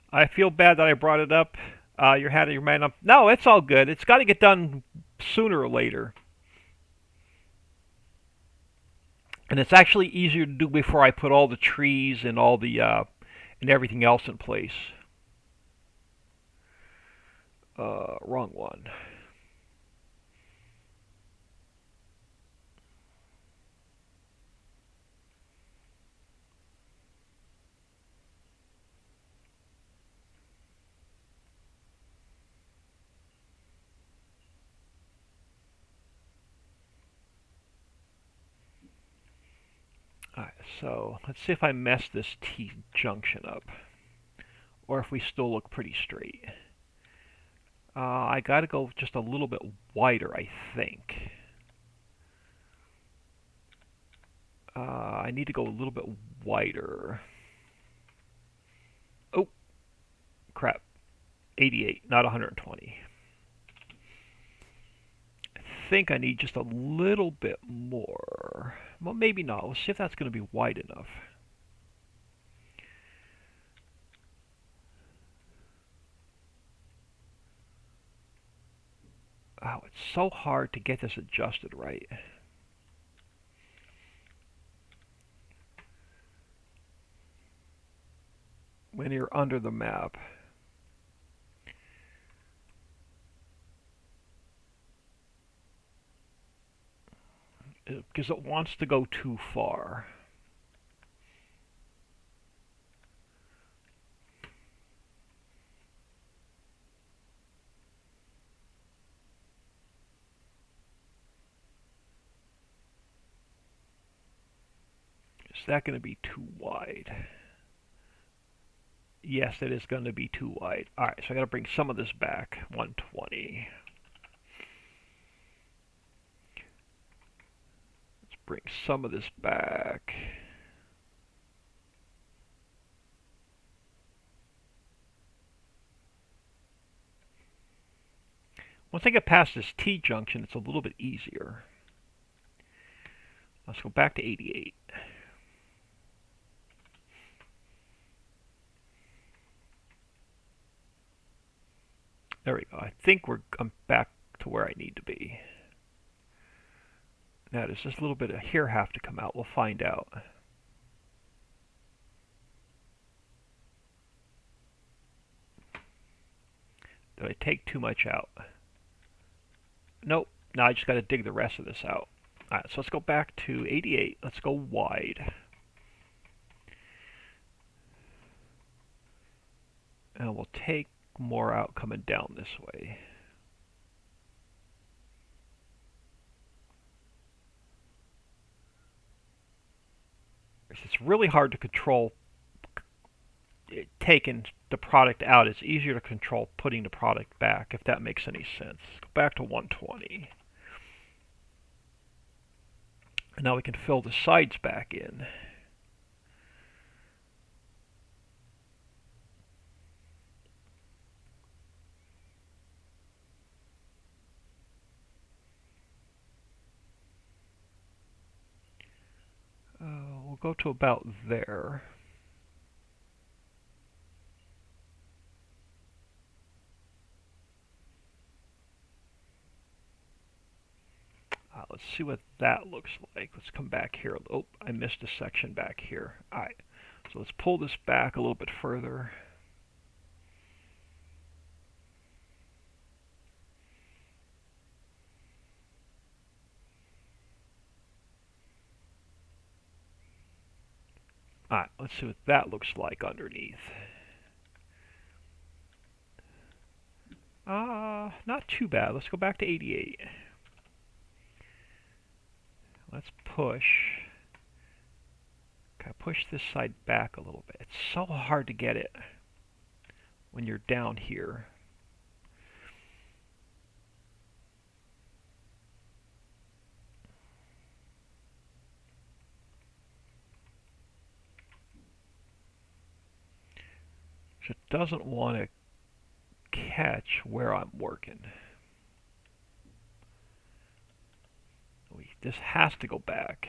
S1: I feel bad that I brought it up. Your man up. No, it's all good. It's got to get done sooner or later. And it's actually easier to do before I put all the trees and all the and everything else in place. Wrong one. Alright, so let's see if I mess this T junction up, or if we still look pretty straight. I gotta go just a little bit wider, I think. I need to go a little bit wider. Oh, crap. 88, not 120. I think I need just a little bit more. Well, maybe not. Let's see if that's going to be wide enough. Oh, it's so hard to get this adjusted right. When you're under the map. Because it wants to go too far. Is that going to be too wide? Yes, it is going to be too wide. Alright, so I got to bring some of this back. 120. Let's bring some of this back. Once I get past this T junction, it's a little bit easier. Let's go back to 88. There we go. I think I'm back to where I need to be. Now, does this little bit of here have to come out? We'll find out. Did I take too much out? Nope. Now I just got to dig the rest of this out. Alright, so let's go back to 88. Let's go wide. And we'll take more out coming down this way. It's really hard to control taking the product out. It's easier to control putting the product back, if that makes any sense. Go back to 120. And now we can fill the sides back in. We'll go to about there. Let's see what that looks like. Let's come back here. Oh, I missed a section back here. Alright, so let's pull this back a little bit further. Alright, let's see what that looks like underneath. Not too bad. Let's go back to 88. Let's push. Okay, push this side back a little bit. It's so hard to get it when you're down here. So it doesn't want to catch where I'm working. This has to go back.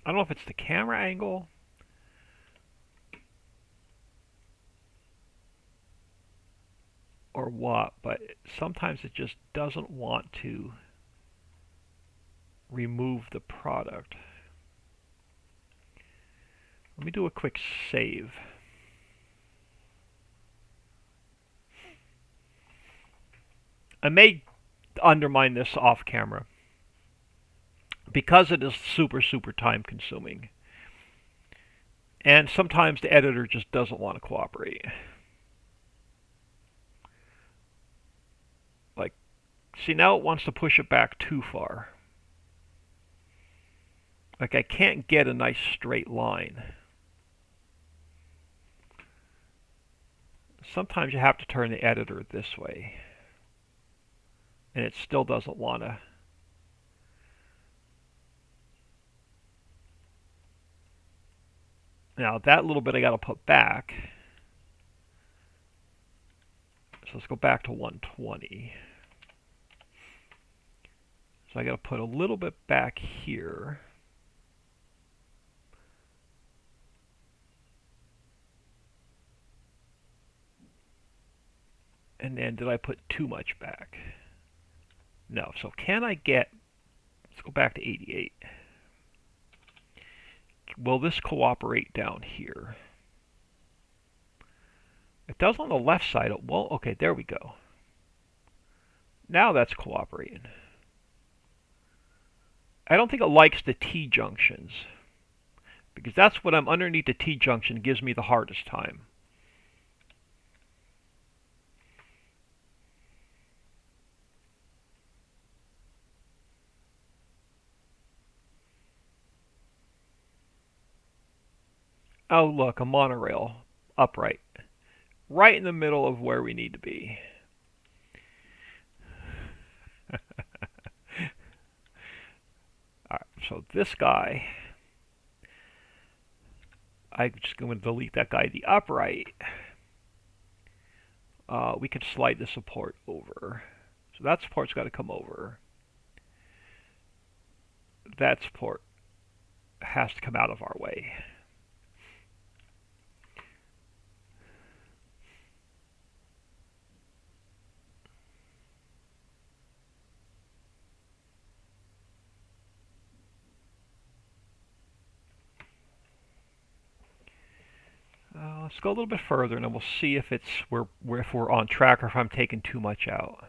S1: I don't know if it's the camera angle or what, but sometimes it just doesn't want to remove the product. Let me do a quick save. I may undermine this off camera because it is super time consuming, and sometimes the editor just doesn't want to cooperate. Like, see, now it wants to push it back too far. Like I can't get a nice straight line. Sometimes you have to turn the editor this way, and it still doesn't want to. Now that little bit I got to put back. So let's go back to 120. So I got to put a little bit back here. And then did I put too much back? No. So can I get, let's go back to 88. Will this cooperate down here? It does on the left side. It won't. Okay, there we go. Now that's cooperating. I don't think it likes the T-junctions, because that's what I'm underneath the T-junction gives me the hardest time. Oh, look, a monorail, upright. Right in the middle of where we need to be. Alright, so this guy, I'm just going to delete that guy, the upright. We can slide the support over. So that support's got to come over. That support has to come out of our way. Let's go a little bit further, and then we'll see if it's if we're on track or if I'm taking too much out.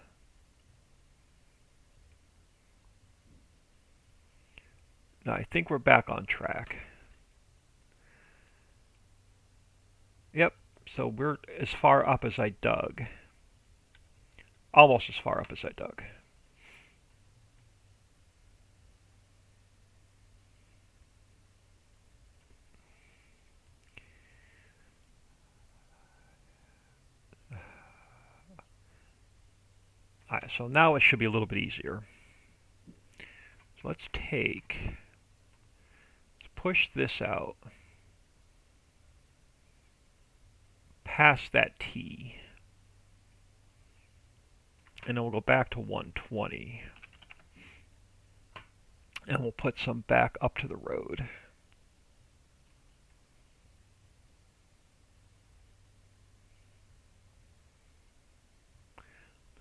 S1: No, I think we're back on track. Yep. So we're as far up as I dug. Almost as far up as I dug. Alright, so now it should be a little bit easier. So let's push this out past that T, and then we'll go back to 120, and we'll put some back up to the road.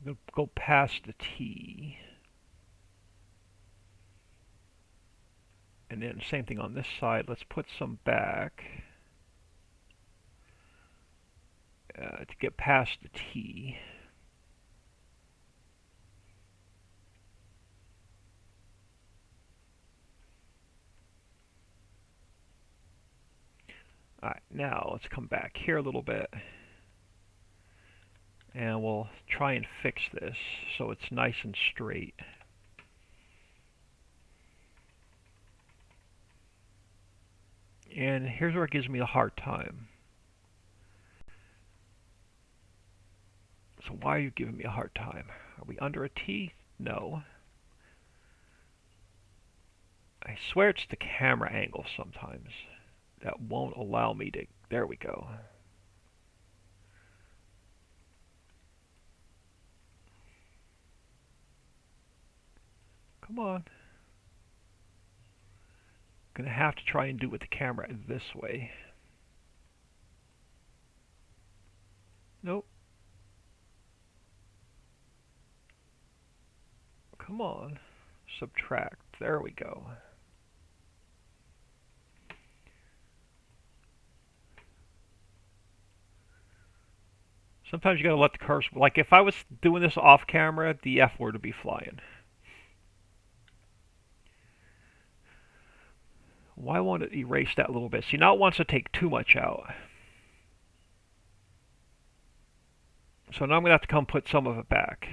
S1: We'll go past the T, and then same thing on this side. Let's put some back to get past the T. Alright, now let's come back here a little bit, and we'll try and fix this so it's nice and straight. And here's where it gives me a hard time. So why are you giving me a hard time? Are we under a T? No. I swear it's the camera angle sometimes that won't allow me to... There we go. Come on. Gonna have to try and do with the camera this way. Nope. Come on. Subtract. There we go. Sometimes you gotta let the cursor... Like if I was doing this off camera, the F word would be flying. Why won't it erase that little bit? See, now it wants to take too much out. So now I'm going to have to come put some of it back.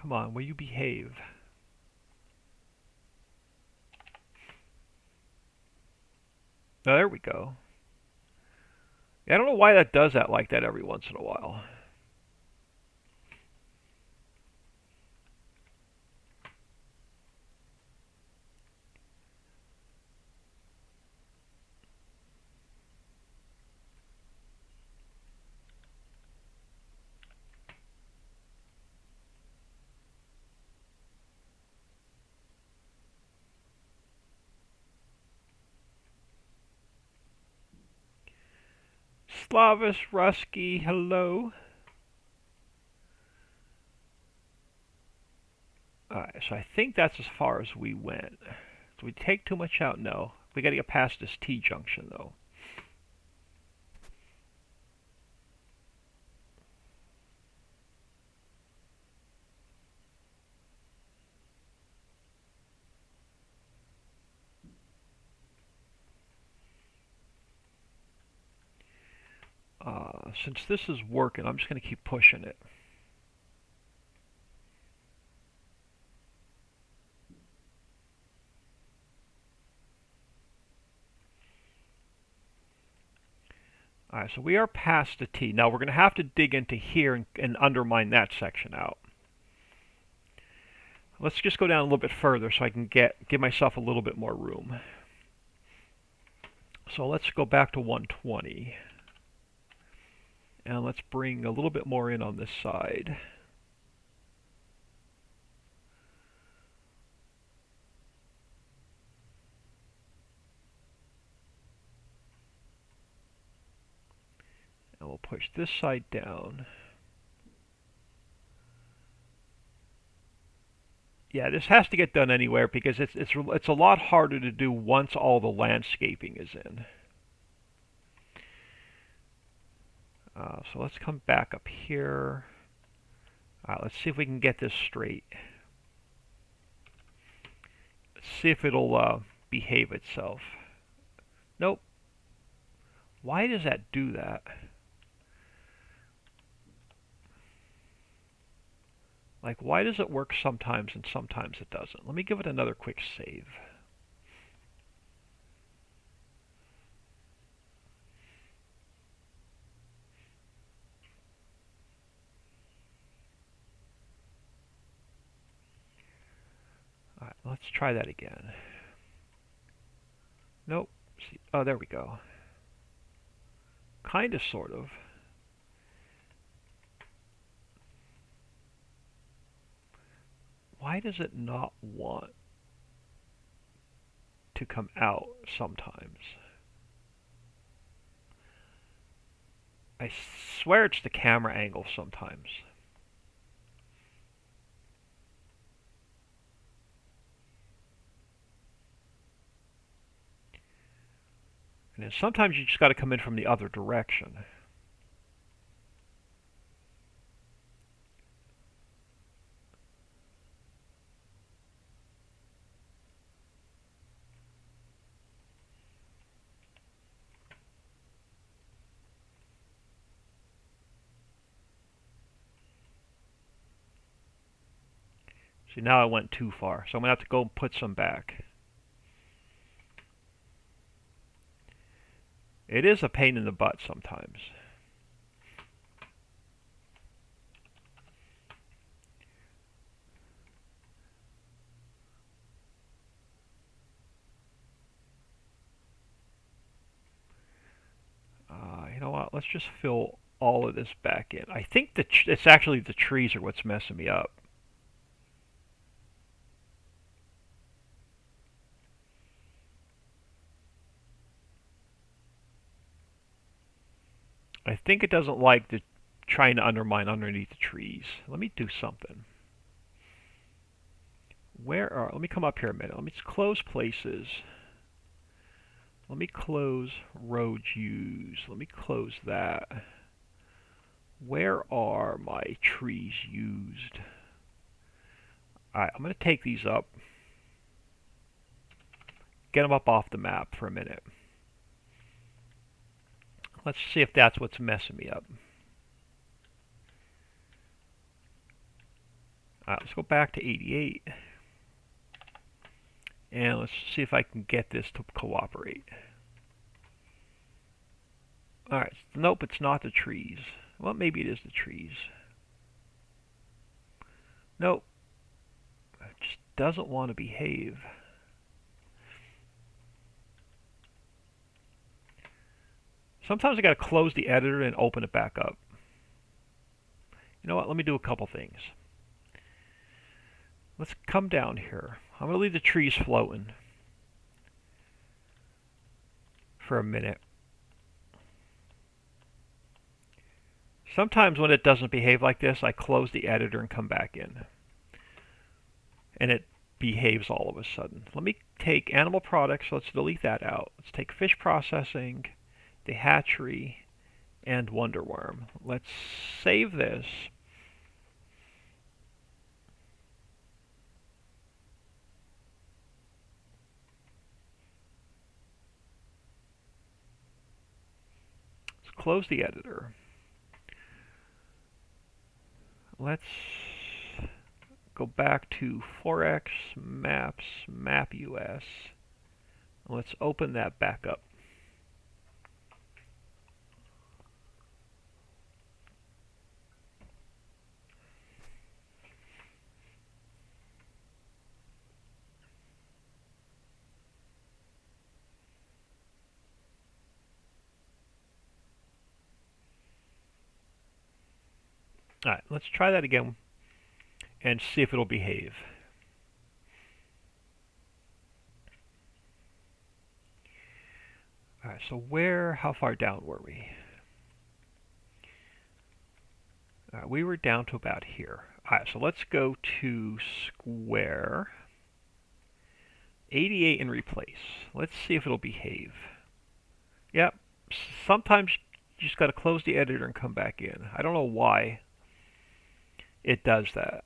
S1: Come on, will you behave? Oh, there we go. Yeah, I don't know why that does that like that every once in a while. Slavis Rusky, hello. Alright, so I think that's as far as we went. Did we take too much out? No. We gotta get past this T-junction, though. Since this is working, I'm just gonna keep pushing it. Alright, so we are past the T. Now we're going to have to dig into here and undermine that section out. Let's just go down a little bit further so I can give myself a little bit more room. So let's go back to 120. And let's bring a little bit more in on this side. And we'll push this side down. Yeah, this has to get done anywhere because it's a lot harder to do once all the landscaping is in. So let's come back up here. Let's see if we can get this straight. Let's see if it'll behave itself. Nope. Why does that do that? Like, why does it work sometimes and sometimes it doesn't? Let me give it another quick save. Alright, let's try that again. Nope. See, oh, there we go. Kind of, sort of. Why does it not want to come out sometimes? I swear it's the camera angle sometimes. And then sometimes you just got to come in from the other direction. See, now I went too far, so I'm going to have to go and put some back. It is a pain in the butt sometimes. You know what? Let's just fill all of this back in. I think it's actually the trees are what's messing me up. I think it doesn't like trying to undermine underneath the trees. Let me do something. Let me come up here a minute. Let me just close places. Let me close roads used. Let me close that. Where are my trees used? Alright, I'm going to take these up. Get them up off the map for a minute. Let's see if that's what's messing me up. Alright, let's go back to 88. And let's see if I can get this to cooperate. Alright, nope, it's not the trees. Well, maybe it is the trees. Nope. It just doesn't want to behave. Sometimes I gotta close the editor and open it back up. You know what, let me do a couple things. Let's come down here. I'm gonna leave the trees floating for a minute. Sometimes when it doesn't behave like this, I close the editor and come back in. And it behaves all of a sudden. Let me take animal products, so let's delete that out. Let's take fish processing, the hatchery, and Wonderworm. Let's save this. Let's close the editor. Let's go back to Forex, Maps, Map US. Let's open that back up. Alright, let's try that again and see if it'll behave. Alright, so how far down were we? We were down to about here. Alright, so let's go to square, 88 and replace. Let's see if it'll behave. Yep, sometimes you just got to close the editor and come back in. I don't know why it does that.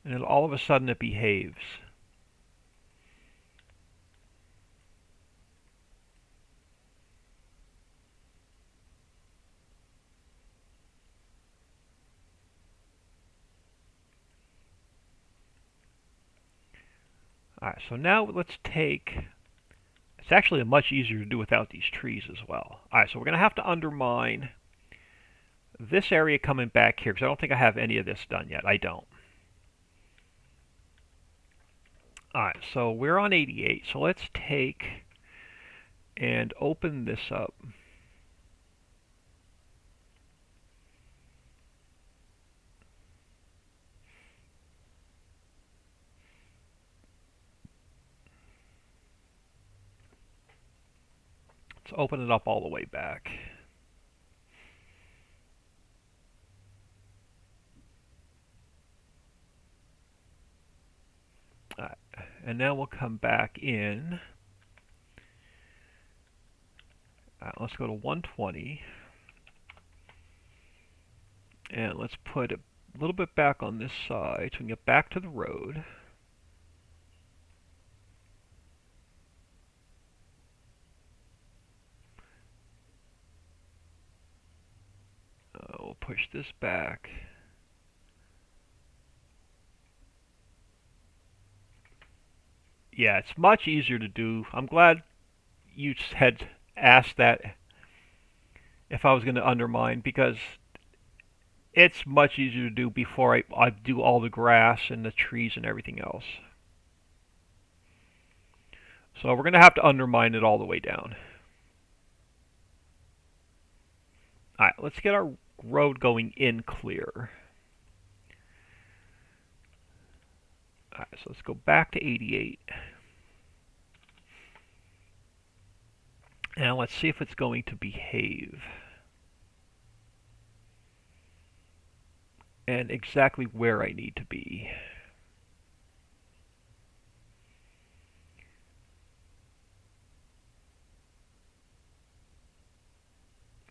S1: And then all of a sudden it behaves. Alright, so now let's take... It's actually much easier to do without these trees as well. Alright, so we're going to have to undermine this area coming back here, because I don't think I have any of this done yet. I don't. Alright, so we're on 88, so let's take and open this up. Let's open it up all the way back. Alright, and now we'll come back in. Let's go to 120. And let's put a little bit back on this side so we can get back to the road. We'll push this back. Yeah, it's much easier to do. I'm glad you had asked that if I was going to undermine, because it's much easier to do before I do all the grass and the trees and everything else. So we're going to have to undermine it all the way down. Alright, let's get our road going in clear. Alright, so let's go back to 88. And let's see if it's going to behave. And exactly where I need to be.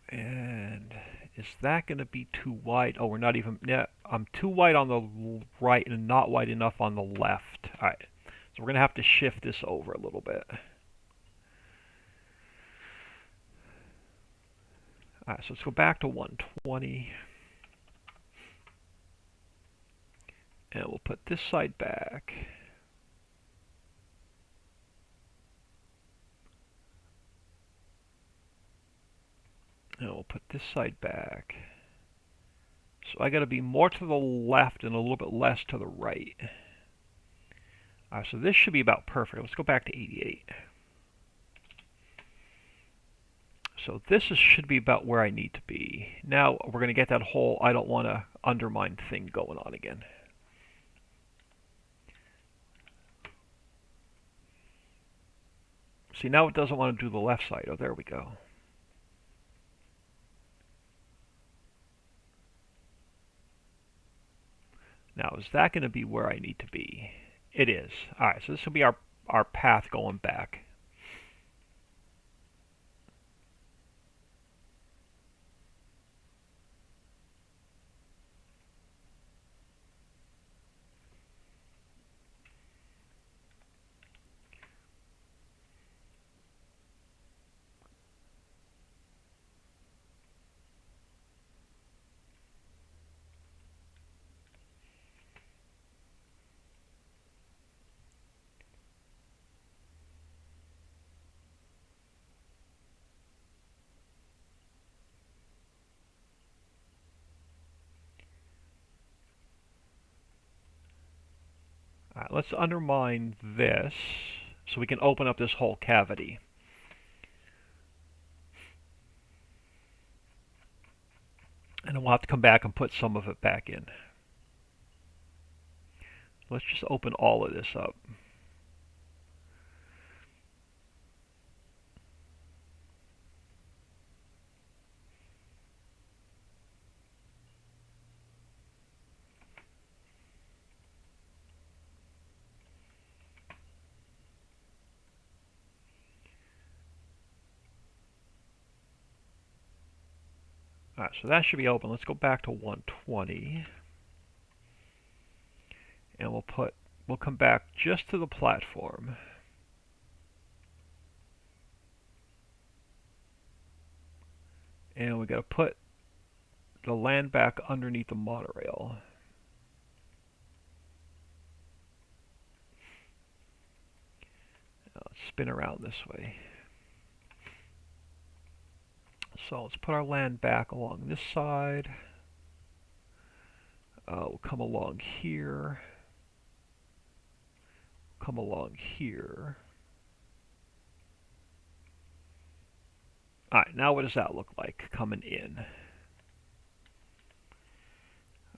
S1: And is that going to be too wide? Oh, we're not even... Yeah, I'm too wide on the right and not wide enough on the left. Alright, so we're going to have to shift this over a little bit. Alright, so let's go back to 120. And we'll put this side back. And we'll put this side back. So I got to be more to the left and a little bit less to the right. Alright, so this should be about perfect. Let's go back to 88. So should be about where I need to be. Now we're going to get that whole I don't want to undermine thing going on again. See, now it doesn't want to do the left side. Oh, there we go. Now, is that going to be where I need to be? It is. Alright, so this will be our path going back. Alright, let's undermine this so we can open up this whole cavity. And then we'll have to come back and put some of it back in. Let's just open all of this up. Alright, so that should be open. Let's go back to 120. And we'll come back just to the platform. And we got to put the land back underneath the monorail. Now let's spin around this way. So let's put our land back along this side. We'll come along here. Come along here. Alright, now what does that look like coming in?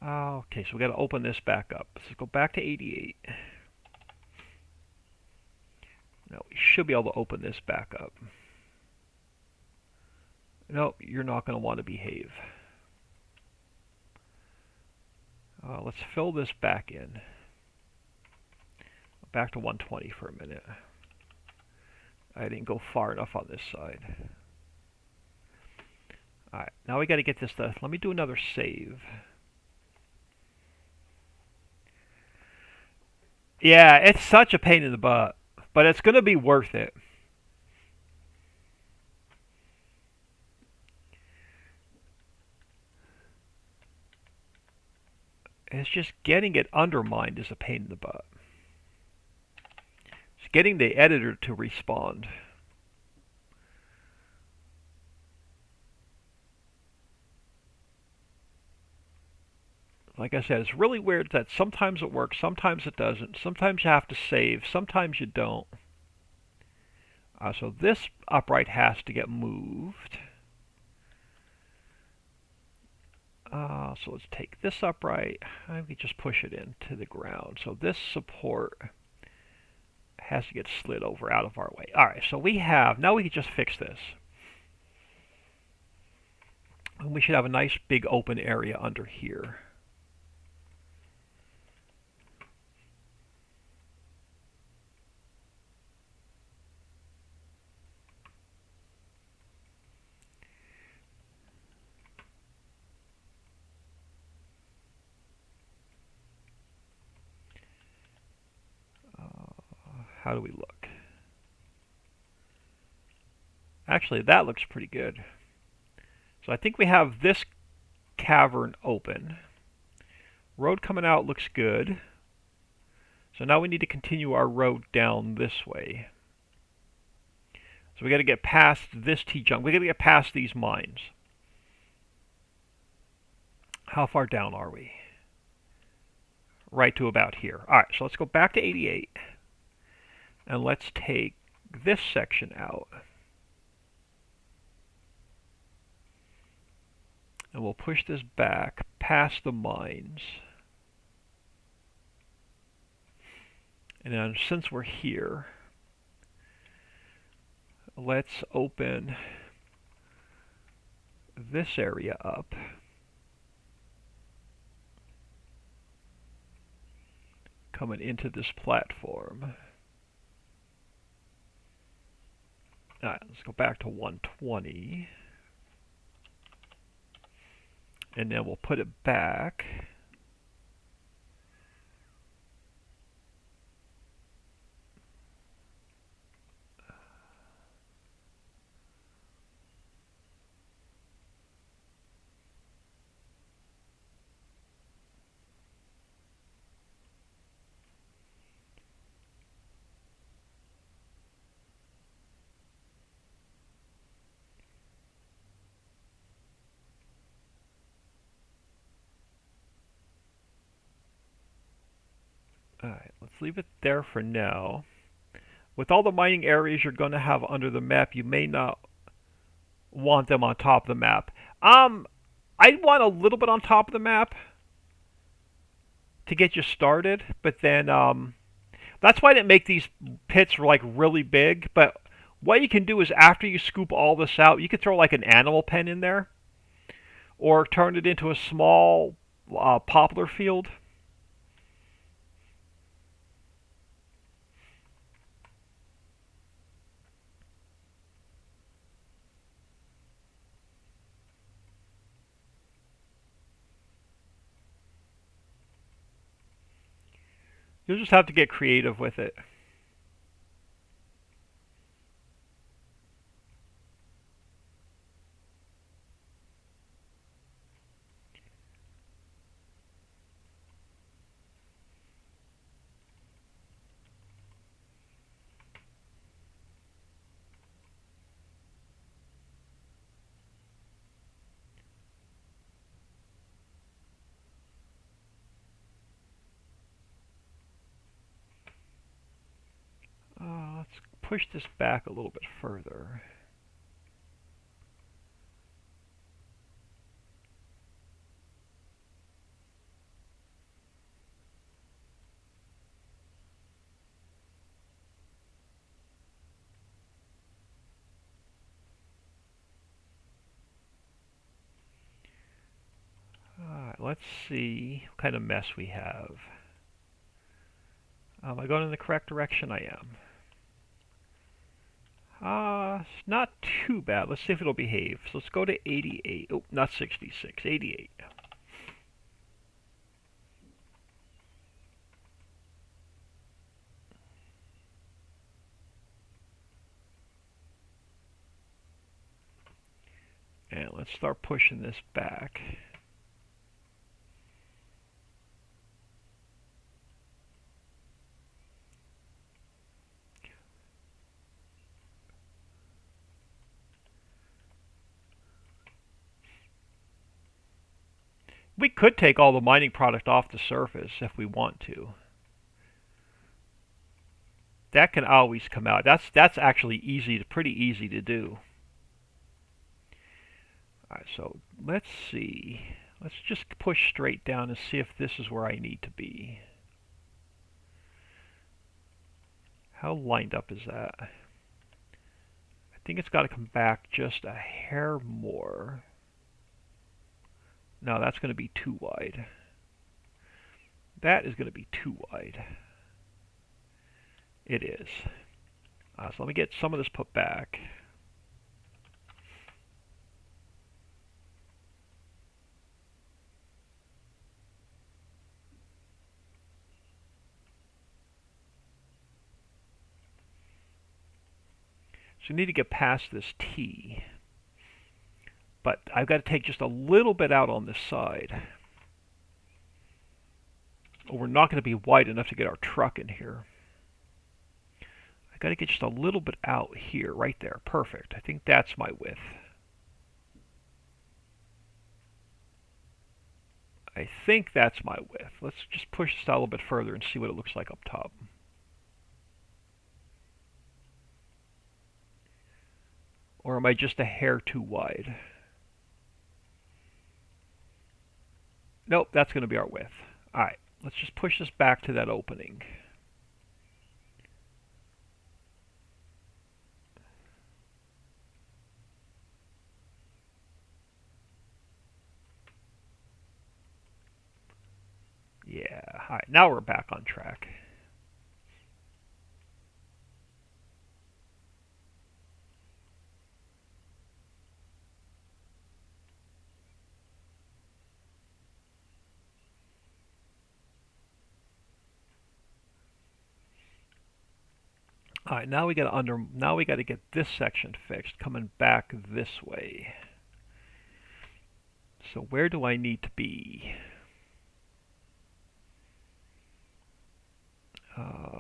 S1: Okay, so we got to open this back up. So go back to 88. Now we should be able to open this back up. Nope, you're not going to want to behave. Let's fill this back in. Back to 120 for a minute. I didn't go far enough on this side. Alright, now we got to get this done. Let me do another save. Yeah, it's such a pain in the butt, but it's going to be worth it. It's just getting it undermined is a pain in the butt. It's getting the editor to respond. Like I said, it's really weird that sometimes it works, sometimes it doesn't. Sometimes you have to save, sometimes you don't. So this upright has to get moved. So let's take this upright. We just push it into the ground. So this support has to get slid over out of our way. Alright, so now we can just fix this. And we should have a nice big open area under here. How do we look? Actually, that looks pretty good. So I think we have this cavern open. Road coming out looks good. So now we need to continue our road down this way. So we got to get past this T-jump. We got to get past these mines. How far down are we? Right to about here. All right, so let's go back to 88. And let's take this section out. And we'll push this back past the mines. And then since we're here, let's open this area up. Coming into this platform. Alright, let's go back to 120. And then we'll put it back. Alright, let's leave it there for now. With all the mining areas you're going to have under the map, you may not want them on top of the map. I want a little bit on top of the map to get you started, but then that's why I didn't make these pits like really big. But what you can do is after you scoop all this out, you could throw like an animal pen in there, or turn it into a small poplar field. You'll just have to get creative with it. Let's push this back a little bit further. Alright, let's see what kind of mess we have. Am I going in the correct direction? I am. It's not too bad. Let's see if it'll behave. So let's go to 88. Oh, not 66. 88. And let's start pushing this back. We could take all the mining product off the surface if we want to. That can always come out. That's actually pretty easy to do. Alright, so let's see. Let's just push straight down and see if this is where I need to be. How lined up is that? I think it's got to come back just a hair more. No, that's going to be too wide. That is going to be too wide. It is. So let me get some of this put back. So you need to get past this T. But I've got to take just a little bit out on this side. Or we're not going to be wide enough to get our truck in here. I've got to get just a little bit out here, right there. Perfect. I think that's my width. I think that's my width. Let's just push this out a little bit further and see what it looks like up top. Or am I just a hair too wide? Nope, that's going to be our width. Alright, let's just push this back to that opening. Yeah, alright, now we're back on track. All right, now we got to get this section fixed, coming back this way. So where do I need to be?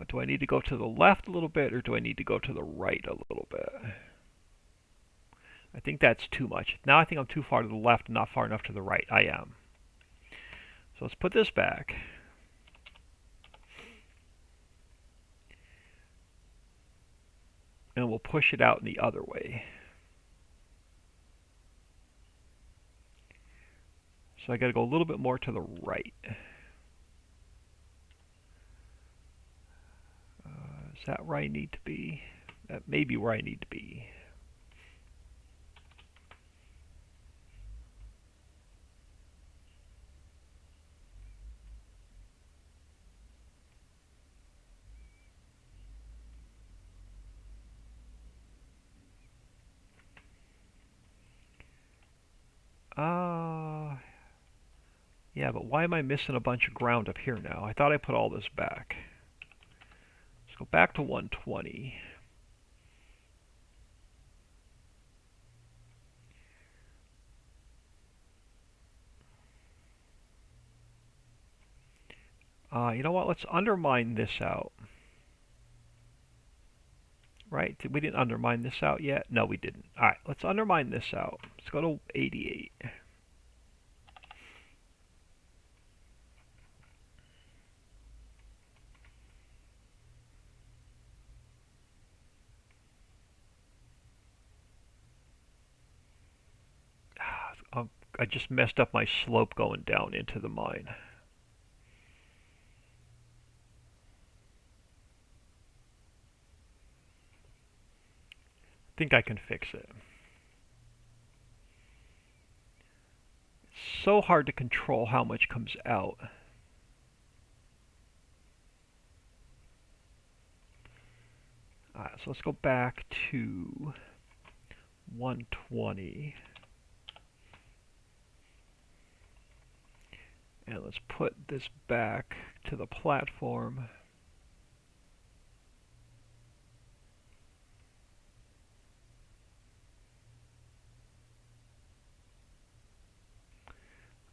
S1: Do I need to go to the left a little bit, or do I need to go to the right a little bit? I think that's too much. Now I think I'm too far to the left and not far enough to the right. I am. So let's put this back. And we'll push it out in the other way. So I got to go a little bit more to the right. Is that where I need to be? That may be where I need to be. Yeah, but why am I missing a bunch of ground up here now? I thought I put all this back. Let's go back to 120. You know what? Let's undermine this out. Right? We didn't undermine this out yet? No, we didn't. Alright, let's undermine this out. Let's go to 88. I just messed up my slope going down into the mine. I think I can fix it. It's so hard to control how much comes out. Alright, so let's go back to 120. And let's put this back to the platform.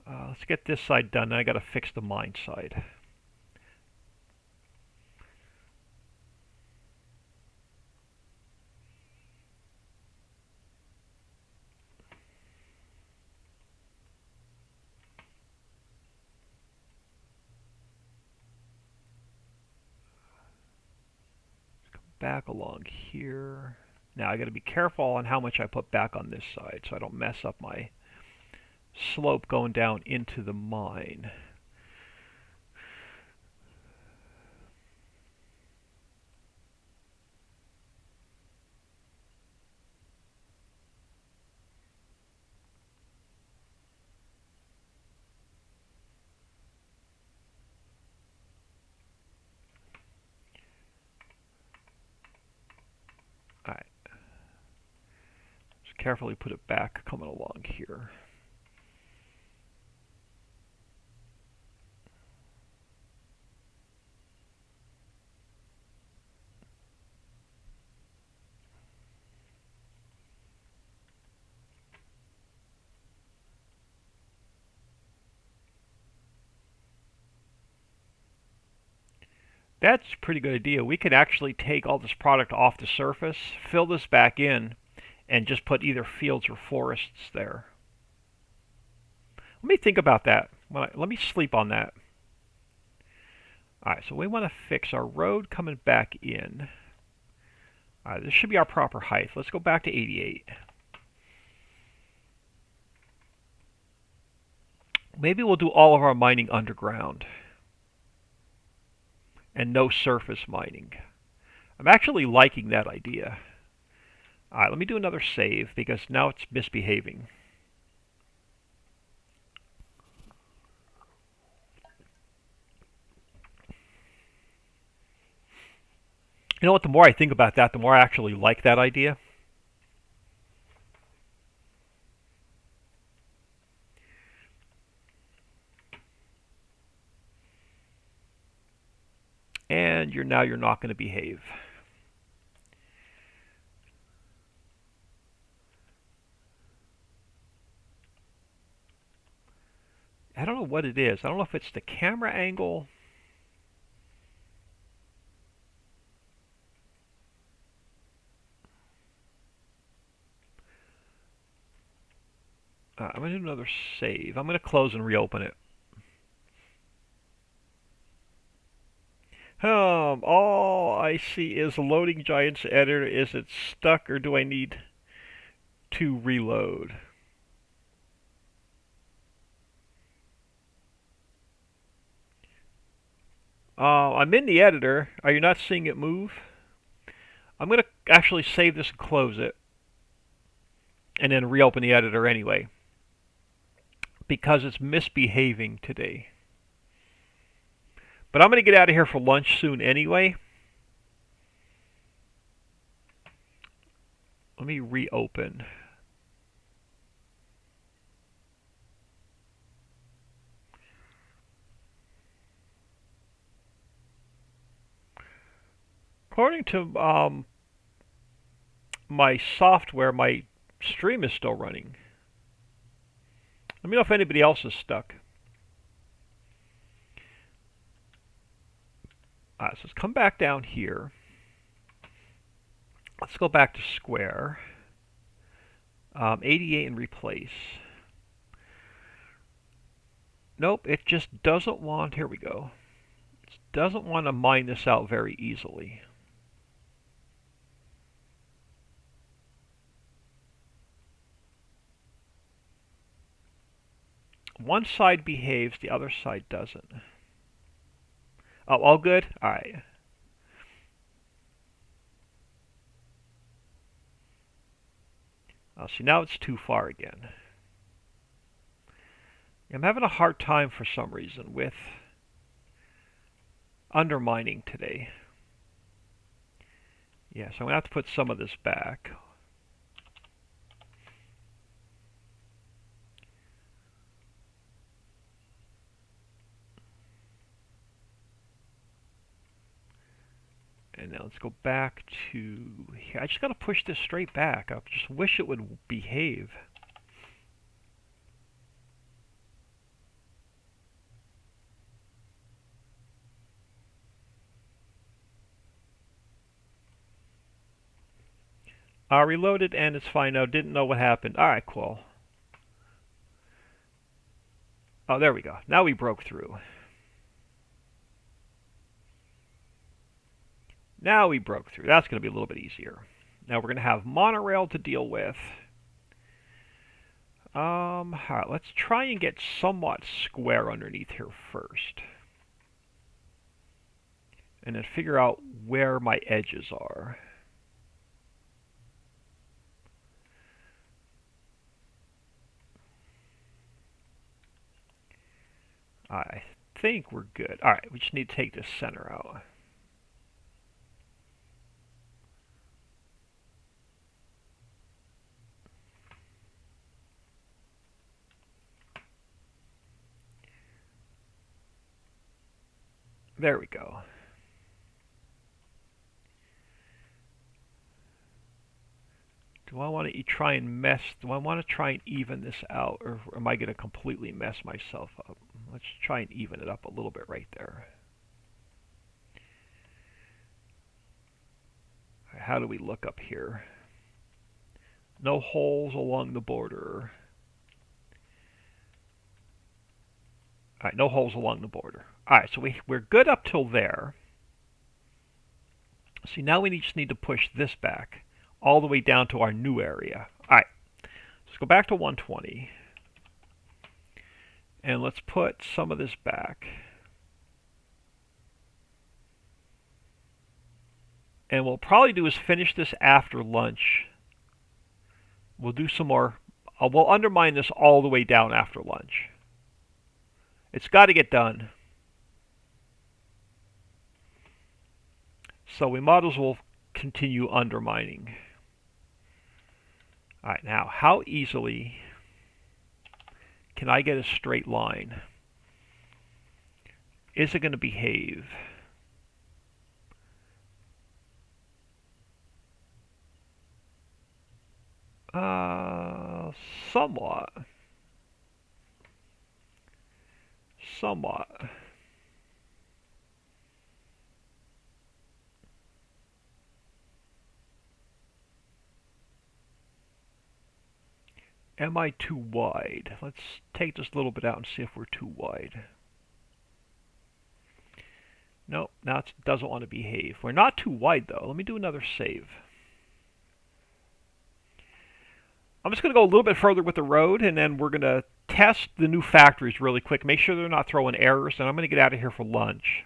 S1: Let's get this side done. I got to fix the mine side. Back along here. Now I got to be careful on how much I put back on this side so I don't mess up my slope going down into the mine. Alright. Just carefully put it back coming along here. That's a pretty good idea. We could actually take all this product off the surface, fill this back in, and just put either fields or forests there. Let me think about that. Let me sleep on that. Alright, so we want to fix our road coming back in. Alright, this should be our proper height. Let's go back to 88. Maybe we'll do all of our mining underground and no surface mining. I'm actually liking that idea. Alright, let me do another save because now it's misbehaving. You know what, the more I think about that, the more I actually like that idea. And you're not going to behave. I don't know what it is. I don't know if it's the camera angle. I'm going to do another save. I'm going to close and reopen it. All I see is loading Giants editor. Is it stuck or do I need to reload? I'm in the editor. Are you not seeing it move? I'm going to actually save this and close it. And then reopen the editor anyway. Because it's misbehaving today. But I'm going to get out of here for lunch soon anyway. Let me reopen. According to my software, my stream is still running. Let me know if anybody else is stuck. So let's come back down here. Let's go back to square. 88 and replace. Nope, it just doesn't want, here we go. It doesn't want to mine this out very easily. One side behaves, the other side doesn't. Oh, all good? Alright. See, now it's too far again. I'm having a hard time for some reason with undermining today. Yeah, so I'm going to have to put some of this back. And now let's go back to here. I just got to push this straight back. I just wish it would behave. Reloaded and it's fine now. Didn't know what happened. Alright, cool. Oh, there we go. Now we broke through. Now we broke through. That's going to be a little bit easier. Now we're going to have monorail to deal with. Alright, let's try and get somewhat square underneath here first. And then figure out where my edges are. I think we're good. Alright, we just need to take this center out. There we go. Do I want to try and even this out, or am I going to completely mess myself up? Let's try and even it up a little bit right there. How do we look up here? No holes along the border. Alright, no holes along the border. Alright, so we're good up till there. See, now we just need to push this back all the way down to our new area. Alright, let's go back to 120. And let's put some of this back. And what we'll probably do is finish this after lunch. We'll do some more. We'll undermine this all the way down after lunch. It's got to get done. So we might as well continue undermining. Alright, now how easily can I get a straight line? Is it going to behave? Somewhat. Somewhat. Am I too wide? Let's take this a little bit out and see if we're too wide. Nope, now it doesn't want to behave. We're not too wide though. Let me do another save. I'm just going to go a little bit further with the road, and then we're going to test the new factories really quick. Make sure they're not throwing errors, and I'm going to get out of here for lunch.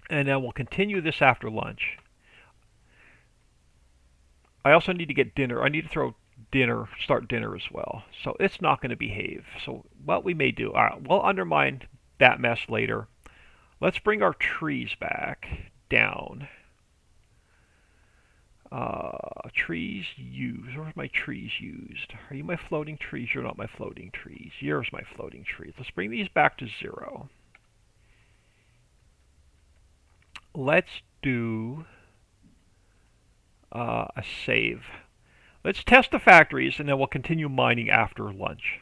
S1: And then we'll continue this after lunch. I also need to get dinner. I need to throw dinner, start dinner as well. So it's not going to behave. So what we may do, all right, we'll undermine that mess later. Let's bring our trees back down. Trees used. Where's my trees used? Are you my floating trees? You're not my floating trees. Here's my floating trees. Let's bring these back to 0. Let's do a save. Let's test the factories, and then we'll continue mining after lunch.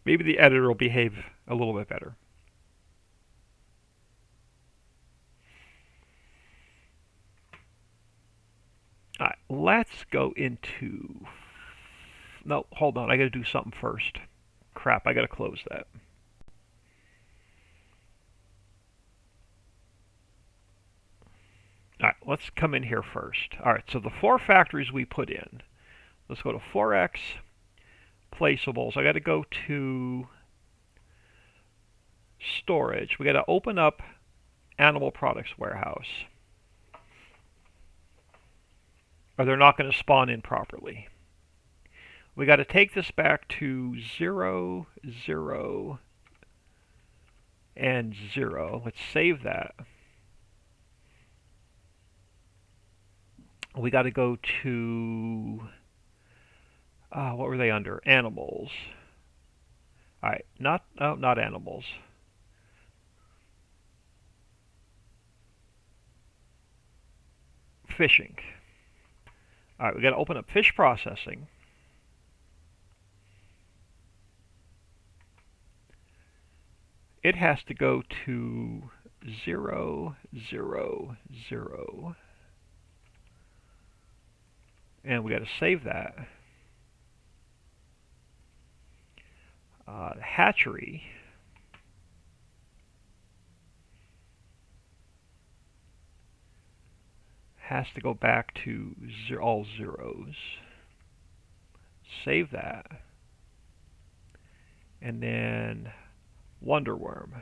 S1: Maybe the editor will behave a little bit better. Alright, let's go into... No, hold on. I gotta do something first. Crap, I gotta close that. Alright, let's come in here first. Alright, so the 4 factories we put in. Let's go to 4x, placeables. I gotta go to storage. We gotta open up animal products warehouse, or they're not going to spawn in properly. We got to take this back to 0, 0, and 0. Let's save that. We got to go to, what were they under? Animals. Alright, not animals. Fishing. Alright, we got to open up fish processing. It has to go to 0, 0, 0. And we got to save that. The hatchery has to go back to all zeros. Save that. And then Wonderworm.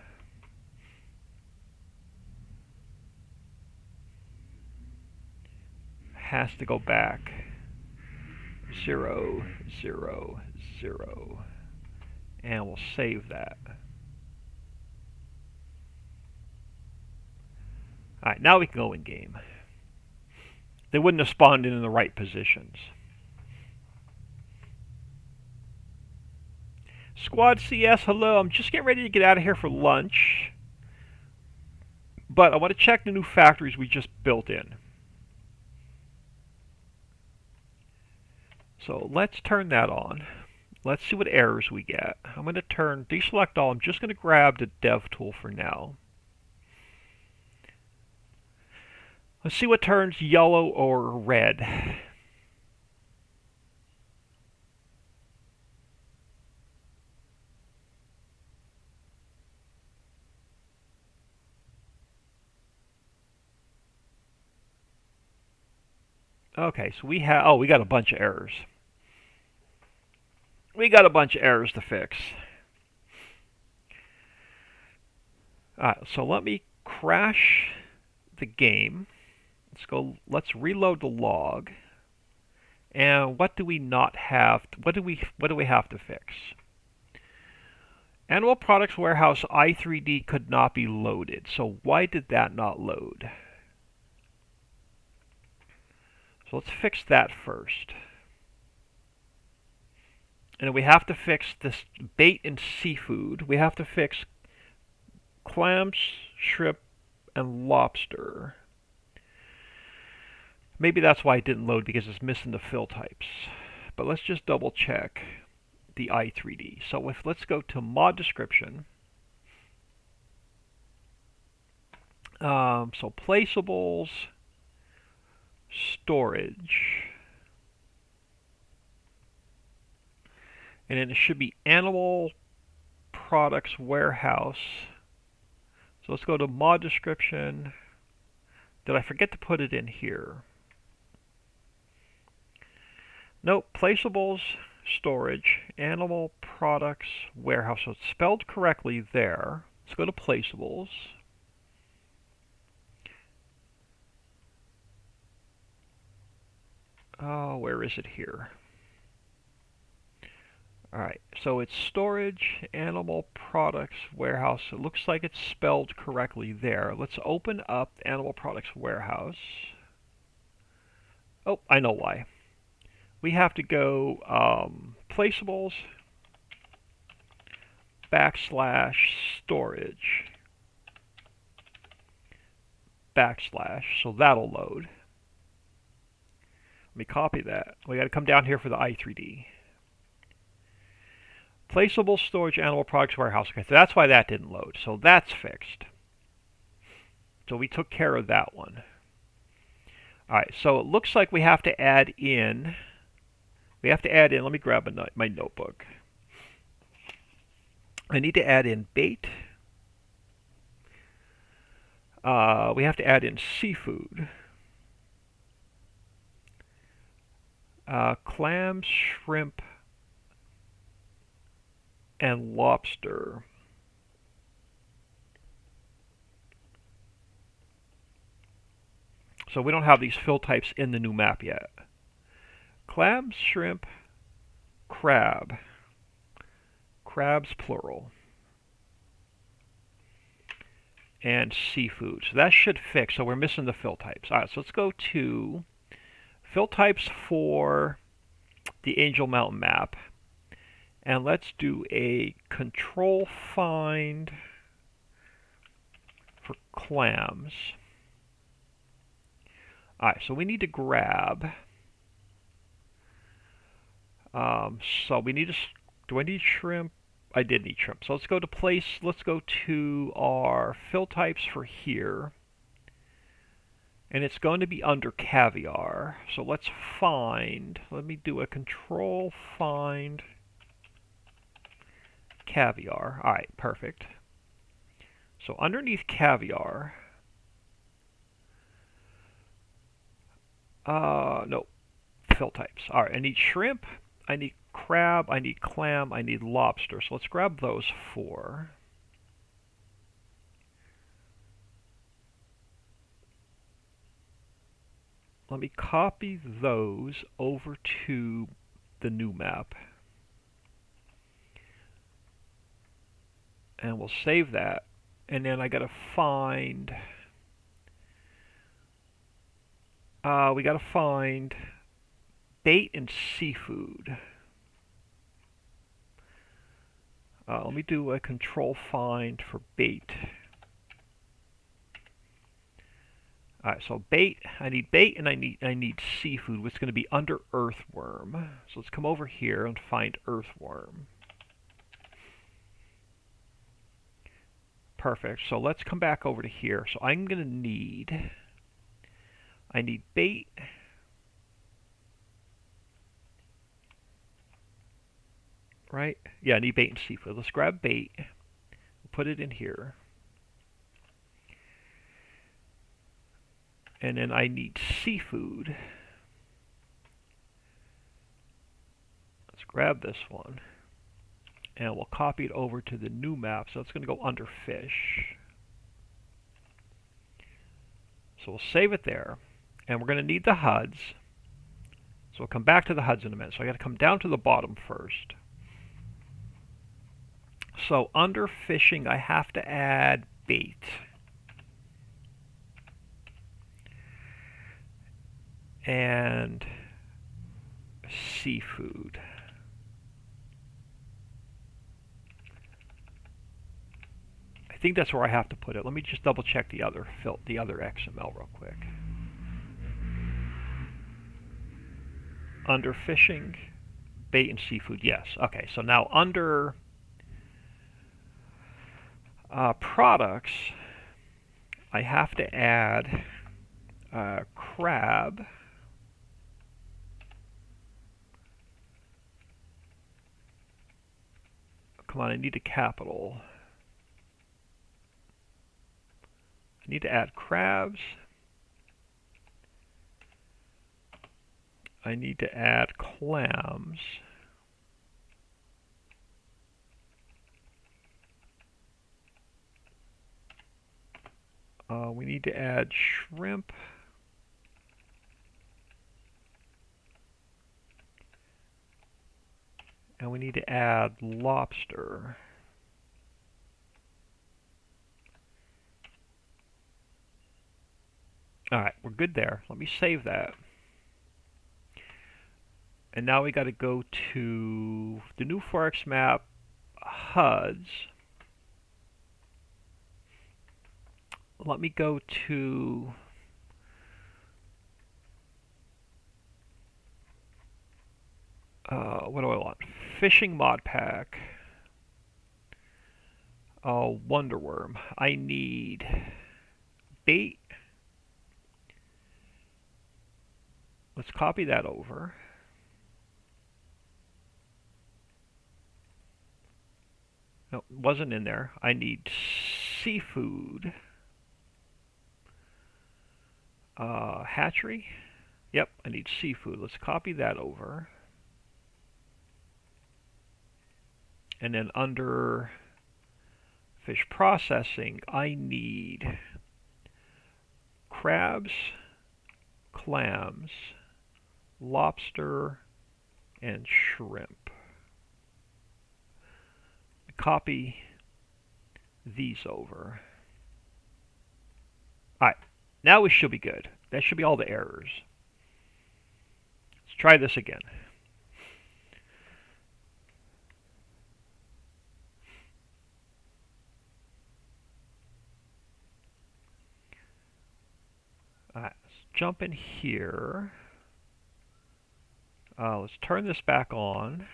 S1: Has to go back 0, 0, 0. And we'll save that. Alright, now we can go in game. They wouldn't have spawned in the right positions. Squad CS, hello. I'm just getting ready to get out of here for lunch. But I want to check the new factories we just built in. So let's turn that on. Let's see what errors we get. I'm going to turn deselect all. I'm just going to grab the dev tool for now. Let's see what turns yellow or red. Okay, so we have, oh, we got a bunch of errors. We got a bunch of errors to fix. Alright, so let me crash the game. Let's reload the log. And what do we not have? What do we have to fix? Animal Products Warehouse i3D could not be loaded. So why did that not load? So let's fix that first. And we have to fix this bait and seafood. We have to fix clams, shrimp, and lobster. Maybe that's why it didn't load, because it's missing the fill types. But let's just double check the i3D. So let's go to mod description. So placeables, storage, and then it should be animal products warehouse. So let's go to mod description. Did I forget to put it in here? Nope, placeables, storage, animal products warehouse. So it's spelled correctly there. Let's go to placeables. Oh, where is it here? Alright, so it's storage, animal products warehouse. It looks like it's spelled correctly there. Let's open up animal products warehouse. Oh, I know why. We have to go placeables /storage / so that'll load. Let me copy that. We got to come down here for the i3D. Placeable storage animal products warehouse. Okay, so that's why that didn't load. So that's fixed. So we took care of that one. Alright, so it looks like we have to add in. Let me grab my notebook. I need to add in bait. We have to add in seafood. Clams, shrimp, and lobster. So we don't have these fill types in the new map yet. Clams, shrimp, crab. Crabs plural. And seafood. So that should fix. So we're missing the fill types. Alright, so let's go to fill types for the Angel Mountain map. And let's do a control find for clams. Alright, so we need to grab. So we need to. Do I need shrimp? I did need shrimp. So let's go to our fill types for here. And it's going to be under caviar. So let's find. Let me do a control find caviar. Alright, perfect. So underneath caviar. No. Fill types. Alright, I need shrimp. I need crab, I need clam, I need lobster. So let's grab those 4. Let me copy those over to the new map. And we'll save that. And then I gotta find. We gotta find bait and seafood. Let me do a control find for bait. Alright, so bait, I need bait and I need seafood, which is going to be under earthworm. So let's come over here and find earthworm. Perfect. So let's come back over to here. So I'm going to need I need bait. Right? Yeah, I need bait and seafood. Let's grab bait. Put it in here. And then I need seafood. Let's grab this one. And we'll copy it over to the new map. So it's going to go under fish. So we'll save it there. And we're going to need the HUDs. So we'll come back to the HUDs in a minute. So I got to come down to the bottom first. So under fishing, I have to add bait. And seafood. I think that's where I have to put it. Let me just double check the other XML real quick. Under fishing, bait and seafood, yes. Okay, so now under products, I have to add crab. Come on, I need a capital. I need to add crabs. I need to add clams. We need to add shrimp. And we need to add lobster. Alright, we're good there. Let me save that. And now we got to go to the new Forex map, HUDs. Let me go to what do I want? Fishing mod pack. Wonderworm. I need bait. Let's copy that over. No, it wasn't in there. I need seafood. Hatchery. Yep, I need seafood. Let's copy that over. And then under fish processing, I need crabs, clams, lobster, and shrimp. Copy these over. Alright, now we should be good. That should be all the errors. Let's try this again. Alright, let's jump in here. Let's turn this back on.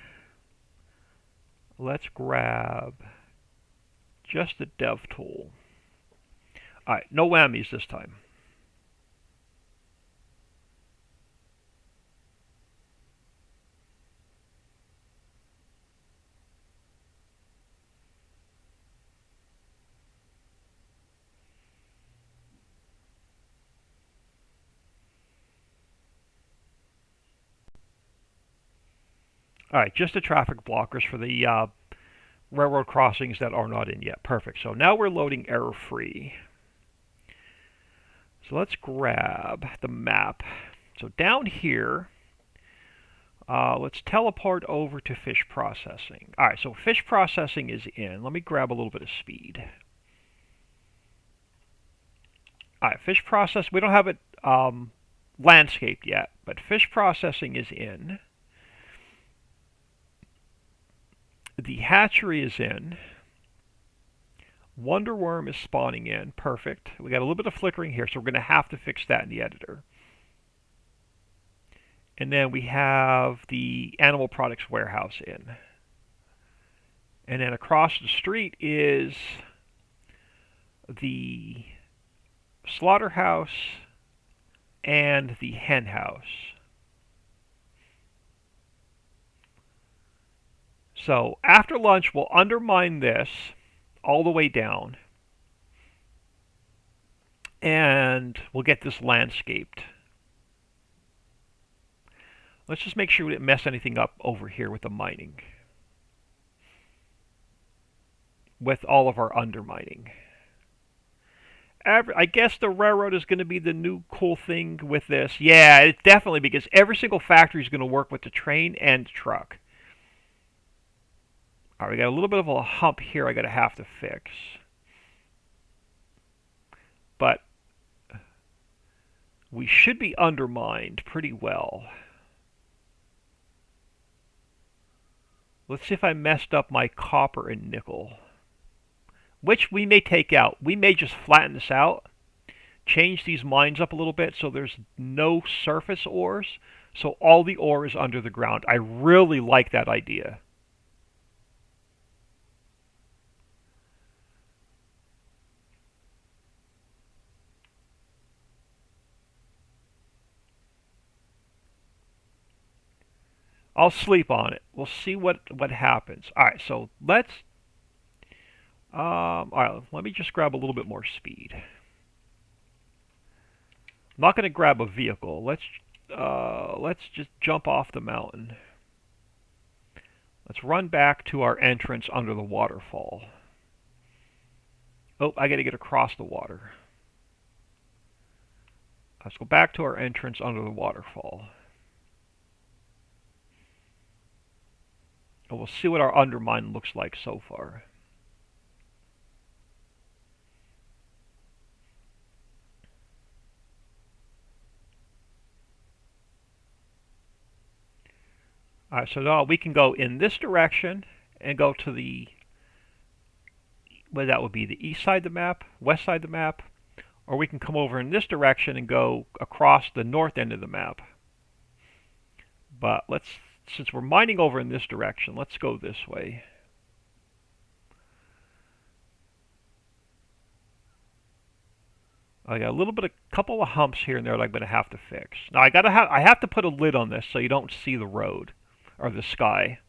S1: Let's grab just the dev tool. Alright, no whammies this time. Alright, just the traffic blockers for the railroad crossings that are not in yet. Perfect. So now we're loading error-free. So let's grab the map. So down here, let's teleport over to fish processing. Alright, so fish processing is in. Let me grab a little bit of speed. Alright, fish process, we don't have it landscaped yet, but fish processing is in. The hatchery is in. Wonderworm is spawning in. Perfect. We got a little bit of flickering here, so we're going to have to fix that in the editor. And then we have the animal products warehouse in. And then across the street is the slaughterhouse and the hen house. So after lunch, we'll undermine this all the way down, and we'll get this landscaped. Let's just make sure we didn't mess anything up over here with the mining, with all of our undermining. I guess the railroad is going to be the new cool thing with this. Yeah, it's definitely, because every single factory is going to work with the train and the truck. All right, we got a little bit of a hump here I got to have to fix. But we should be undermined pretty well. Let's see if I messed up my copper and nickel, which we may take out. We may just flatten this out, change these mines up a little bit so there's no surface ores, so all the ore is under the ground. I really like that idea. I'll sleep on it. We'll see what happens. All right, so let's. All right, let me just grab a little bit more speed. I'm not going to grab a vehicle. Let's just jump off the mountain. Let's run back to our entrance under the waterfall. Oh, I got to get across the water. Let's go back to our entrance under the waterfall. And we'll see what our undermine looks like so far. Alright, so now we can go in this direction and go to the, well, that would be the east side of the map, west side of the map, or we can come over in this direction and go across the north end of the map. But since we're mining over in this direction, let's go this way. I got a little bit, a couple of humps here and there that I'm going to have to fix. Now I have to put a lid on this so you don't see the road or the sky.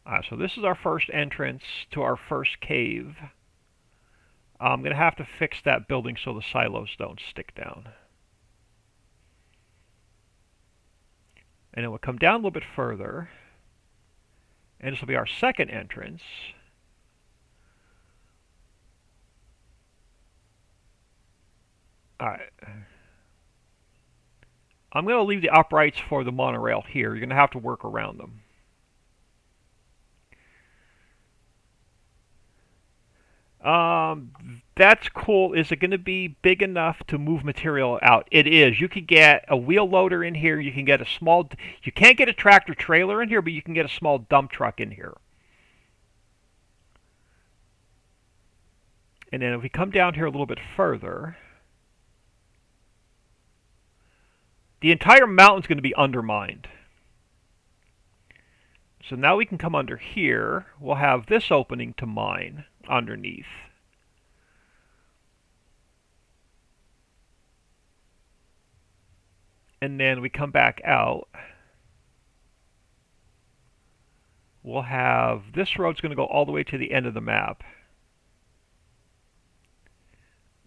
S1: Alright, so this is our first entrance to our first cave. I'm going to have to fix that building so the silos don't stick down. And then we'll come down a little bit further, and this will be our second entrance. Alright. I'm going to leave the uprights for the monorail here. You're going to have to work around them. That's cool. Is it going to be big enough to move material out? It is. You can get a wheel loader in here. You can get a small. You can't get a tractor trailer in here, but you can get a small dump truck in here. And then if we come down here a little bit further, the entire mountain's going to be undermined. So now we can come under here. We'll have this opening to mine underneath. And then we come back out. We'll have this road's going to go all the way to the end of the map.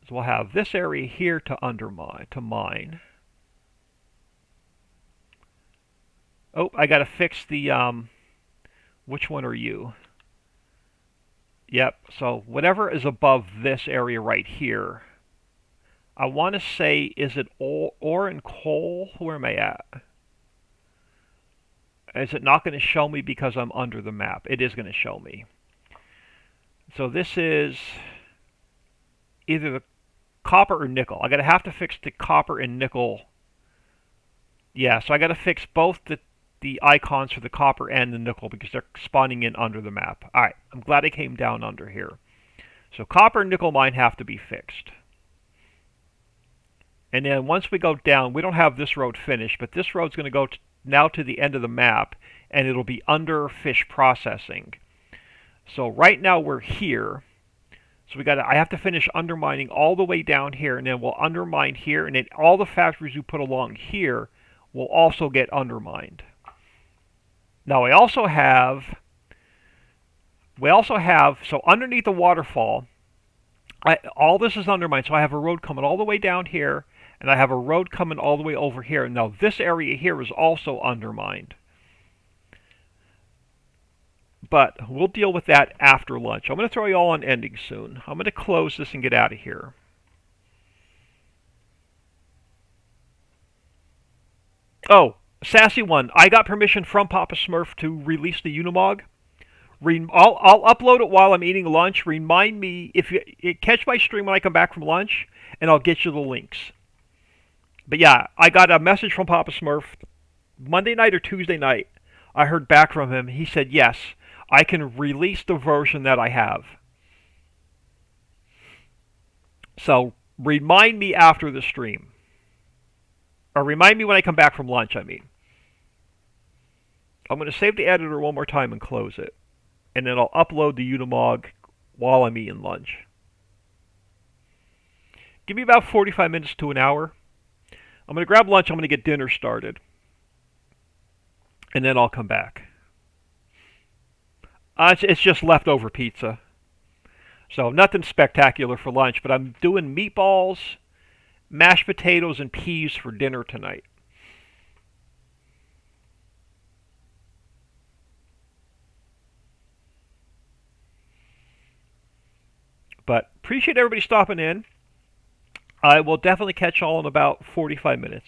S1: So we'll have this area here to mine. Oh, I got to fix the which one are you? Yep, so whatever is above this area right here. I want to say, is it ore and coal? Where am I at? Is it not going to show me because I'm under the map? It is going to show me. So this is either the copper or nickel. I gotta have to fix the copper and nickel. Yeah, so I gotta fix both the icons for the copper and the nickel because they're spawning in under the map. Alright, I'm glad I came down under here. So copper and nickel mine have to be fixed. And then once we go down, we don't have this road finished, but this road's going to go now to the end of the map, and it'll be under fish processing. So right now we're here. So I have to finish undermining all the way down here, and then we'll undermine here, and then all the factories we put along here will also get undermined. Now so underneath the waterfall, all this is undermined. So I have a road coming all the way down here, and I have a road coming all the way over here. Now this area here is also undermined. But we'll deal with that after lunch. I'm going to throw you all on ending soon. I'm going to close this and get out of here. Oh, sassy one. I got permission from Papa Smurf to release the Unimog. I'll upload it while I'm eating lunch. Remind me if you catch my stream when I come back from lunch, and I'll get you the links. But yeah, I got a message from Papa Smurf Monday night or Tuesday night. I heard back from him. He said, yes, I can release the version that I have. So remind me after the stream. Or remind me when I come back from lunch, I mean. I'm going to save the editor one more time and close it. And then I'll upload the Unimog while I'm eating lunch. Give me about 45 minutes to an hour. I'm going to grab lunch. I'm going to get dinner started. And then I'll come back. It's just leftover pizza. So nothing spectacular for lunch, but I'm doing meatballs, mashed potatoes, and peas for dinner tonight. But appreciate everybody stopping in. I will definitely catch y'all in about 45 minutes.